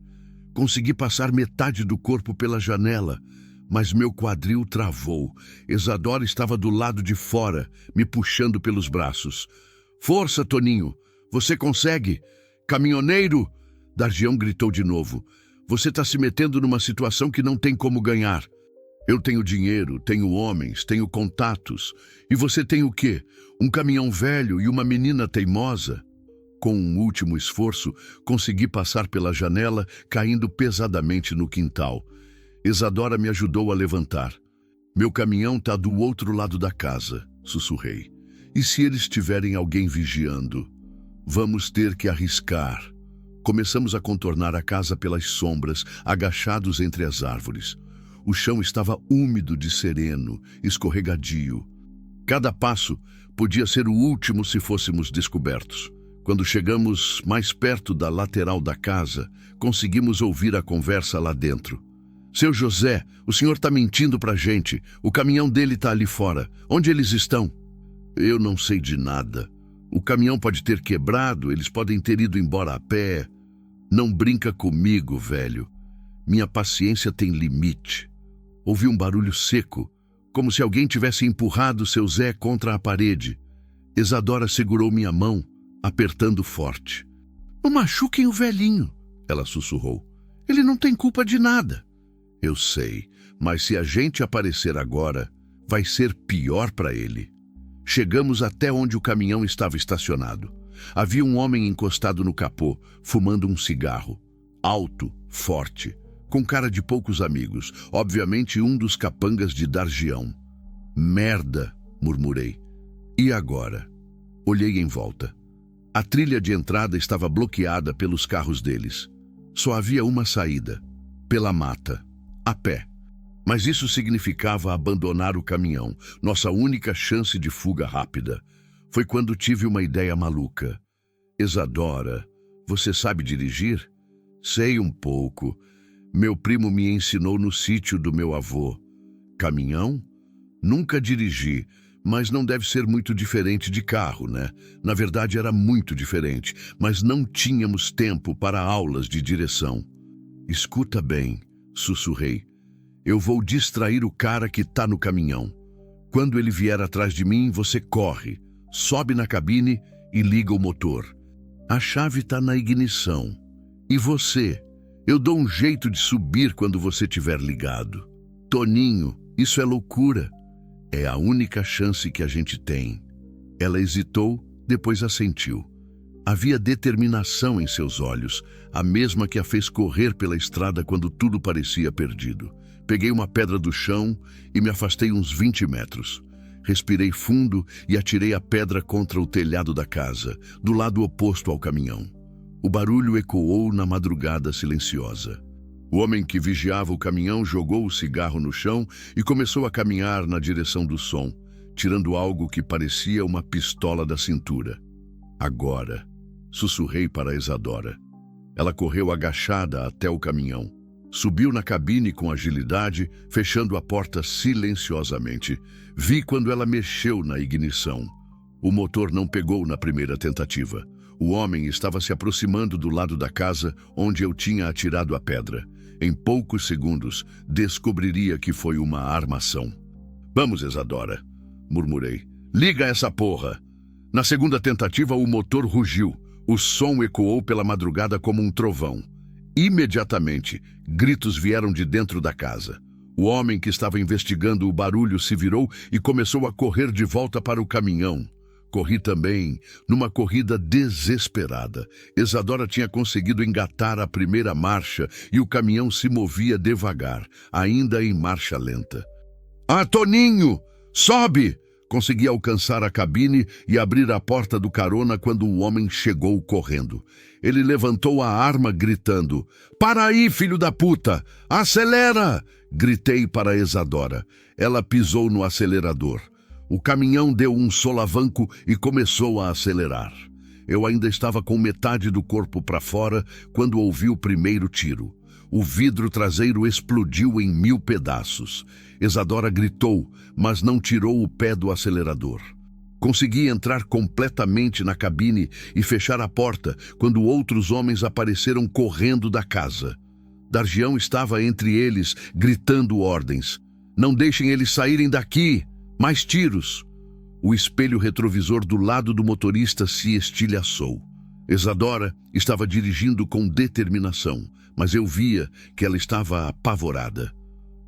Consegui passar metade do corpo pela janela, mas meu quadril travou. Isadora estava do lado de fora, me puxando pelos braços. "Força, Toninho! Você consegue! Caminhoneiro!" Dargião gritou de novo. "Você está se metendo numa situação que não tem como ganhar. Eu tenho dinheiro, tenho homens, tenho contatos. E você tem o quê? Um caminhão velho e uma menina teimosa?" Com um último esforço, consegui passar pela janela, caindo pesadamente no quintal. Isadora me ajudou a levantar. "Meu caminhão está do outro lado da casa", sussurrei. "E se eles tiverem alguém vigiando? Vamos ter que arriscar." Começamos a contornar a casa pelas sombras, agachados entre as árvores. O chão estava úmido de sereno, escorregadio. Cada passo podia ser o último se fôssemos descobertos. Quando chegamos mais perto da lateral da casa, conseguimos ouvir a conversa lá dentro. "Seu José, o senhor está mentindo pra gente. O caminhão dele está ali fora. Onde eles estão?" "Eu não sei de nada. O caminhão pode ter quebrado, eles podem ter ido embora a pé." "Não brinca comigo, velho. Minha paciência tem limite." Ouvi um barulho seco, como se alguém tivesse empurrado seu Zé contra a parede. Isadora segurou minha mão, apertando forte. "Não machuquem o velhinho", ela sussurrou. "Ele não tem culpa de nada." "Eu sei, mas se a gente aparecer agora, vai ser pior para ele." Chegamos até onde o caminhão estava estacionado. Havia um homem encostado no capô, fumando um cigarro. Alto, forte, com cara de poucos amigos, obviamente um dos capangas de Dargião. "Merda", murmurei. "E agora?" Olhei em volta. A trilha de entrada estava bloqueada pelos carros deles. Só havia uma saída, pela mata, a pé. Mas isso significava abandonar o caminhão, nossa única chance de fuga rápida. Foi quando tive uma ideia maluca. "Isadora, você sabe dirigir?" "Sei um pouco. Meu primo me ensinou no sítio do meu avô." "Caminhão?" "Nunca dirigi, mas não deve ser muito diferente de carro, né?" Na verdade, era muito diferente, mas não tínhamos tempo para aulas de direção. "Escuta bem", sussurrei. "Eu vou distrair o cara que tá no caminhão. Quando ele vier atrás de mim, você corre, sobe na cabine e liga o motor. A chave tá na ignição. E você? Eu dou um jeito de subir quando você tiver ligado." "Toninho, isso é loucura." "É a única chance que a gente tem." Ela hesitou, depois assentiu. Havia determinação em seus olhos, a mesma que a fez correr pela estrada quando tudo parecia perdido. Peguei uma pedra do chão e me afastei uns 20 metros. Respirei fundo e atirei a pedra contra o telhado da casa, do lado oposto ao caminhão. O barulho ecoou na madrugada silenciosa. O homem que vigiava o caminhão jogou o cigarro no chão e começou a caminhar na direção do som, tirando algo que parecia uma pistola da cintura. "Agora", sussurrei para Isadora. Ela correu agachada até o caminhão. Subiu na cabine com agilidade, fechando a porta silenciosamente. Vi quando ela mexeu na ignição. O motor não pegou na primeira tentativa. O homem estava se aproximando do lado da casa onde eu tinha atirado a pedra. Em poucos segundos, descobriria que foi uma armação. Vamos, Isadora, murmurei. Liga essa porra. Na segunda tentativa, o motor rugiu. O som ecoou pela madrugada como um trovão. Imediatamente, gritos vieram de dentro da casa. O homem que estava investigando o barulho se virou e começou a correr de volta para o caminhão. Corri também, numa corrida desesperada. Isadora tinha conseguido engatar a primeira marcha e o caminhão se movia devagar, ainda em marcha lenta. Ah, Toninho! Sobe! Consegui alcançar a cabine e abrir a porta do carona quando o homem chegou correndo. Ele levantou a arma gritando: "Para aí, filho da puta! Acelera!" Gritei para Isadora. Ela pisou no acelerador. O caminhão deu um solavanco e começou a acelerar. Eu ainda estava com metade do corpo para fora quando ouvi o primeiro tiro. O vidro traseiro explodiu em 1000 pedaços. Isadora gritou, mas não tirou o pé do acelerador. Consegui entrar completamente na cabine e fechar a porta quando outros homens apareceram correndo da casa. Dargião estava entre eles, gritando ordens. "Não deixem eles saírem daqui! Mais tiros!" O espelho retrovisor do lado do motorista se estilhaçou. Isadora estava dirigindo com determinação, mas eu via que ela estava apavorada.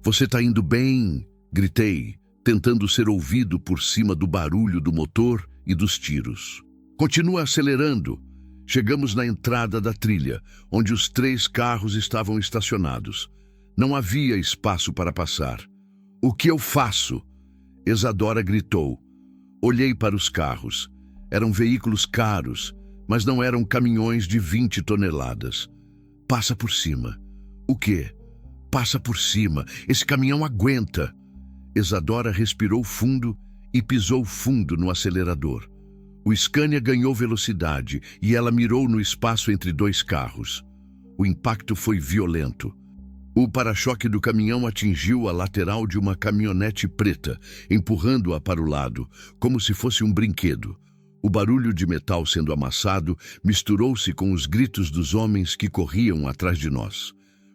"Você está indo bem?" Gritei, tentando ser ouvido por cima do barulho do motor e dos tiros. "Continua acelerando." Chegamos na entrada da trilha, onde os 3 carros estavam estacionados. Não havia espaço para passar. "O que eu faço?" Isadora gritou. Olhei para os carros. Eram veículos caros, mas não eram caminhões de 20 toneladas. "Passa por cima." "O quê?" "Passa por cima. Esse caminhão aguenta." Isadora respirou fundo e pisou fundo no acelerador. O Scania ganhou velocidade e ela mirou no espaço entre 2 carros. O impacto foi violento. O para-choque do caminhão atingiu a lateral de uma caminhonete preta, empurrando-a para o lado, como se fosse um brinquedo. O barulho de metal sendo amassado misturou-se com os gritos dos homens que corriam atrás de nós.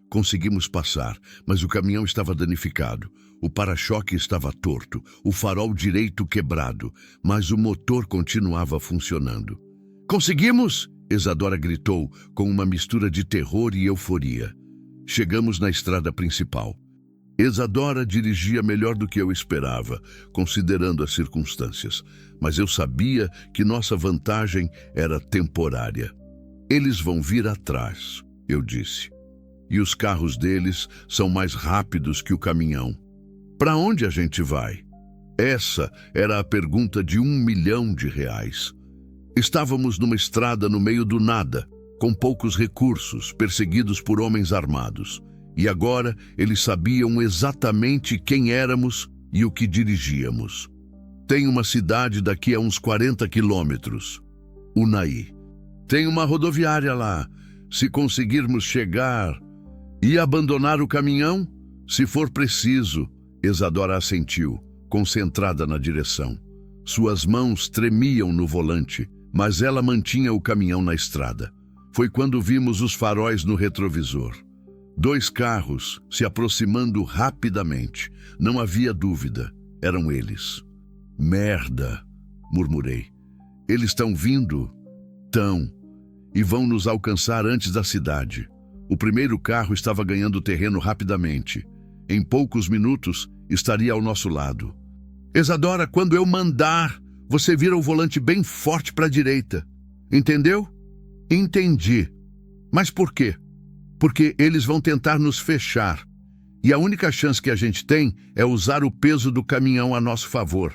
Conseguimos passar, mas o caminhão estava danificado. O para-choque estava torto, o farol direito quebrado, mas o motor continuava funcionando. "Conseguimos!" Isadora gritou, com uma mistura de terror e euforia. Chegamos na estrada principal. Isadora dirigia melhor do que eu esperava, considerando as circunstâncias, mas eu sabia que nossa vantagem era temporária. "Eles vão vir atrás", eu disse. "E os carros deles são mais rápidos que o caminhão. Para onde a gente vai?" Essa era a pergunta de R$1 milhão. Estávamos numa estrada no meio do nada, com poucos recursos, perseguidos por homens armados. E agora eles sabiam exatamente quem éramos e o que dirigíamos. "Tem uma cidade daqui a uns 40 quilômetros. Unai. Tem uma rodoviária lá. Se conseguirmos chegar e abandonar o caminhão, se for preciso." Isadora assentiu, concentrada na direção. Suas mãos tremiam no volante, mas ela mantinha o caminhão na estrada. Foi quando vimos os faróis no retrovisor. 2 carros se aproximando rapidamente. Não havia dúvida. Eram eles. "Merda", murmurei. "Eles estão vindo?" "Tão. E vão nos alcançar antes da cidade." O primeiro carro estava ganhando terreno rapidamente. Em poucos minutos, estaria ao nosso lado. "Isadora, quando eu mandar, você vira o volante bem forte para a direita. Entendeu?" "Entendi. Mas por quê?" "Porque eles vão tentar nos fechar. E a única chance que a gente tem é usar o peso do caminhão a nosso favor."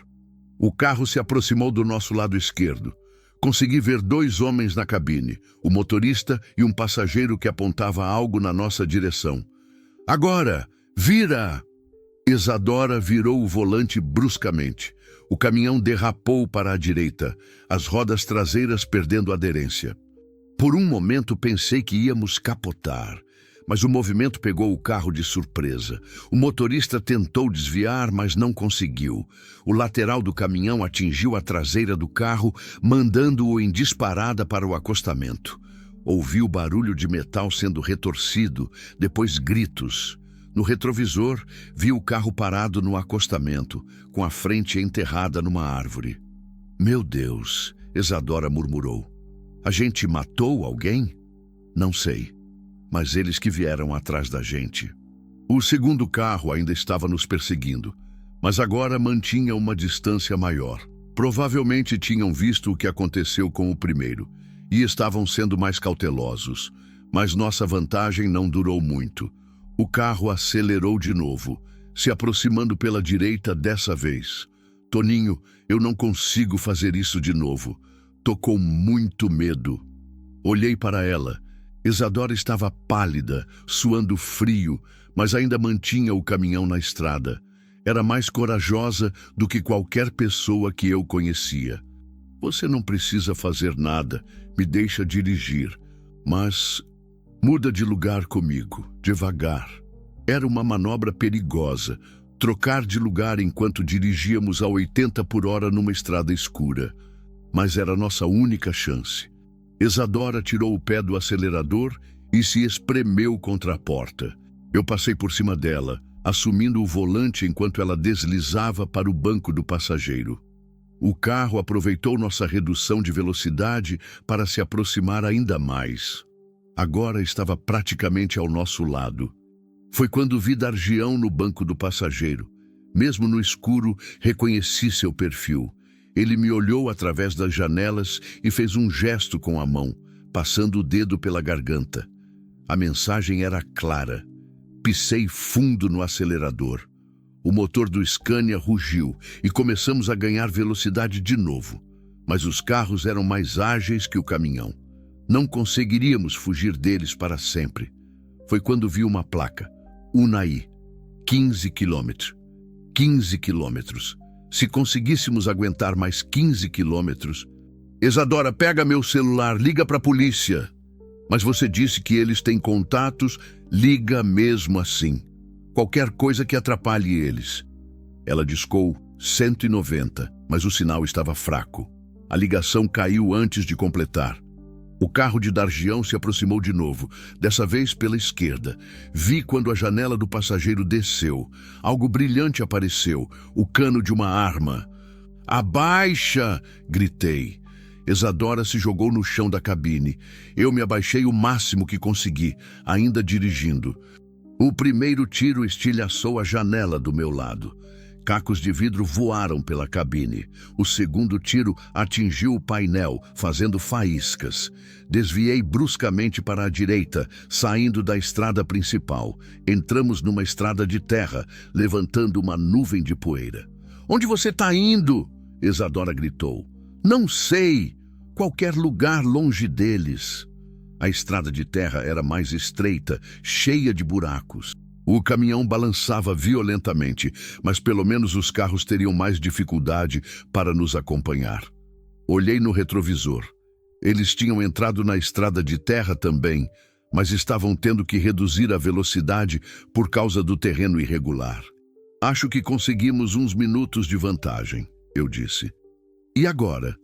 O carro se aproximou do nosso lado esquerdo. Consegui ver 2 homens na cabine, o motorista e um passageiro que apontava algo na nossa direção. "Agora! Vira!" Isadora virou o volante bruscamente. O caminhão derrapou para a direita, as rodas traseiras perdendo aderência. Por um momento pensei que íamos capotar, mas o movimento pegou o carro de surpresa. O motorista tentou desviar, mas não conseguiu. O lateral do caminhão atingiu a traseira do carro, mandando-o em disparada para o acostamento. Ouvi o barulho de metal sendo retorcido, depois gritos. No retrovisor, vi o carro parado no acostamento, com a frente enterrada numa árvore. Meu Deus, Isadora murmurou. A gente matou alguém? Não sei, mas eles que vieram atrás da gente. O segundo carro ainda estava nos perseguindo, mas agora mantinha uma distância maior. Provavelmente tinham visto o que aconteceu com o primeiro e estavam sendo mais cautelosos, mas nossa vantagem não durou muito. O carro acelerou de novo, se aproximando pela direita dessa vez. Toninho, eu não consigo fazer isso de novo. Tô com muito medo. Olhei para ela. Isadora estava pálida, suando frio, mas ainda mantinha o caminhão na estrada. Era mais corajosa do que qualquer pessoa que eu conhecia. Você não precisa fazer nada, me deixa dirigir, mas muda de lugar comigo, devagar. Era uma manobra perigosa, trocar de lugar enquanto dirigíamos a 80 por hora numa estrada escura. Mas era nossa única chance. Isadora tirou o pé do acelerador e se espremeu contra a porta. Eu passei por cima dela, assumindo o volante enquanto ela deslizava para o banco do passageiro. O carro aproveitou nossa redução de velocidade para se aproximar ainda mais. Agora estava praticamente ao nosso lado. Foi quando vi Dargião no banco do passageiro. Mesmo no escuro, reconheci seu perfil. Ele me olhou através das janelas e fez um gesto com a mão, passando o dedo pela garganta. A mensagem era clara. Pisei fundo no acelerador. O motor do Scania rugiu e começamos a ganhar velocidade de novo. Mas os carros eram mais ágeis que o caminhão. Não conseguiríamos fugir deles para sempre. Foi quando vi uma placa. Unai. 15 quilômetros. 15 quilômetros. Se conseguíssemos aguentar mais 15 quilômetros... Isadora, pega meu celular, liga para a polícia. Mas você disse que eles têm contatos, liga mesmo assim. Qualquer coisa que atrapalhe eles. Ela discou 190, mas o sinal estava fraco. A ligação caiu antes de completar. O carro de Dargião se aproximou de novo, dessa vez pela esquerda. Vi quando a janela do passageiro desceu. Algo brilhante apareceu, o cano de uma arma. Abaixa! Gritei. Isadora se jogou no chão da cabine. Eu me abaixei o máximo que consegui, ainda dirigindo. O primeiro tiro estilhaçou a janela do meu lado. Cacos de vidro voaram pela cabine. O segundo tiro atingiu o painel, fazendo faíscas. Desviei bruscamente para a direita, saindo da estrada principal. Entramos numa estrada de terra, levantando uma nuvem de poeira. Onde você está indo? Isadora gritou. Não sei. Qualquer lugar longe deles. A estrada de terra era mais estreita, cheia de buracos. O caminhão balançava violentamente, mas pelo menos os carros teriam mais dificuldade para nos acompanhar. Olhei no retrovisor. Eles tinham entrado na estrada de terra também, mas estavam tendo que reduzir a velocidade por causa do terreno irregular. Acho que conseguimos uns minutos de vantagem, eu disse. E agora?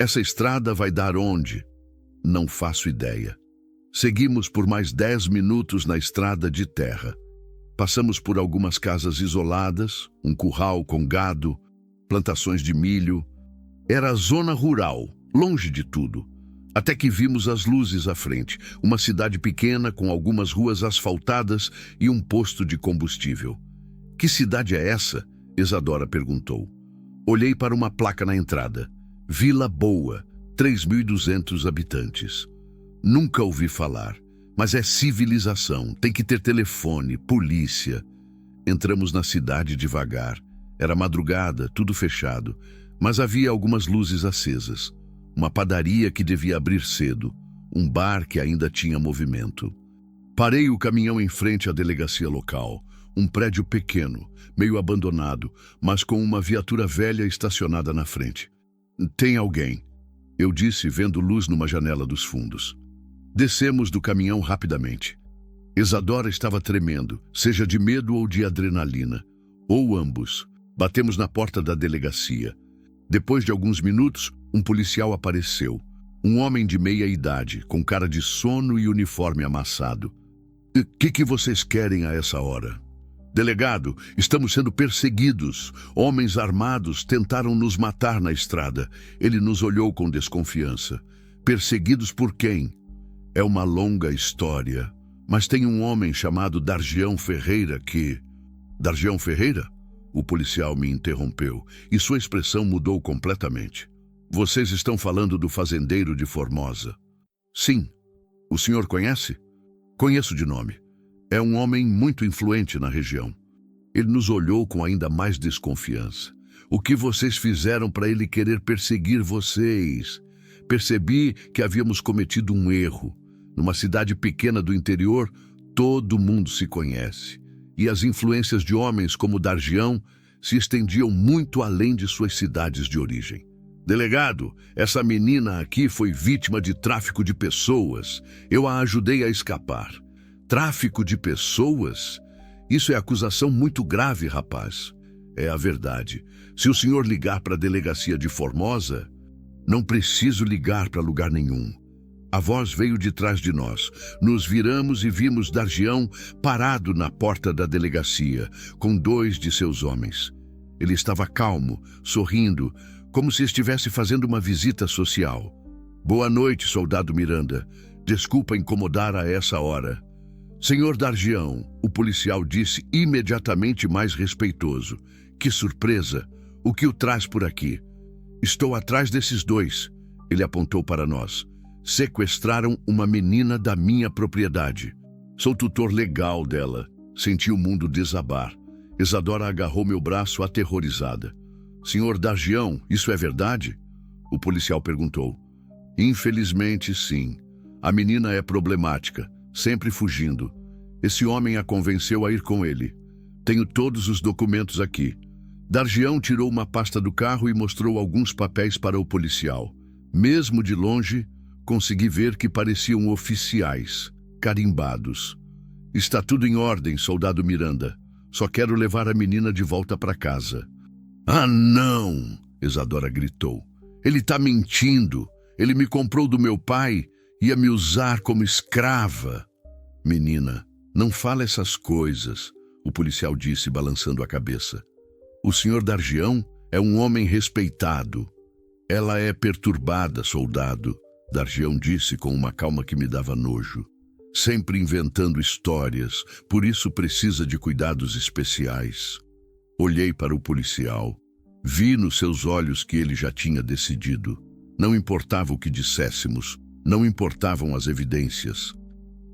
Essa estrada vai dar onde? Não faço ideia. Seguimos por mais 10 minutos na estrada de terra. Passamos por algumas casas isoladas, um curral com gado, plantações de milho. Era a zona rural, longe de tudo. Até que vimos as luzes à frente, uma cidade pequena com algumas ruas asfaltadas e um posto de combustível. Que cidade é essa? Isadora perguntou. Olhei para uma placa na entrada. Vila Boa, 3.200 habitantes. Nunca ouvi falar. Mas é civilização, tem que ter telefone, polícia. Entramos na cidade devagar. Era madrugada, tudo fechado, mas havia algumas luzes acesas. Uma padaria que devia abrir cedo, um bar que ainda tinha movimento. Parei o caminhão em frente à delegacia local, um prédio pequeno, meio abandonado, mas com uma viatura velha estacionada na frente. Tem alguém, eu disse, vendo luz numa janela dos fundos. Descemos do caminhão rapidamente. Isadora estava tremendo, seja de medo ou de adrenalina, ou ambos. Batemos na porta da delegacia. Depois de alguns minutos, um policial apareceu. Um homem de meia idade, com cara de sono e uniforme amassado. O que vocês querem a essa hora? Delegado, estamos sendo perseguidos. Homens armados tentaram nos matar na estrada. Ele nos olhou com desconfiança. Perseguidos por quem? É uma longa história. Mas tem um homem chamado Dargião Ferreira que... Dargião Ferreira? O policial me interrompeu e sua expressão mudou completamente. Vocês estão falando do fazendeiro de Formosa? Sim. O senhor conhece? Conheço de nome. É um homem muito influente na região. Ele nos olhou com ainda mais desconfiança. O que vocês fizeram para ele querer perseguir vocês? Percebi que havíamos cometido um erro. Numa cidade pequena do interior, todo mundo se conhece. E as influências de homens como Dargião se estendiam muito além de suas cidades de origem. Delegado, essa menina aqui foi vítima de tráfico de pessoas. Eu a ajudei a escapar. Tráfico de pessoas? Isso é acusação muito grave, rapaz. É a verdade. Se o senhor ligar para a delegacia de Formosa, não preciso ligar para lugar nenhum. A voz veio de trás de nós. Nos viramos e vimos Dargião parado na porta da delegacia, com 2 de seus homens. Ele estava calmo, sorrindo, como se estivesse fazendo uma visita social. Boa noite, soldado Miranda. Desculpa incomodar a essa hora. Senhor Dargião, o policial disse imediatamente mais respeitoso. Que surpresa! O que o traz por aqui? Estou atrás desses 2. Ele apontou para nós. Sequestraram uma menina da minha propriedade. Sou tutor legal dela. Senti o mundo desabar. Isadora agarrou meu braço aterrorizada. Senhor Dargião, isso é verdade? O policial perguntou. Infelizmente, sim. A menina é problemática, sempre fugindo. Esse homem a convenceu a ir com ele. Tenho todos os documentos aqui. Dargião tirou uma pasta do carro e mostrou alguns papéis para o policial. Mesmo de longe, consegui ver que pareciam oficiais, carimbados. Está tudo em ordem, soldado Miranda. Só quero levar a menina de volta para casa. Ah, não! Isadora gritou. Ele está mentindo. Ele me comprou do meu pai e ia me usar como escrava. Menina, não fala essas coisas, o policial disse, balançando a cabeça. O senhor Dargião é um homem respeitado. Ela é perturbada, soldado. Dargião disse com uma calma que me dava nojo. Sempre inventando histórias, por isso precisa de cuidados especiais. Olhei para o policial. Vi nos seus olhos que ele já tinha decidido. Não importava o que disséssemos, não importavam as evidências.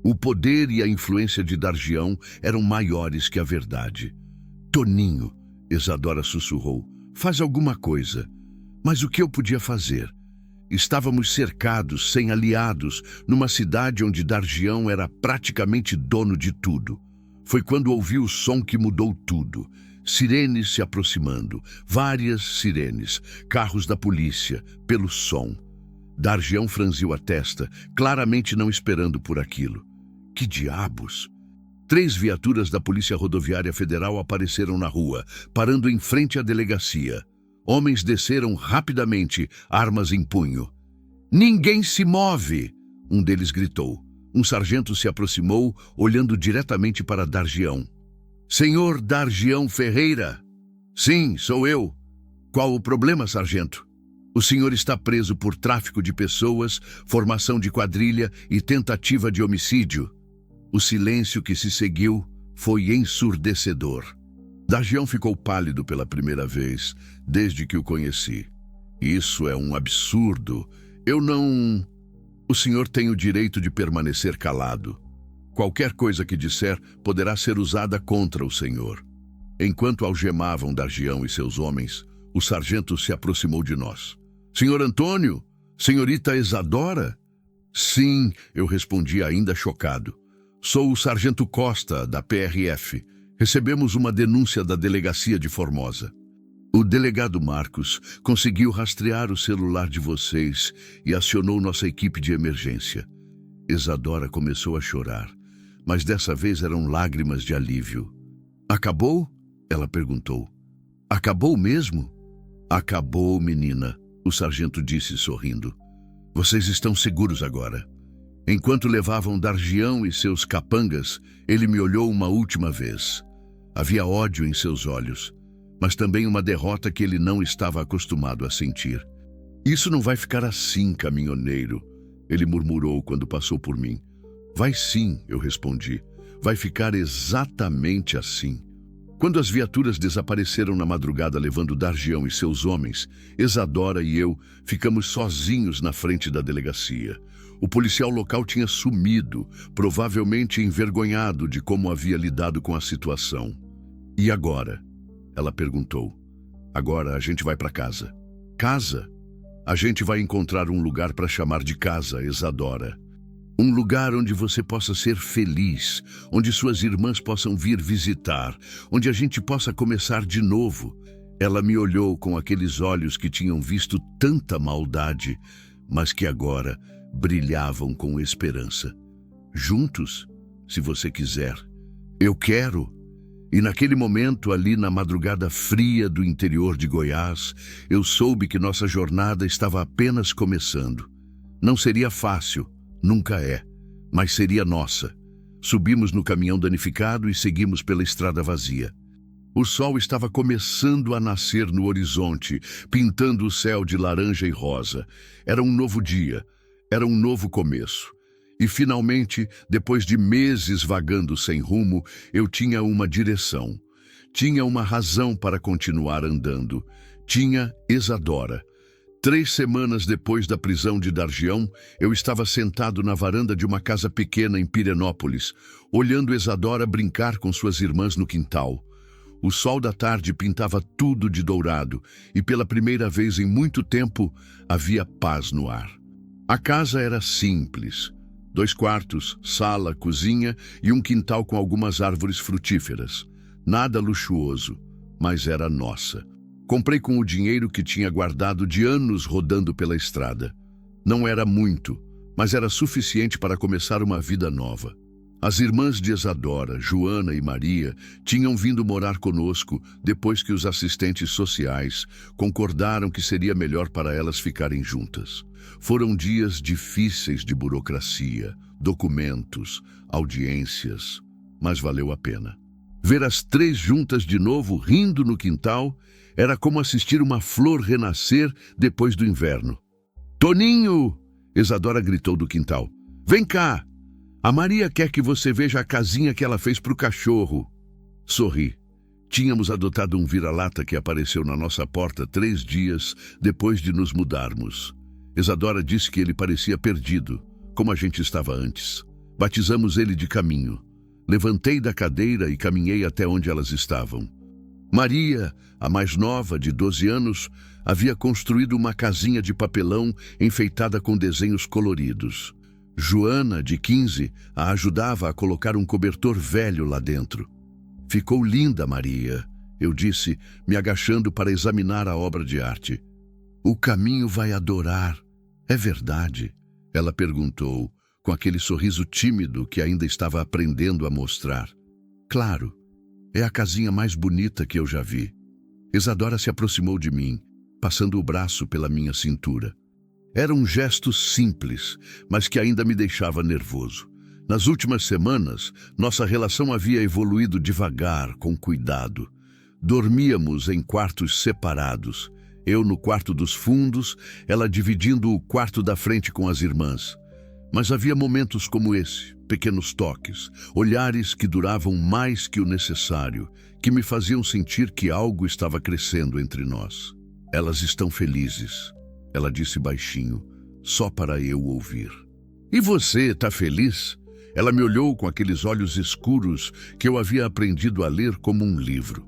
O poder e a influência de Dargião eram maiores que a verdade. Toninho, Isadora sussurrou, faz alguma coisa. Mas o que eu podia fazer? Estávamos cercados, sem aliados, numa cidade onde Dargião era praticamente dono de tudo. Foi quando ouvi o som que mudou tudo. Sirenes se aproximando, várias sirenes, carros da polícia, pelo som. Dargião franziu a testa, claramente não esperando por aquilo. Que diabos? 3 viaturas da Polícia Rodoviária Federal apareceram na rua, parando em frente à delegacia. Homens desceram rapidamente, armas em punho. Ninguém se move! Um deles gritou. Um sargento se aproximou, olhando diretamente para Dargião. Senhor Dargião Ferreira? Sim, sou eu. Qual o problema, sargento? O senhor está preso por tráfico de pessoas, formação de quadrilha e tentativa de homicídio. O silêncio que se seguiu foi ensurdecedor. Dargião ficou pálido pela primeira vez, desde que o conheci. Isso é um absurdo. Eu não... O senhor tem o direito de permanecer calado. Qualquer coisa que disser poderá ser usada contra o senhor. Enquanto algemavam Dargião e seus homens, o sargento se aproximou de nós. Senhor Antônio? Senhorita Isadora? Sim, eu respondi ainda chocado. Sou o sargento Costa, da PRF. Recebemos uma denúncia da delegacia de Formosa. O delegado Marcos conseguiu rastrear o celular de vocês e acionou nossa equipe de emergência. Isadora começou a chorar. mas dessa vez eram lágrimas de alívio. Acabou? Ela perguntou. Acabou mesmo? Acabou, menina, o sargento disse sorrindo. Vocês estão seguros agora. Enquanto levavam Dargião e seus capangas, ele me olhou uma última vez. Havia ódio em seus olhos, mas também uma derrota que ele não estava acostumado a sentir. Isso não vai ficar assim, caminhoneiro, ele murmurou quando passou por mim. Vai sim, eu respondi. Vai ficar exatamente assim. Quando as viaturas desapareceram na madrugada levando Dargião e seus homens, Isadora e eu ficamos sozinhos na frente da delegacia. O policial local tinha sumido, provavelmente envergonhado de como havia lidado com a situação. E agora? Ela perguntou. Agora a gente vai para casa. Casa? A gente vai encontrar um lugar para chamar de casa, Isadora. Um lugar onde você possa ser feliz, onde suas irmãs possam vir visitar, onde a gente possa começar de novo. Ela me olhou com aqueles olhos que tinham visto tanta maldade, mas que agora brilhavam com esperança. Juntos, se você quiser. Eu quero. E naquele momento, ali na madrugada fria do interior de Goiás, eu soube que nossa jornada estava apenas começando. Não seria fácil, nunca é, mas seria nossa. Subimos no caminhão danificado e seguimos pela estrada vazia. O sol estava começando a nascer no horizonte, pintando o céu de laranja e rosa. Era um novo dia, era um novo começo. E finalmente, depois de meses vagando sem rumo, eu tinha uma direção. Tinha uma razão para continuar andando. Tinha Isadora. 3 semanas depois da prisão de Dargião, eu estava sentado na varanda de uma casa pequena em Pirenópolis, olhando Isadora brincar com suas irmãs no quintal. O sol da tarde pintava tudo de dourado e pela primeira vez em muito tempo havia paz no ar. A casa era simples. 2 quartos, sala, cozinha e um quintal com algumas árvores frutíferas. Nada luxuoso, mas era nossa. Comprei com o dinheiro que tinha guardado de anos rodando pela estrada. Não era muito, mas era suficiente para começar uma vida nova. As irmãs de Isadora, Joana e Maria, tinham vindo morar conosco depois que os assistentes sociais concordaram que seria melhor para elas ficarem juntas. Foram dias difíceis de burocracia, documentos, audiências, mas valeu a pena. Ver as 3 juntas de novo, rindo no quintal, era como assistir uma flor renascer depois do inverno. "Toninho!" Isadora gritou do quintal. "Vem cá! A Maria quer que você veja a casinha que ela fez para o cachorro." Sorri. Tínhamos adotado um vira-lata que apareceu na nossa porta 3 dias depois de nos mudarmos. Isadora disse que ele parecia perdido, como a gente estava antes. Batizamos ele de Caminho. Levantei da cadeira e caminhei até onde elas estavam. Maria, a mais nova, de 12 anos, havia construído uma casinha de papelão enfeitada com desenhos coloridos. Joana, de 15, a ajudava a colocar um cobertor velho lá dentro. "Ficou linda, Maria", eu disse, me agachando para examinar a obra de arte. "O Caminho vai adorar. É verdade?" Ela perguntou, com aquele sorriso tímido que ainda estava aprendendo a mostrar. "Claro, é a casinha mais bonita que eu já vi." Isadora se aproximou de mim, passando o braço pela minha cintura. Era um gesto simples, mas que ainda me deixava nervoso. Nas últimas semanas, nossa relação havia evoluído devagar, com cuidado. Dormíamos em quartos separados. Eu no quarto dos fundos, ela dividindo o quarto da frente com as irmãs. Mas havia momentos como esse, pequenos toques, olhares que duravam mais que o necessário, que me faziam sentir que algo estava crescendo entre nós. "Elas estão felizes", ela disse baixinho, só para eu ouvir. "E você, está feliz?" Ela me olhou com aqueles olhos escuros que eu havia aprendido a ler como um livro.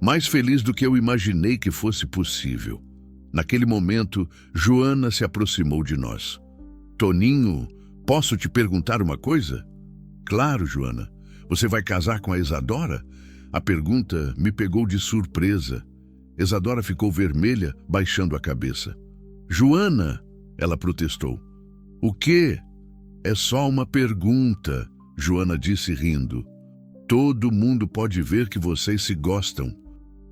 Mais feliz do que eu imaginei que fosse possível. Naquele momento, Joana se aproximou de nós. "Toninho, posso te perguntar uma coisa?" "Claro, Joana. Você vai casar com a Isadora?" A pergunta me pegou de surpresa. Isadora ficou vermelha, baixando a cabeça. "Joana!" ela protestou. "O quê?" "É só uma pergunta." Joana disse rindo. Todo mundo pode ver que vocês se gostam.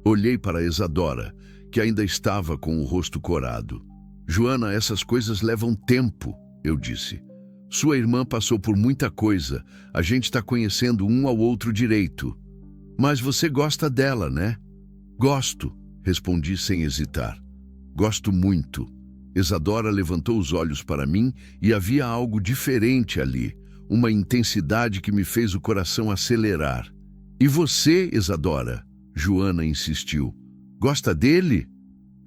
Olhei para Isadora, que ainda estava com o rosto corado. Joana, essas coisas levam tempo, eu disse. Sua irmã passou por muita coisa. A gente está conhecendo um ao outro direito. Mas você gosta dela, né? Gosto, respondi sem hesitar. Gosto muito. Isadora levantou os olhos para mim e havia algo diferente ali, uma intensidade que me fez o coração acelerar. E você, Isadora? Joana insistiu. Gosta dele?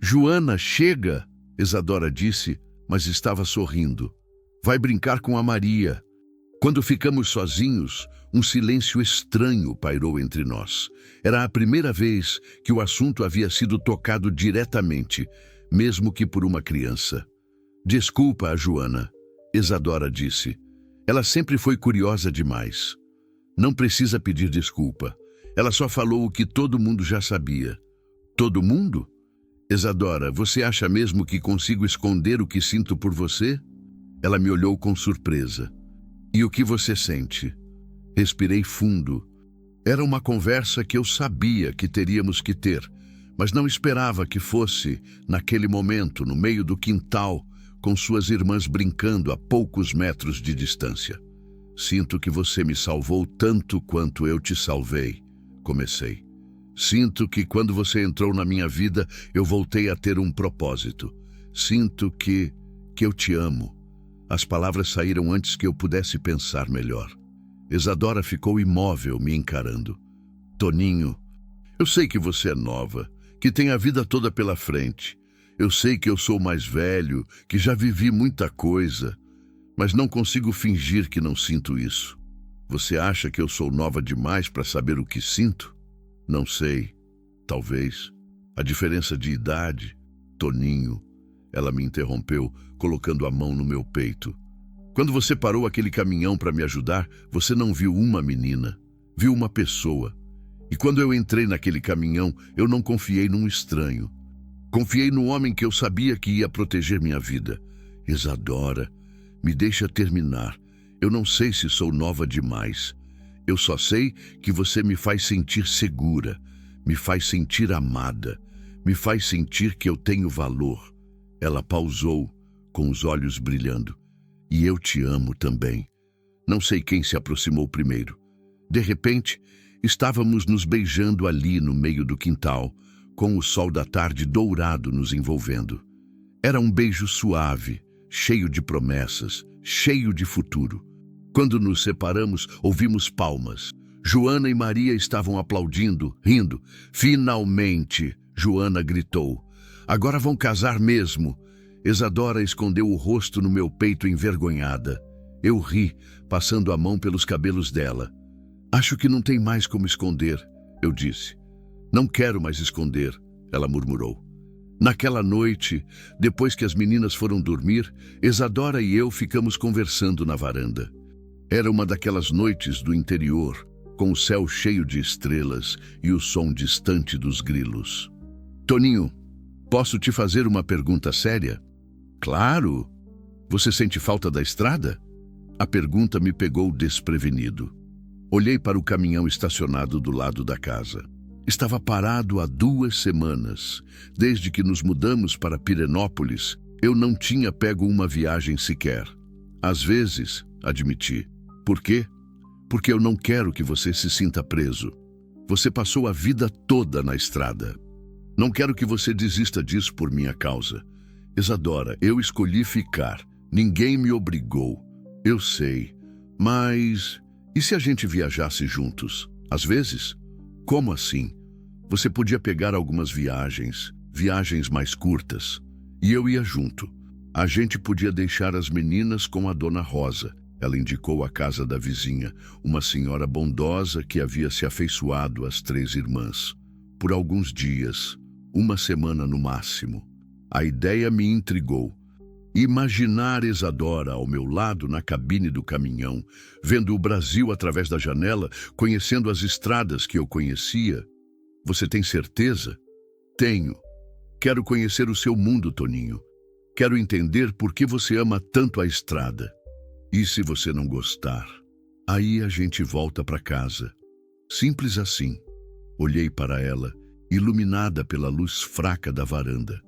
Joana, chega, Isadora disse, mas estava sorrindo. Vai brincar com a Maria. Quando ficamos sozinhos, um silêncio estranho pairou entre nós. Era a primeira vez que o assunto havia sido tocado diretamente, mesmo que por uma criança. Desculpa a Joana, Isadora disse. Ela sempre foi curiosa demais. Não precisa pedir desculpa. Ela só falou o que todo mundo já sabia. Todo mundo? Isadora, você acha mesmo que consigo esconder o que sinto por você? Ela me olhou com surpresa. E o que você sente? Respirei fundo. Era uma conversa que eu sabia que teríamos que ter, mas não esperava que fosse naquele momento, no meio do quintal, com suas irmãs brincando a poucos metros de distância. Sinto que você me salvou tanto quanto eu te salvei, comecei. Sinto que quando você entrou na minha vida, eu voltei a ter um propósito. Sinto que eu te amo. As palavras saíram antes que eu pudesse pensar melhor. Isadora ficou imóvel, me encarando. Toninho, eu sei que você é nova, que tem a vida toda pela frente. Eu sei que eu sou mais velho, que já vivi muita coisa, mas não consigo fingir que não sinto isso. Você acha que eu sou nova demais para saber o que sinto? Não sei. Talvez. A diferença de idade. Toninho. Ela me interrompeu, colocando a mão no meu peito. Quando você parou aquele caminhão para me ajudar, você não viu uma menina. Viu uma pessoa. E quando eu entrei naquele caminhão, eu não confiei num estranho. Confiei no homem que eu sabia que ia proteger minha vida. Isadora, me deixa terminar. Eu não sei se sou nova demais. Eu só sei que você me faz sentir segura, me faz sentir amada, me faz sentir que eu tenho valor. Ela pausou, com os olhos brilhando. E eu te amo também. Não sei quem se aproximou primeiro. De repente, estávamos nos beijando ali no meio do quintal, com o sol da tarde dourado nos envolvendo. Era um beijo suave, cheio de promessas, cheio de futuro. Quando nos separamos, ouvimos palmas. Joana e Maria estavam aplaudindo, rindo. Finalmente, Joana gritou. Agora vão casar mesmo. Isadora escondeu o rosto no meu peito envergonhada. Eu ri, passando a mão pelos cabelos dela. Acho que não tem mais como esconder, eu disse. Não quero mais esconder, ela murmurou. Naquela noite, depois que as meninas foram dormir, Isadora e eu ficamos conversando na varanda. Era uma daquelas noites do interior, com o céu cheio de estrelas e o som distante dos grilos. Toninho, posso te fazer uma pergunta séria? Claro! Você sente falta da estrada? A pergunta me pegou desprevenido. Olhei para o caminhão estacionado do lado da casa. Estava parado há 2 semanas. Desde que nos mudamos para Pirenópolis, eu não tinha pego uma viagem sequer. Às vezes, admiti. Por quê? Porque eu não quero que você se sinta preso. Você passou a vida toda na estrada. Não quero que você desista disso por minha causa. Isadora, eu escolhi ficar. Ninguém me obrigou. Eu sei. Mas e se a gente viajasse juntos? Às vezes? Como assim? Você podia pegar algumas viagens mais curtas. E eu ia junto. A gente podia deixar as meninas com a Dona Rosa. Ela indicou a casa da vizinha, uma senhora bondosa que havia se afeiçoado às 3 irmãs. Por alguns dias, 1 semana no máximo. A ideia me intrigou. Imaginar Isadora ao meu lado na cabine do caminhão, vendo o Brasil através da janela, conhecendo as estradas que eu conhecia. Você tem certeza? Tenho. Quero conhecer o seu mundo, Toninho. Quero entender por que você ama tanto a estrada. E se você não gostar? Aí a gente volta para casa. Simples assim. Olhei para ela, iluminada pela luz fraca da varanda.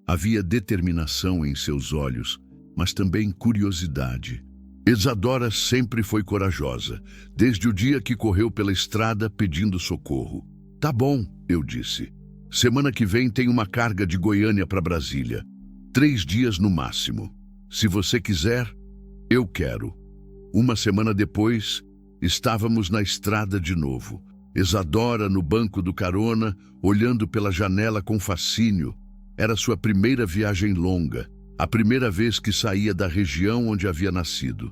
Havia determinação em seus olhos, mas também curiosidade. Isadora sempre foi corajosa, desde o dia que correu pela estrada pedindo socorro. Tá bom, eu disse. Semana que vem tem uma carga de Goiânia para Brasília. 3 dias no máximo. Se você quiser, eu quero. Uma semana depois, estávamos na estrada de novo. Isadora no banco do carona, olhando pela janela com fascínio. Era sua primeira viagem longa, a primeira vez que saía da região onde havia nascido.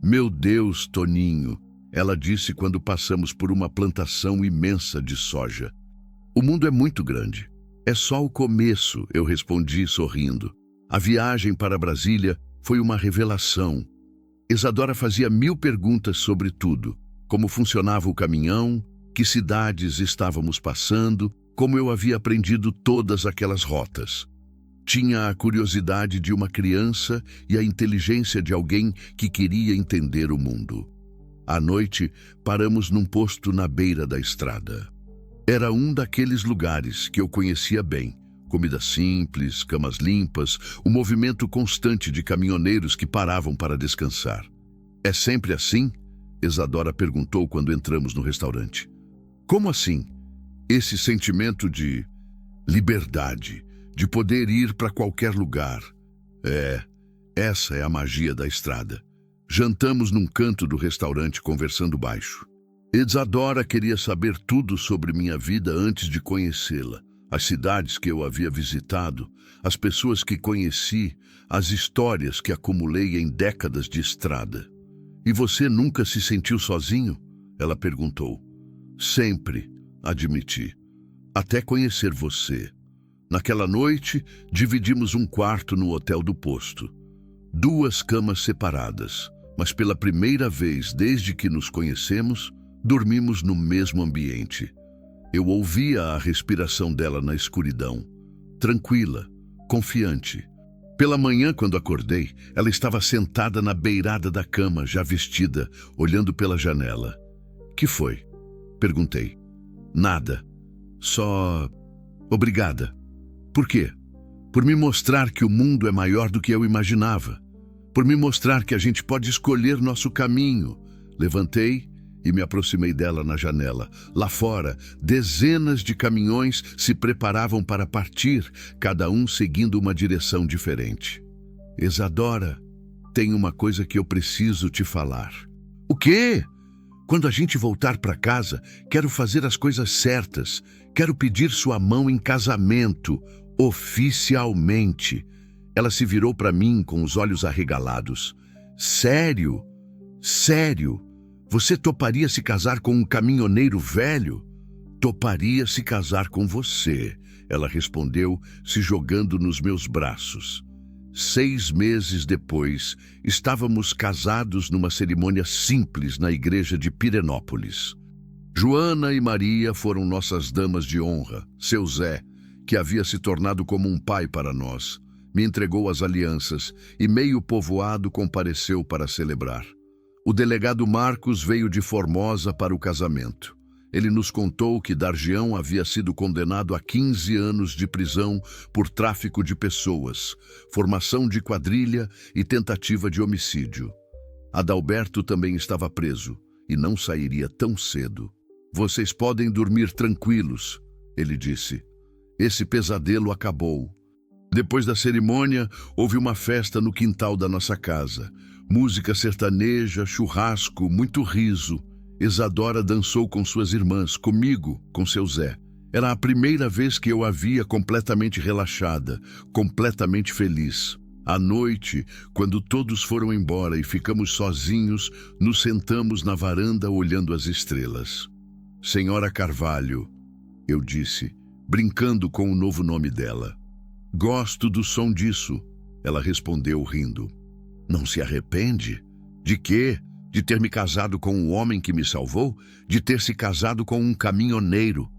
Meu Deus, Toninho, ela disse quando passamos por uma plantação imensa de soja. O mundo é muito grande. É só o começo, eu respondi sorrindo. A viagem para Brasília foi uma revelação. Isadora fazia 1000 perguntas sobre tudo. Como funcionava o caminhão, que cidades estávamos passando, como eu havia aprendido todas aquelas rotas. Tinha a curiosidade de uma criança e a inteligência de alguém que queria entender o mundo. À noite, paramos num posto na beira da estrada. Era um daqueles lugares que eu conhecia bem. Comida simples, camas limpas, o movimento constante de caminhoneiros que paravam para descansar. É sempre assim? Isadora perguntou quando entramos no restaurante. Como assim? Esse sentimento de liberdade, de poder ir para qualquer lugar. Essa é a magia da estrada. Jantamos num canto do restaurante conversando baixo. Isadora queria saber tudo sobre minha vida antes de conhecê-la. As cidades que eu havia visitado, as pessoas que conheci, as histórias que acumulei em décadas de estrada. E você nunca se sentiu sozinho? Ela perguntou. Sempre, admiti. Até conhecer você. Naquela noite, dividimos um quarto no hotel do posto. 2 camas separadas, mas pela primeira vez desde que nos conhecemos, dormimos no mesmo ambiente. Eu ouvia a respiração dela na escuridão, tranquila, confiante. Pela manhã, quando acordei, ela estava sentada na beirada da cama, já vestida, olhando pela janela. Que foi? Perguntei. Nada. Só... Obrigada. Por quê? Por me mostrar que o mundo é maior do que eu imaginava. Por me mostrar que a gente pode escolher nosso caminho. Levantei e me aproximei dela na janela. Lá fora, dezenas de caminhões se preparavam para partir, cada um seguindo uma direção diferente. Isadora, tem uma coisa que eu preciso te falar. O quê? Quando a gente voltar para casa, quero fazer as coisas certas. Quero pedir sua mão em casamento, oficialmente. Ela se virou para mim com os olhos arregalados. Sério? Sério? Você toparia se casar com um caminhoneiro velho? Toparia se casar com você, ela respondeu, se jogando nos meus braços. 6 meses depois, estávamos casados numa cerimônia simples na igreja de Pirenópolis. Joana e Maria foram nossas damas de honra. Seu Zé, que havia se tornado como um pai para nós, me entregou as alianças e meio povoado compareceu para celebrar. O delegado Marcos veio de Formosa para o casamento. Ele nos contou que Dargião havia sido condenado a 15 anos de prisão por tráfico de pessoas, formação de quadrilha e tentativa de homicídio. Adalberto também estava preso e não sairia tão cedo. Vocês podem dormir tranquilos, ele disse. Esse pesadelo acabou. Depois da cerimônia, houve uma festa no quintal da nossa casa. Música sertaneja, churrasco, muito riso. Isadora dançou com suas irmãs, comigo, com seu Zé. Era a primeira vez que eu a via completamente relaxada, completamente feliz. À noite, quando todos foram embora e ficamos sozinhos, nos sentamos na varanda olhando as estrelas. Senhora Carvalho, eu disse, brincando com o novo nome dela. Gosto do som disso, ela respondeu rindo. Não se arrepende? De quê? De ter me casado com um homem que me salvou? De ter se casado com um caminhoneiro?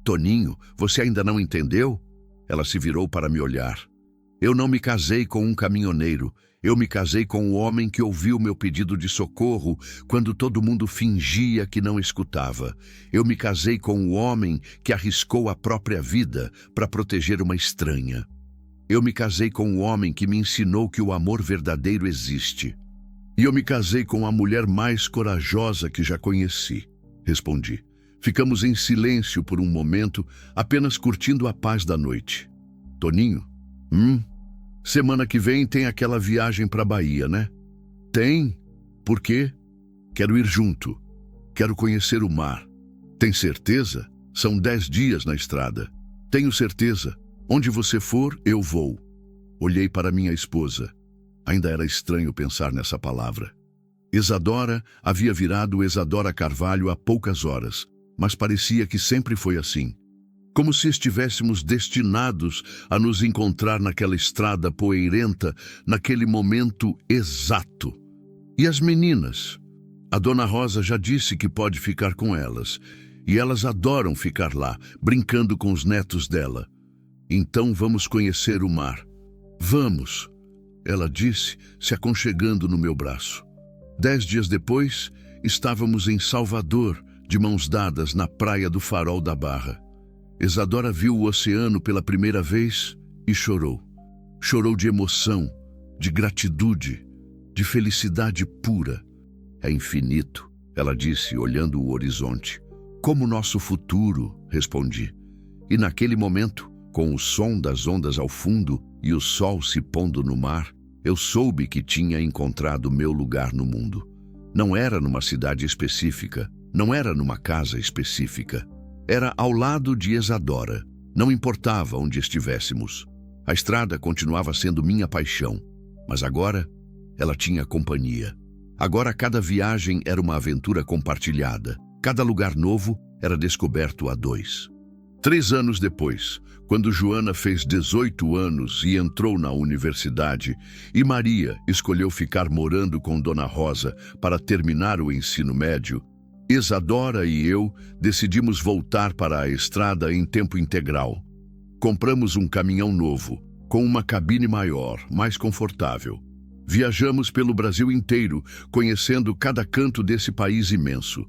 Toninho, você ainda não entendeu? Ela se virou para me olhar. Eu não me casei com um caminhoneiro. Eu me casei com o homem que ouviu meu pedido de socorro quando todo mundo fingia que não escutava. Eu me casei com o homem que arriscou a própria vida para proteger uma estranha. Eu me casei com o homem que me ensinou que o amor verdadeiro existe. E eu me casei com a mulher mais corajosa que já conheci, respondi. Ficamos em silêncio por um momento, apenas curtindo a paz da noite. Toninho? Semana que vem tem aquela viagem para a Bahia, né? Tem. Por quê? Quero ir junto. Quero conhecer o mar. Tem certeza? São 10 dias na estrada. Tenho certeza. Onde você for, eu vou. Olhei para minha esposa. Ainda era estranho pensar nessa palavra. Isadora havia virado Isadora Carvalho há poucas horas, mas parecia que sempre foi assim. Como se estivéssemos destinados a nos encontrar naquela estrada poeirenta, naquele momento exato. E as meninas? A Dona Rosa já disse que pode ficar com elas, e elas adoram ficar lá, brincando com os netos dela. Então vamos conhecer o mar. Vamos, ela disse, se aconchegando no meu braço. 10 dias depois, estávamos em Salvador, de mãos dadas na praia do Farol da Barra. Isadora viu o oceano pela primeira vez e chorou. Chorou de emoção, de gratitude, de felicidade pura. É infinito, ela disse, olhando o horizonte. Como nosso futuro, respondi. E naquele momento, com o som das ondas ao fundo e o sol se pondo no mar, eu soube que tinha encontrado meu lugar no mundo. Não era numa cidade específica, não era numa casa específica. Era ao lado de Isadora. Não importava onde estivéssemos. A estrada continuava sendo minha paixão, mas agora ela tinha companhia. Agora cada viagem era uma aventura compartilhada. Cada lugar novo era descoberto a 2. 3 anos depois, quando Joana fez 18 anos e entrou na universidade, e Maria escolheu ficar morando com Dona Rosa para terminar o ensino médio, Isadora e eu decidimos voltar para a estrada em tempo integral. Compramos um caminhão novo, com uma cabine maior, mais confortável. Viajamos pelo Brasil inteiro, conhecendo cada canto desse país imenso.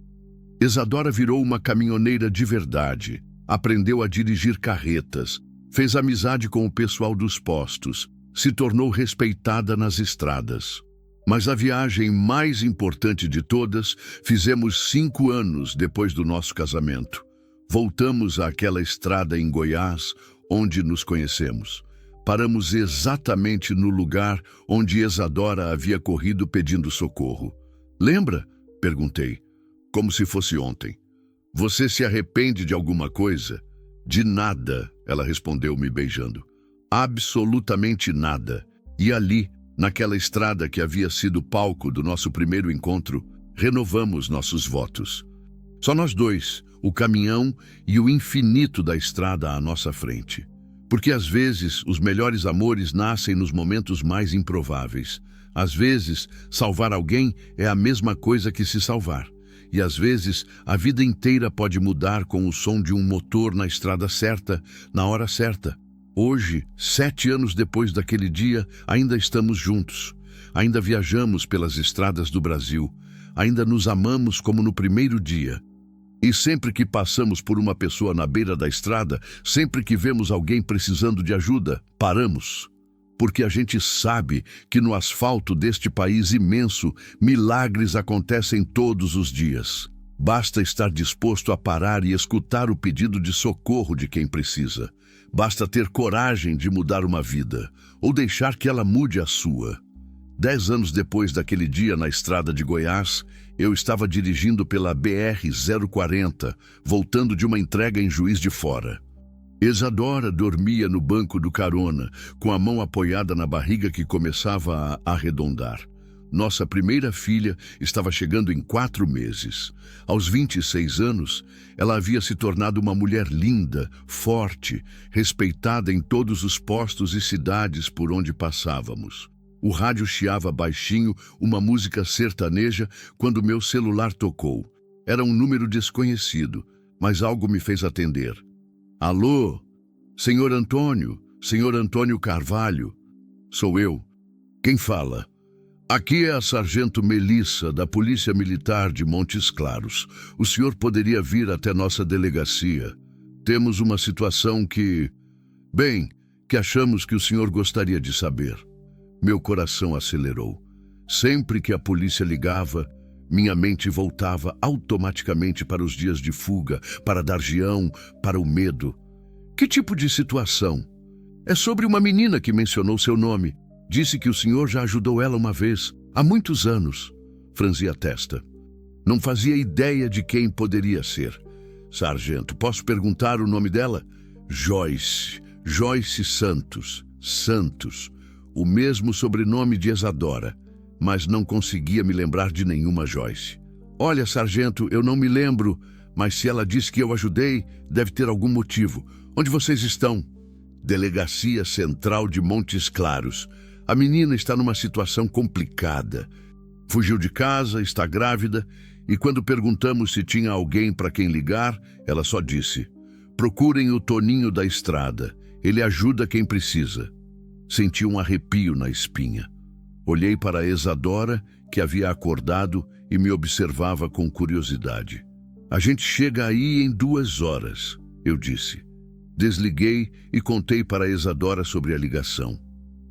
Isadora virou uma caminhoneira de verdade, aprendeu a dirigir carretas, fez amizade com o pessoal dos postos, se tornou respeitada nas estradas. Mas a viagem mais importante de todas fizemos 5 anos depois do nosso casamento. Voltamos àquela estrada em Goiás, onde nos conhecemos. Paramos exatamente no lugar onde Isadora havia corrido pedindo socorro. Lembra? Perguntei, como se fosse ontem. Você se arrepende de alguma coisa? De nada, ela respondeu me beijando. Absolutamente nada. E ali, naquela estrada que havia sido palco do nosso primeiro encontro, renovamos nossos votos. Só nós dois, o caminhão e o infinito da estrada à nossa frente. Porque às vezes os melhores amores nascem nos momentos mais improváveis. Às vezes, salvar alguém é a mesma coisa que se salvar. E às vezes, a vida inteira pode mudar com o som de um motor na estrada certa, na hora certa. Hoje, 7 anos depois daquele dia, ainda estamos juntos. Ainda viajamos pelas estradas do Brasil. Ainda nos amamos como no primeiro dia. E sempre que passamos por uma pessoa na beira da estrada, sempre que vemos alguém precisando de ajuda, paramos. Porque a gente sabe que no asfalto deste país imenso, milagres acontecem todos os dias. Basta estar disposto a parar e escutar o pedido de socorro de quem precisa. Basta ter coragem de mudar uma vida, ou deixar que ela mude a sua. 10 anos depois daquele dia na estrada de Goiás, eu estava dirigindo pela BR-040, voltando de uma entrega em Juiz de Fora. Isadora dormia no banco do carona, com a mão apoiada na barriga que começava a arredondar. Nossa primeira filha estava chegando em 4 meses. Aos 26 anos, ela havia se tornado uma mulher linda, forte, respeitada em todos os postos e cidades por onde passávamos. O rádio chiava baixinho uma música sertaneja quando meu celular tocou. Era um número desconhecido, mas algo me fez atender. Alô? Senhor Antônio Carvalho. Sou eu. Quem fala? Aqui é a Sargento Melissa, da Polícia Militar de Montes Claros. O senhor poderia vir até nossa delegacia. Temos uma situação que achamos que o senhor gostaria de saber. Meu coração acelerou. Sempre que a polícia ligava, minha mente voltava automaticamente para os dias de fuga, para Dargião, para o medo. Que tipo de situação? É sobre uma menina que mencionou seu nome. Disse que o senhor já ajudou ela uma vez, há muitos anos. Franzi a testa. Não fazia ideia de quem poderia ser. Sargento, posso perguntar o nome dela? Joyce. Joyce Santos. Santos. O mesmo sobrenome de Isadora. Mas não conseguia me lembrar de nenhuma Joyce. Olha, sargento, eu não me lembro, mas se ela disse que eu ajudei, deve ter algum motivo. Onde vocês estão? Delegacia Central de Montes Claros. A menina está numa situação complicada. Fugiu de casa, está grávida, e quando perguntamos se tinha alguém para quem ligar, ela só disse: procurem o Toninho da Estrada, ele ajuda quem precisa. Senti um arrepio na espinha. Olhei para a Isadora, que havia acordado e me observava com curiosidade. A gente chega aí em 2 horas, eu disse. Desliguei e contei para a Isadora sobre a ligação.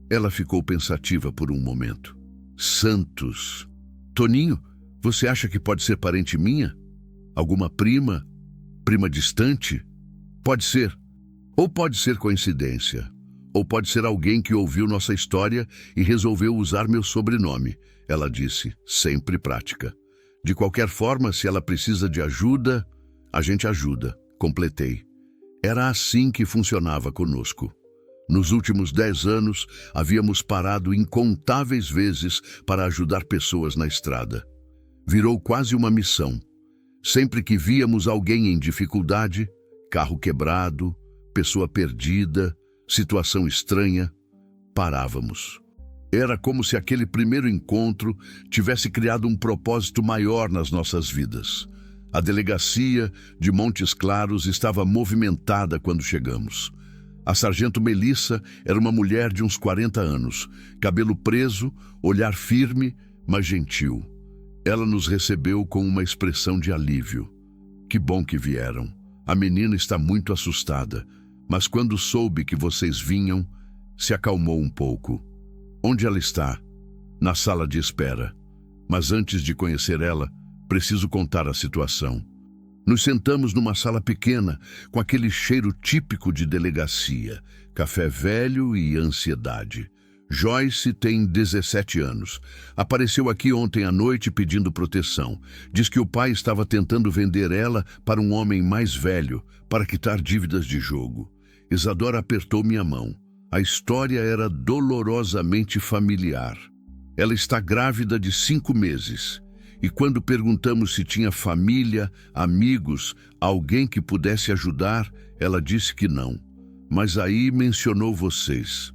Ela ficou pensativa por um momento. Santos. Toninho, você acha que pode ser parente minha? Alguma prima? Prima distante? Pode ser. Ou pode ser coincidência. Ou pode ser alguém que ouviu nossa história e resolveu usar meu sobrenome. Ela disse, sempre prática. De qualquer forma, se ela precisa de ajuda, a gente ajuda. Completei. Era assim que funcionava conosco. Nos últimos 10 anos, havíamos parado incontáveis vezes para ajudar pessoas na estrada. Virou quase uma missão. Sempre que víamos alguém em dificuldade, carro quebrado, pessoa perdida, situação estranha, parávamos. Era como se aquele primeiro encontro tivesse criado um propósito maior nas nossas vidas. A delegacia de Montes Claros estava movimentada quando chegamos. A sargento Melissa era uma mulher de uns 40 anos, cabelo preso, olhar firme, mas gentil. Ela nos recebeu com uma expressão de alívio. Que bom que vieram. A menina está muito assustada, mas quando soube que vocês vinham, se acalmou um pouco. Onde ela está? Na sala de espera. Mas antes de conhecer ela, preciso contar a situação. Nos sentamos numa sala pequena, com aquele cheiro típico de delegacia, café velho e ansiedade. Joyce tem 17 anos. Apareceu aqui ontem à noite pedindo proteção. Diz que o pai estava tentando vender ela para um homem mais velho, para quitar dívidas de jogo. Isadora apertou minha mão. A história era dolorosamente familiar. Ela está grávida de 5 meses. E quando perguntamos se tinha família, amigos, alguém que pudesse ajudar, ela disse que não. Mas aí mencionou vocês.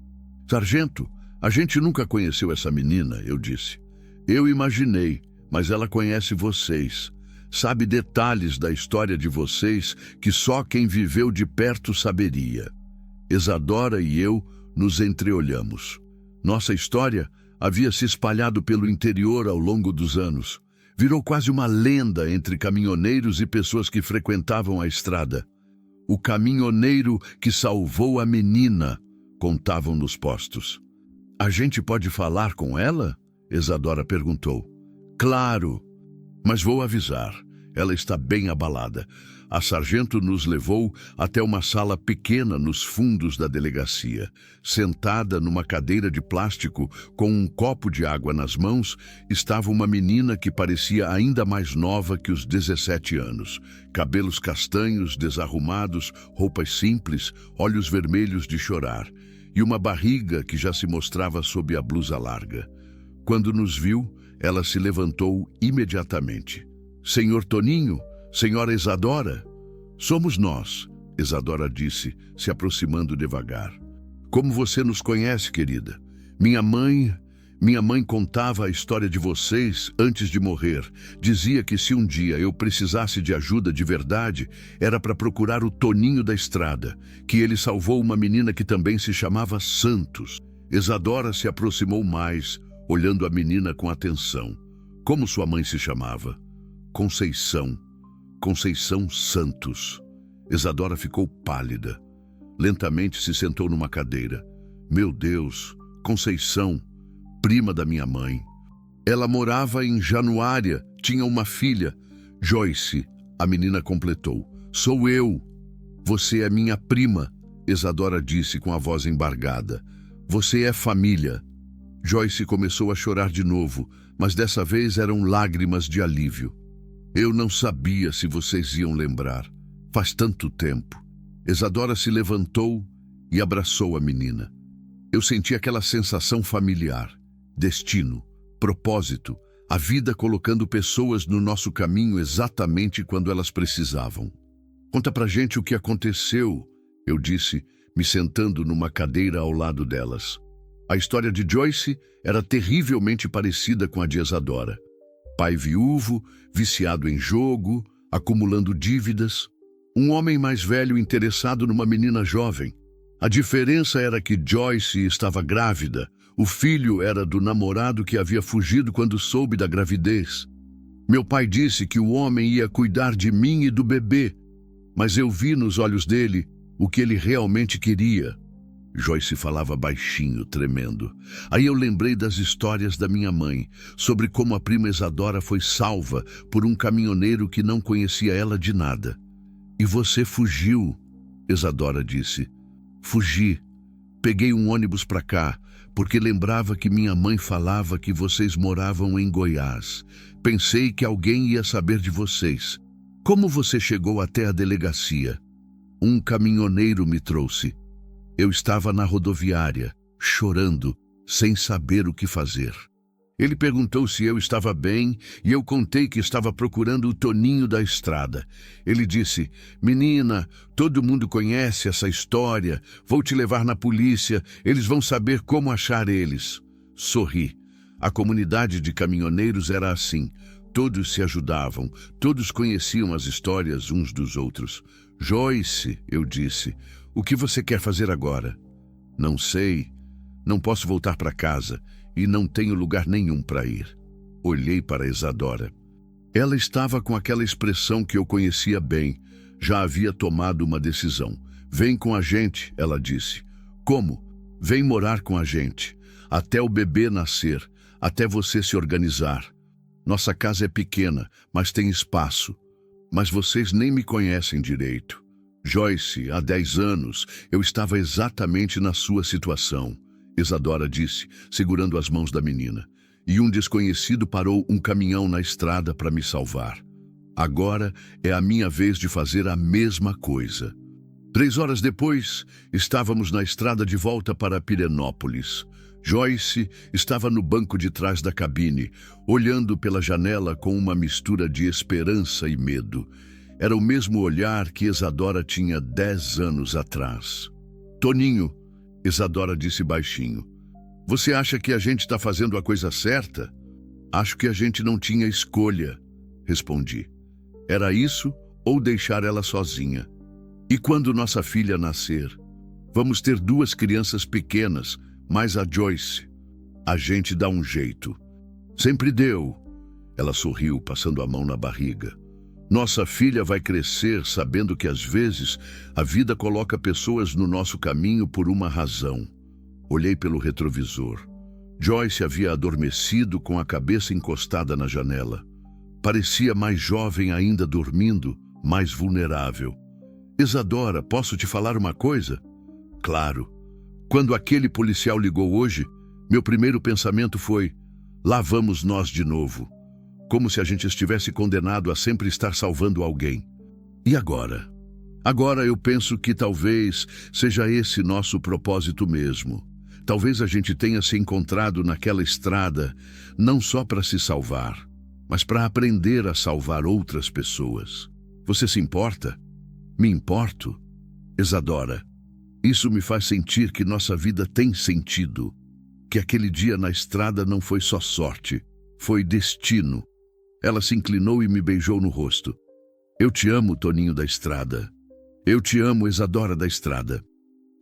Sargento, a gente nunca conheceu essa menina, eu disse. Eu imaginei, mas ela conhece vocês. Sabe detalhes da história de vocês que só quem viveu de perto saberia. Isadora e eu nos entreolhamos. Nossa história havia se espalhado pelo interior ao longo dos anos. Virou quase uma lenda entre caminhoneiros e pessoas que frequentavam a estrada. O caminhoneiro que salvou a menina, contavam nos postos. A gente pode falar com ela? Isadora perguntou. Claro, mas vou avisar. Ela está bem abalada. A sargento nos levou até uma sala pequena nos fundos da delegacia. Sentada numa cadeira de plástico, com um copo de água nas mãos, estava uma menina que parecia ainda mais nova que os 17 anos. Cabelos castanhos, desarrumados, roupas simples, olhos vermelhos de chorar, e uma barriga que já se mostrava sob a blusa larga. Quando nos viu, ela se levantou imediatamente. Senhor Toninho? Senhora Isadora? Somos nós, Isadora disse, se aproximando devagar. Como você nos conhece, querida? Minha mãe contava a história de vocês antes de morrer. Dizia que se um dia eu precisasse de ajuda de verdade, era para procurar o Toninho da Estrada, que ele salvou uma menina que também se chamava Santos. Isadora se aproximou mais, olhando a menina com atenção. Como sua mãe se chamava? Conceição. Conceição Santos. Isadora ficou pálida. Lentamente se sentou numa cadeira. Meu Deus, Conceição, prima da minha mãe. Ela morava em Januária, tinha uma filha. Joyce, a menina completou. Sou eu. Você é minha prima, Isadora disse com a voz embargada. Você é família. Joyce começou a chorar de novo, mas dessa vez eram lágrimas de alívio. Eu não sabia se vocês iam lembrar. Faz tanto tempo. Isadora se levantou e abraçou a menina. Eu senti aquela sensação familiar. Destino, propósito, a vida colocando pessoas no nosso caminho exatamente quando elas precisavam. Conta pra gente o que aconteceu, eu disse, me sentando numa cadeira ao lado delas. A história de Joyce era terrivelmente parecida com a de Isadora. Pai viúvo, viciado em jogo, acumulando dívidas. Um homem mais velho interessado numa menina jovem. A diferença era que Joyce estava grávida. O filho era do namorado que havia fugido quando soube da gravidez. Meu pai disse que o homem ia cuidar de mim e do bebê, mas eu vi nos olhos dele o que ele realmente queria. Joyce falava baixinho, tremendo. Aí eu lembrei das histórias da minha mãe, sobre como a prima Isadora foi salva por um caminhoneiro que não conhecia ela de nada. E você fugiu, Isadora disse. Fugi. Peguei um ônibus para cá, porque lembrava que minha mãe falava que vocês moravam em Goiás. Pensei que alguém ia saber de vocês. Como você chegou até a delegacia? Um caminhoneiro me trouxe. Eu estava na rodoviária, chorando, sem saber o que fazer. Ele perguntou se eu estava bem e eu contei que estava procurando o Toninho da estrada. Ele disse, menina, todo mundo conhece essa história, vou te levar na polícia, eles vão saber como achar eles. Sorri. A comunidade de caminhoneiros era assim. Todos se ajudavam, todos conheciam as histórias uns dos outros. Joyce, eu disse, o que você quer fazer agora? Não sei. Não posso voltar para casa e não tenho lugar nenhum para ir. Olhei para Isadora. Ela estava com aquela expressão que eu conhecia bem. Já havia tomado uma decisão. Vem com a gente, ela disse. Como? Vem morar com a gente. Até o bebê nascer, até você se organizar. Nossa casa é pequena, mas tem espaço. Mas vocês nem me conhecem direito. Joyce, há 10 anos, eu estava exatamente na sua situação, Isadora disse, segurando as mãos da menina. E um desconhecido parou um caminhão na estrada para me salvar. Agora é a minha vez de fazer a mesma coisa. 3 horas depois, estávamos na estrada de volta para Pirenópolis. Joyce estava no banco de trás da cabine, olhando pela janela com uma mistura de esperança e medo. Era o mesmo olhar que Isadora tinha 10 anos atrás. Toninho, Isadora disse baixinho, você acha que a gente está fazendo a coisa certa? Acho que a gente não tinha escolha, respondi. Era isso ou deixar ela sozinha. E quando nossa filha nascer? Vamos ter 2 crianças pequenas, mais a Joyce. A gente dá um jeito. Sempre deu. Ela sorriu, passando a mão na barriga. Nossa filha vai crescer sabendo que às vezes a vida coloca pessoas no nosso caminho por uma razão. Olhei pelo retrovisor. Joyce havia adormecido com a cabeça encostada na janela. Parecia mais jovem ainda dormindo, mais vulnerável. Isadora, posso te falar uma coisa? Claro. Quando aquele policial ligou hoje, meu primeiro pensamento foi, lá vamos nós de novo. Como se a gente estivesse condenado a sempre estar salvando alguém. E agora? Agora eu penso que talvez seja esse nosso propósito mesmo. Talvez a gente tenha se encontrado naquela estrada, não só para se salvar, mas para aprender a salvar outras pessoas. Você se importa? Me importo? Isadora, isso me faz sentir que nossa vida tem sentido. Que aquele dia na estrada não foi só sorte, foi destino. Ela se inclinou e me beijou no rosto. Eu te amo, Toninho da estrada. Eu te amo, Isadora da estrada.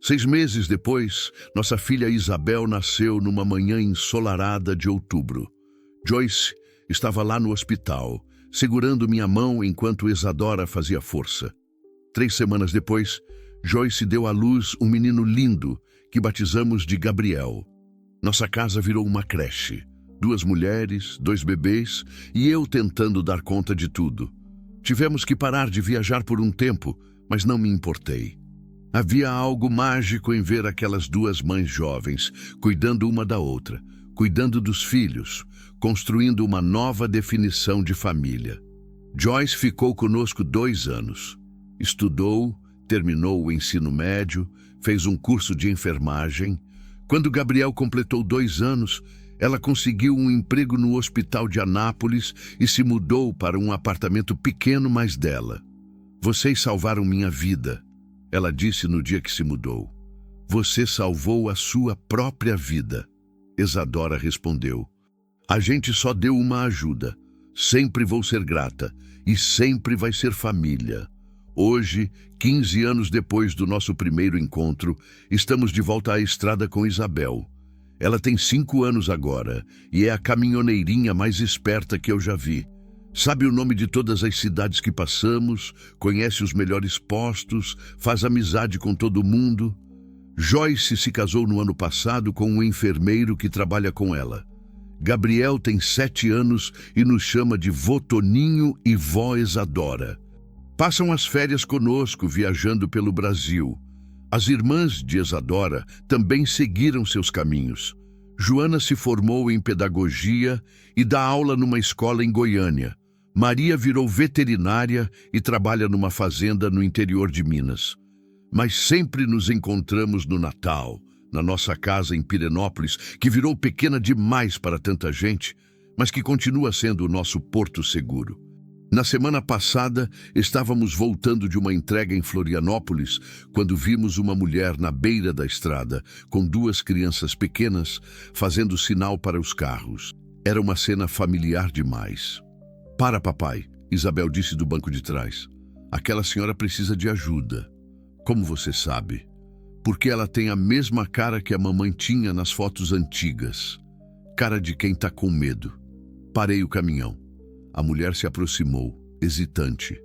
6 meses depois, nossa filha Isabel nasceu numa manhã ensolarada de outubro. Joyce estava lá no hospital, segurando minha mão enquanto Isadora fazia força. 3 semanas depois, Joyce deu à luz um menino lindo que batizamos de Gabriel. Nossa casa virou uma creche. 2 mulheres, 2 bebês e eu tentando dar conta de tudo. Tivemos que parar de viajar por um tempo, mas não me importei. Havia algo mágico em ver aquelas 2 mães jovens, cuidando uma da outra, cuidando dos filhos, construindo uma nova definição de família. Joyce ficou conosco 2 anos. Estudou, terminou o ensino médio, fez um curso de enfermagem. Quando Gabriel completou 2 anos, ela conseguiu um emprego no hospital de Anápolis e se mudou para um apartamento pequeno mais dela. Vocês salvaram minha vida, ela disse no dia que se mudou. Você salvou a sua própria vida. Isadora respondeu. A gente só deu uma ajuda. Sempre vou ser grata e sempre vai ser família. Hoje, 15 anos depois do nosso primeiro encontro, estamos de volta à estrada com Isabel. Ela tem 5 anos agora e é a caminhoneirinha mais esperta que eu já vi. Sabe o nome de todas as cidades que passamos, conhece os melhores postos, faz amizade com todo mundo. Joyce se casou no ano passado com um enfermeiro que trabalha com ela. Gabriel tem 7 anos e nos chama de vô Toninho e vó Isadora. Passam as férias conosco, viajando pelo Brasil. As irmãs de Isadora também seguiram seus caminhos. Joana se formou em pedagogia e dá aula numa escola em Goiânia. Maria virou veterinária e trabalha numa fazenda no interior de Minas. Mas sempre nos encontramos no Natal, na nossa casa em Pirenópolis, que virou pequena demais para tanta gente, mas que continua sendo o nosso porto seguro. Na semana passada, estávamos voltando de uma entrega em Florianópolis, quando vimos uma mulher na beira da estrada, com 2 crianças pequenas, fazendo sinal para os carros. Era uma cena familiar demais. Para, papai, Isabel disse do banco de trás. Aquela senhora precisa de ajuda. Como você sabe? Porque ela tem a mesma cara que a mamãe tinha nas fotos antigas. Cara de quem está com medo. Parei o caminhão. A mulher se aproximou, hesitante.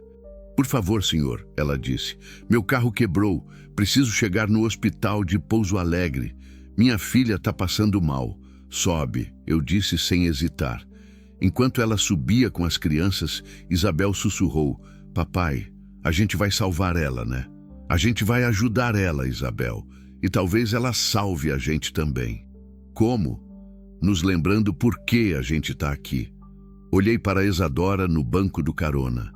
Por favor, senhor, ela disse. Meu carro quebrou. Preciso chegar no hospital de Pouso Alegre. Minha filha está passando mal. Sobe, eu disse sem hesitar. Enquanto ela subia com as crianças, Isabel sussurrou. Papai, a gente vai salvar ela, né? A gente vai ajudar ela, Isabel. E talvez ela salve a gente também. Como? Nos lembrando por que a gente está aqui. Olhei para Isadora no banco do carona.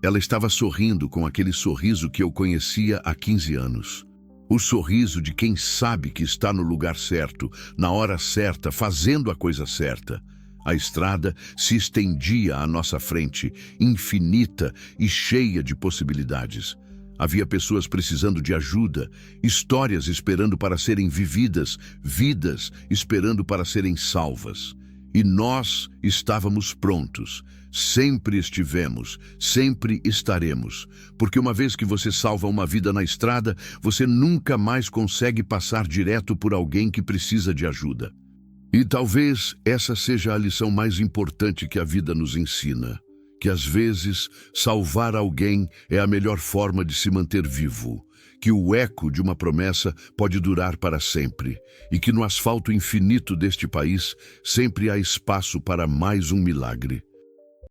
Ela estava sorrindo com aquele sorriso que eu conhecia há 15 anos. O sorriso de quem sabe que está no lugar certo, na hora certa, fazendo a coisa certa. A estrada se estendia à nossa frente, infinita e cheia de possibilidades. Havia pessoas precisando de ajuda, histórias esperando para serem vividas, vidas esperando para serem salvas. E nós estávamos prontos. Sempre estivemos, sempre estaremos. Porque uma vez que você salva uma vida na estrada, você nunca mais consegue passar direto por alguém que precisa de ajuda. E talvez essa seja a lição mais importante que a vida nos ensina. Que às vezes salvar alguém é a melhor forma de se manter vivo. Que o eco de uma promessa pode durar para sempre. E que no asfalto infinito deste país sempre há espaço para mais um milagre.